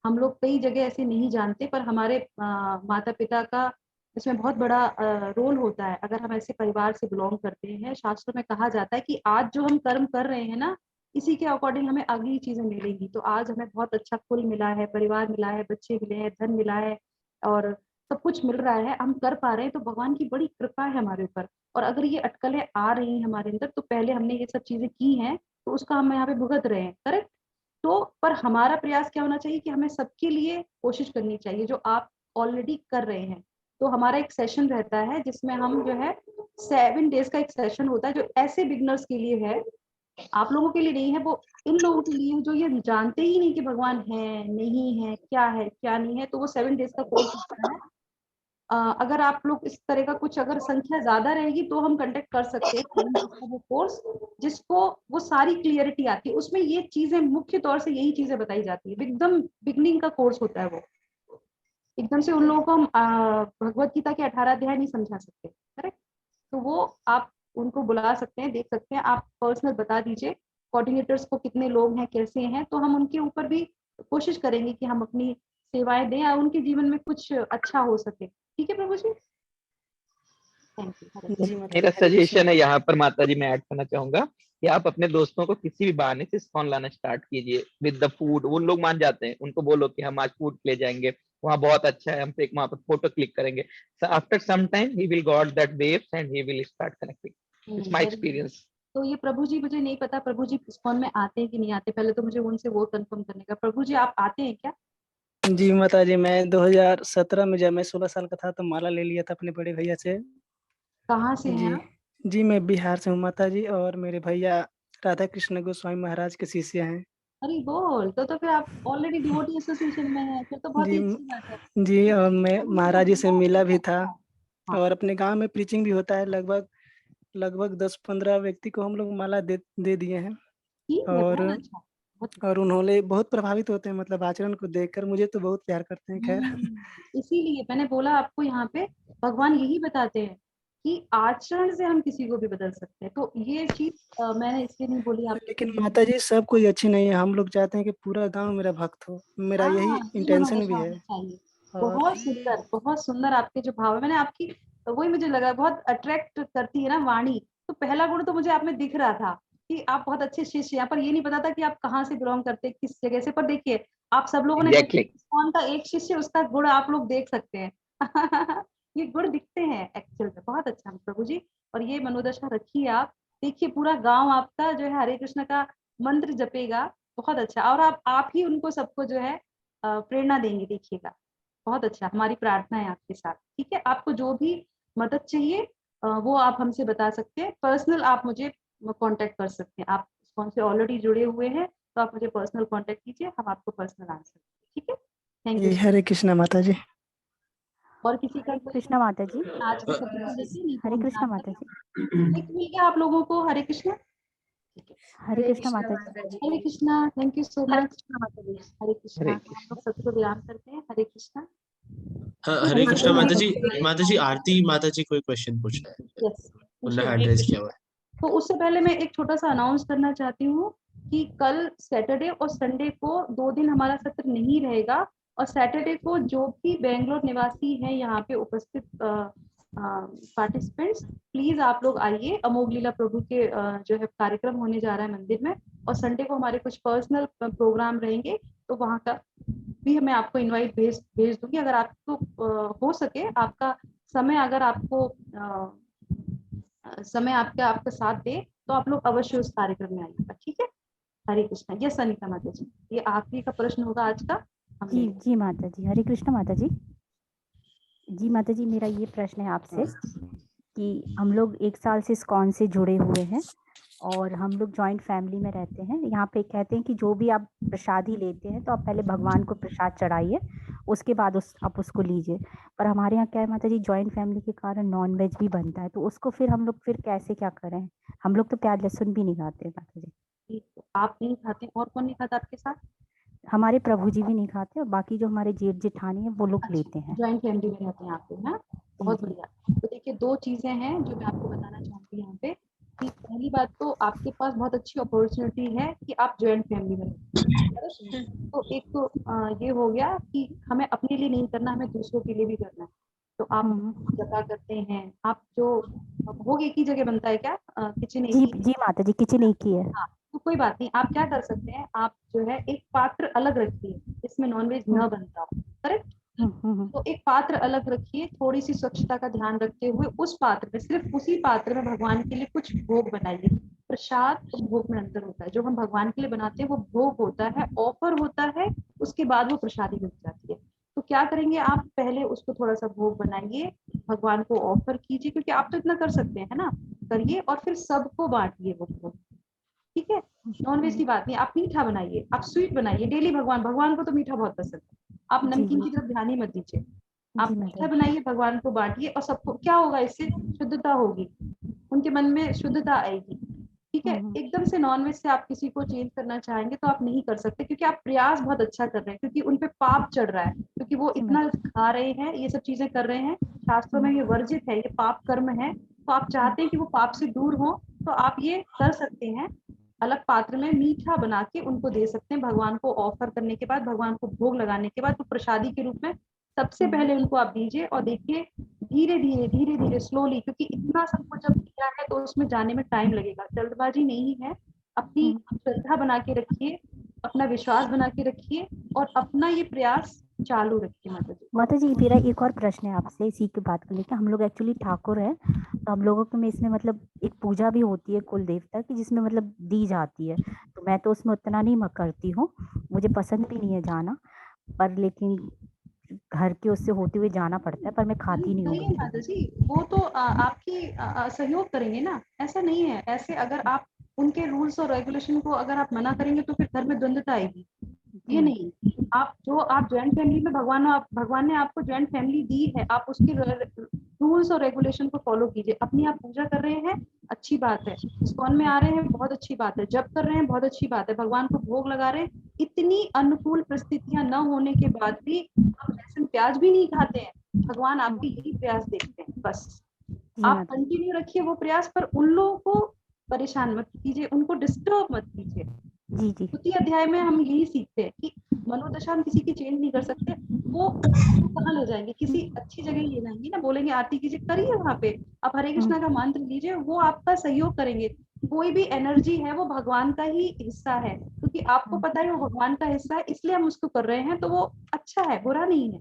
हम लोग कई जगह ऐसे नहीं जानते, पर हमारे माता पिता का इसमें बहुत बड़ा रोल होता है। अगर हम ऐसे परिवार से बिलोंग करते हैं, शास्त्र में कहा जाता है कि आज जो हम कर्म कर रहे हैं ना, इसी के अकॉर्डिंग हमें अगली चीजें मिलेंगी। तो आज हमें बहुत अच्छा कुल मिला है, परिवार मिला है, बच्चे मिले हैं, धन मिला है और सब कुछ मिल रहा है, हम कर पा रहे हैं, तो भगवान की बड़ी कृपा है हमारे ऊपर। और अगर ये अटकलें आ रही हैं हमारे अंदर, तो पहले हमने ये सब चीजें की हैं तो उसका हम यहाँ पे भुगत रहे हैं, करेक्ट। तो पर हमारा प्रयास क्या होना चाहिए कि हमें सबके लिए कोशिश करनी चाहिए, जो आप ऑलरेडी कर रहे हैं। तो हमारा एक सेशन रहता है जिसमें हम जो है 7 डेज का एक सेशन होता है, जो ऐसे बिगनर्स के लिए है, आप लोगों के लिए नहीं है, वो इन लोगों के लिए जो ये जानते ही नहीं कि भगवान है नहीं है क्या नहीं है। तो वो 7 डेज का कोर्स होता है। अगर आप लोग इस तरह का कुछ, अगर संख्या ज्यादा रहेगी तो हम कंडक्ट कर सकते हैं वो कोर्स, जिसको वो सारी क्लियरिटी आती है। उसमें ये चीजें मुख्य तौर से यही चीजें बताई जाती है। एकदम बिगनिंग का कोर्स होता है वो। एकदम से उन लोगों को हम भगवत गीता के 18 अध्याय नहीं समझा सकते, करेक्ट। तो वो आप उनको बुला सकते हैं, देख सकते हैं, आप पर्सनल बता दीजिए कोऑर्डिनेटर्स को कितने लोग हैं, कैसे हैं, तो हम उनके ऊपर भी कोशिश करेंगे कि हम अपनी सेवाएं दें और उनके जीवन में कुछ अच्छा हो सके। ठीक है प्रभु जी, थैंक यू। मेरा सजेशन है यहाँ पर माता जी, मैं ऐड करना चाहूंगा कि आप अपने दोस्तों को किसी भी बहाने से इस्कॉन लाना स्टार्ट कीजिए विद द फूड। वो लोग मान जाते हैं, उनको बोलो कि हम आज फूड ले जाएंगे, वहाँ बहुत अच्छा है, हम एक वहाँ पर फोटो क्लिक करेंगे। After some time he will got that waves and he will start connecting. It's my experience. तो ये प्रभु जी, मुझे नहीं पता प्रभु जी इस्कॉन में आते हैं कि नहीं आते, पहले तो मुझे उनसे वो कंफर्म करने का। प्रभु जी आप आते हैं क्या? जी माता जी, मैं 2017 में जब मैं 16 साल का था तो माला ले लिया था अपने बड़े भैया से। कहाँ से जी हैं आप? जी, मैं बिहार से हूँ माता जी, और मेरे भैया राधा कृष्ण गोस्वामी महाराज के शिष्य हैं। अरे बोल, तो फिर आप ऑलरेडी डिवोटी एसोसिएशन में हैं, फिर तो बहुत ही जी अच्छी बात है। जी, और मैं प्रभु जी का महाराज जी से बहुत मिला भी था। हाँ। और अपने गांव में प्रीचिंग भी होता है, लगभग 10-15 व्यक्ति को हम लोग माला दे दिए हैं। ठीक है, और बहुत अच्छा। और उन्होंने बहुत प्रभावित होते हैं, मतलब आचरण को देखकर मुझे तो बहुत प्यार करते हैं। खैर इसीलिए मैंने बोला आपको, यहाँ पे भगवान यही बताते हैं कि आचरण से हम किसी को भी बदल सकते हैं। तो ये चीज मैंने इसलिए नहीं बोली आपको। लेकिन माता जी सब कोई अच्छी नहीं है, हम लोग चाहते हैं कि पूरा गांव मेरा भक्त हो, मेरा यही हाँ, ये इंटेंशन भी मनोदशा है। होनी चाहिए। और बहुत सुंदर आपके जो भाव है। मैंने आपकी, वही मुझे लगा बहुत अट्रैक्ट करती है ना वाणी। तो पहला गुण तो मुझे आप में दिख रहा था कि आप बहुत अच्छे शिष्य हैं, पर ये नहीं पता था कि आप कहाँ से बिलोंग करते हैं, किस जगह से। पर देखिए, आप सब लोगों ने देखा, Exactly. कौन का एक शिष्य, उसका गुण आप लोग देख सकते हैं। ये गुण दिखते हैं एक्चुअल में। बहुत अच्छा प्रभु जी, और ये मनोदशा रखिए आप। देखिए पूरा गांव आपका जो है हरे कृष्ण का मंत्र जपेगा। बहुत अच्छा। और आप ही उनको सबको जो है प्रेरणा देंगे, देखिएगा। बहुत अच्छा, हमारी प्रार्थना है आपके साथ। ठीक है, आपको जो भी मदद चाहिए वो आप हमसे बता सकते हैं। पर्सनल आप मुझे कांटेक्ट कर सकते हैं। आप कौन से ऑलरेडी जुड़े हुए हैं तो आप मुझे पर्सनल कांटेक्ट कीजिए, हम आपको पर्सनल आंसर देंगे। ठीक है, थैंक ये यू। हरे कृष्णा माता जी। और किसी का कृष्णा माता जी। आज का सब्जेक्ट लेते नहीं तो हरे हम कृष्णा आज माता का जी। एक मिल गया आप लोगों को। हरे कृष्णा। हरे कृष्णा माता जी। Hare Krishna, thank you so Hare much. Krishna माता जी। हरे कृष्णा। हरे हम लोग सत्य को विराम करते हैं। हरे कृष्णा। हाँ, हरे कृष्णा माता जी। माता जी, आरती माता जी कोई क्वेश्चन पूछना है, यस, उन्होंने हैंड रेज किया हुआ है। तो उससे पहले मैं एक छोटा सा अनाउंस करना चाहती हूँ कि कल सैटरडे और संडे को 2 दिन हमारा सत्र नहीं रहेगा। और सैटरडे को जो भी बेंगलोर निवासी हैं यहाँ पे उपस्थित पार्टिसिपेंट्स, प्लीज आप लोग आइए। अमोघ लीला प्रभु के जो है कार्यक्रम होने जा रहा है मंदिर में। और संडे को हमारे कुछ पर्सनल प्रोग्राम रहेंगे, तो वहाँ का भी मैं आपको इनवाइट भेज दूंगी। अगर आपको हो सके, आपका समय अगर आपको समय आपका साथ दे, तो आप लोग अवश्य उस कार्यक्रम में आइएगा। ठीक है, हरे कृष्णा। यस अनिता माता जी, ये आखिरी का प्रश्न होगा आज का। जी जी माता जी। हरे कृष्णा माता जी। जी माता जी, मेरा ये प्रश्न है आपसे कि हम लोग 1 साल से इस्कॉन से जुड़े हुए हैं और हम लोग जॉइंट फैमिली में रहते हैं। यहाँ पे कहते हैं कि जो भी आप प्रसादी लेते हैं तो आप पहले भगवान को प्रसाद चढ़ाइए, उसके बाद आप उसको लीजिए। पर हमारे यहाँ क्या है माता जी, जॉइंट फैमिली के कारण नॉन वेज भी बनता है, तो उसको फिर हम लोग कैसे क्या करें? हम लोग तो प्याज लहसुन भी नहीं खाते माता जी। आप नहीं खाते? और कौन नहीं खाता आपके साथ? हमारे प्रभु जी भी नहीं खाते और बाकी जो हमारे जेठ जेठानी है वो लोग लेते हैं। जॉइंट फैमिली में रहते हैं आप लोग ना, बहुत बढ़िया। तो देखिए 2 चीजें हैं जो मैं आपको बताना चाहूंगी यहाँ पे। कि पहली बात तो आपके पास बहुत अच्छी अपॉर्चुनिटी है कि आप जॉइंट फैमिली में रहते हैं। तो एक तो ये हो गया कि हमें अपने लिए नहीं करना, हमें दूसरों के लिए भी करना है। तो आप जगह करते हैं, आप जो भोग एक ही जगह बनता है क्या? किचन एक जी ही? जी माता जी, किचन एक ही है। हाँ, तो कोई बात नहीं। आप क्या कर सकते हैं, आप जो है एक पात्र अलग रखिए जिसमें नॉनवेज न बनता हो, करेक्ट। तो एक पात्र अलग रखिए, थोड़ी सी स्वच्छता का ध्यान रखते हुए उस पात्र में, सिर्फ उसी पात्र में भगवान के लिए कुछ भोग बनाइए। प्रसाद और भोग में अंतर होता है। जो हम भगवान के लिए बनाते हैं वो भोग होता है, ऑफर होता है, उसके बाद वो प्रसादी मिल जाती है। तो क्या करेंगे आप, पहले उसको थोड़ा सा भोग बनाइए, भगवान को ऑफर कीजिए, क्योंकि आप तो इतना कर सकते हैं, है ना, करिए, और फिर सबको बांटिए वो भोग। ठीक है, नॉन वेज की बात नहीं, आप मीठा बनाइए, आप स्वीट बनाइए डेली। भगवान को तो मीठा बहुत पसंद है, आप नमकीन की तरफ ध्यान ही मत दीजिए, आप मीठा बनाइए, भगवान को बांटिए, और सबको क्या होगा, इससे शुद्धता होगी, उनके मन में शुद्धता आएगी। ठीक है, एकदम से नॉनवेज से आप किसी को चेंज करना चाहेंगे तो आप नहीं कर सकते, क्योंकि आप प्रयास बहुत अच्छा कर रहे हैं, क्योंकि उन पे पाप चढ़ रहा है, क्योंकि वो इतना खा रहे हैं, ये सब चीजें कर रहे हैं, शास्त्रों में ये वर्जित है, ये पाप कर्म है। तो आप चाहते हैं कि वो पाप से दूर हो, तो आप ये कर सकते हैं, अलग पात्र में मीठा बना के उनको दे सकते हैं। भगवान को ऑफर करने के बाद, भगवान को भोग लगाने के बाद, तो प्रसादी के रूप में सबसे पहले उनको आप दीजिए, और देखिए धीरे धीरे स्लोली, क्योंकि इतना सबको जब दिया है तो उसमें जाने में टाइम लगेगा, जल्दबाजी नहीं है। अपनी श्रद्धा बना के रखिए, अपना विश्वास बना के रखिए, और अपना ये प्रयास चालू रखिए। माता जी मेरा एक और प्रश्न है आपसे इसी की बात को लेकर। हम लोग एक्चुअली ठाकुर है, तो हम लोगों में इसमें मतलब एक पूजा भी होती है कुल देवता की, जिसमें मतलब दी जाती है, तो मैं तो उसमें उतना नहीं करती हूँ, मुझे पसंद भी नहीं है जाना, पर लेकिन घर के उससे होते हुए जाना पड़ता है, पर मैं खाती नहीं हूँ। माता जी वो तो आपकी सहयोग करेंगे ना, ऐसा नहीं है। ऐसे अगर आप उनके रूल्स और रेगुलेशन को अगर आप मना करेंगे तो फिर घर में द्वंद्वता आएगी। ये नहीं, आप ज्वाइंट फैमिली में, भगवान ने आपको ज्वाइंट फैमिली दी है, आप उसके रूल्स और रेगुलेशन को फॉलो कीजिए। अपनी आप पूजा कर रहे हैं, अच्छी बात है, इस्कॉन में आ रहे हैं, बहुत अच्छी बात है, जप कर रहे हैं, बहुत अच्छी बात है, भगवान को भोग लगा रहे हैं। इतनी अनुकूल परिस्थितियां न होने के बाद भी आप लहसुन प्याज भी नहीं खाते हैं, भगवान आपके यही प्रयास देखते हैं। बस आप कंटिन्यू रखिए वो प्रयास, पर उन लोगों को परेशान मत कीजिए, उनको डिस्टर्ब मत कीजिए। द्वितीय अध्याय में हम यही सीखते हैं कि मनोदशा हम किसी की चेंज नहीं कर सकते, वो कहाँ ले जाएंगे, किसी अच्छी जगह ले जाएंगे ना, बोलेंगे आरती कीजिए, करिए वहां पे, आप हरे कृष्णा का मंत्र लीजिए, वो आपका सहयोग करेंगे। कोई भी एनर्जी है वो भगवान का ही हिस्सा है, क्योंकि आपको पता है वो भगवान का हिस्सा है, इसलिए हम उसको कर रहे हैं, तो वो अच्छा है, बुरा नहीं है।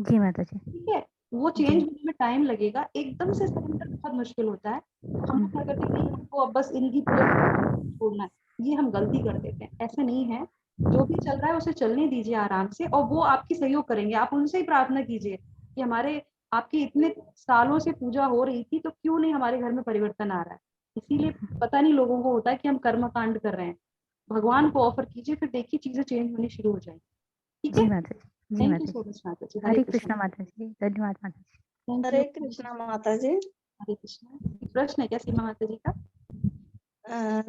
जी माता जी। ठीक है, वो चेंज होने में टाइम लगेगा, एकदम से सरेंडर बहुत मुश्किल होता है। हम क्या करते हैं, हमको अब बस इनकी छोड़ना है, ये हम गलती कर देते हैं। ऐसा नहीं है, जो भी चल रहा है उसे चलने दीजिए आराम से, और वो आपकी सहयोग करेंगे। आप उनसे ही प्रार्थना कीजिए कि हमारे आपकी इतने सालों से पूजा हो रही थी, तो क्यों नहीं हमारे घर में परिवर्तन आ रहा है। इसीलिए पता नहीं लोगों को होता है कि हम कर्म कांड कर रहे हैं। भगवान को ऑफर कीजिए, फिर देखिए चीजें चेंज होनी शुरू हो जाएंगी। ठीक है, थैंक यू सो मच माता जी। हरे कृष्णा माता जी, धन्यवाद माता जी। हरे कृष्णा माता जी। हरे कृष्णा। प्रश्न है क्या सीमा माता जी का?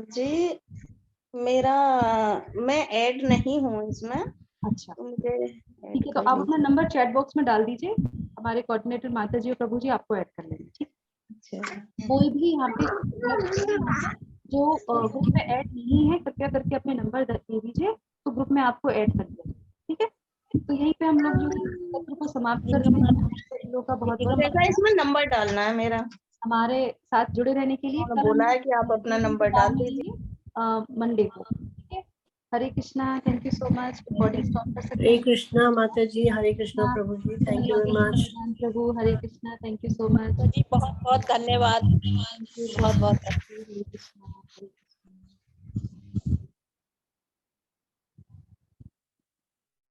जी मैं ऐड नहीं हूँ इसमें। अच्छा, तो मुझे ठीक है, तो आप अपना नंबर चैट बॉक्स में डाल दीजिए, हमारे कोऑर्डिनेटर माता जी और प्रभु जी आपको ऐड कर लेंगे। ठीक, कोई भी यहाँ पे जो ग्रुप में ऐड नहीं है, कृपया करके अपने नंबर दे दीजिए, तो ग्रुप में आपको ऐड कर दिया। ठीक है, तो यहीं पे हम लोग जो सत्र को समाप्त कर रहे हैं। लोगों का बहुत बहुत इसमें नंबर डालना है मेरा, हमारे साथ जुड़े रहने के लिए। बोला है कि आप अपना नंबर डाल दीजिए मंडे को। ठीक है, Hare Krishna, thank you so much. Recording stop कर सकते हैं। हरे कृष्णा माता जी, Hare Krishna Prabhu ji, thank you very much. Prabhu Hare Krishna, thank you so much ji, बहुत बहुत धन्यवाद। बहुत बहुत हरे कृष्णा।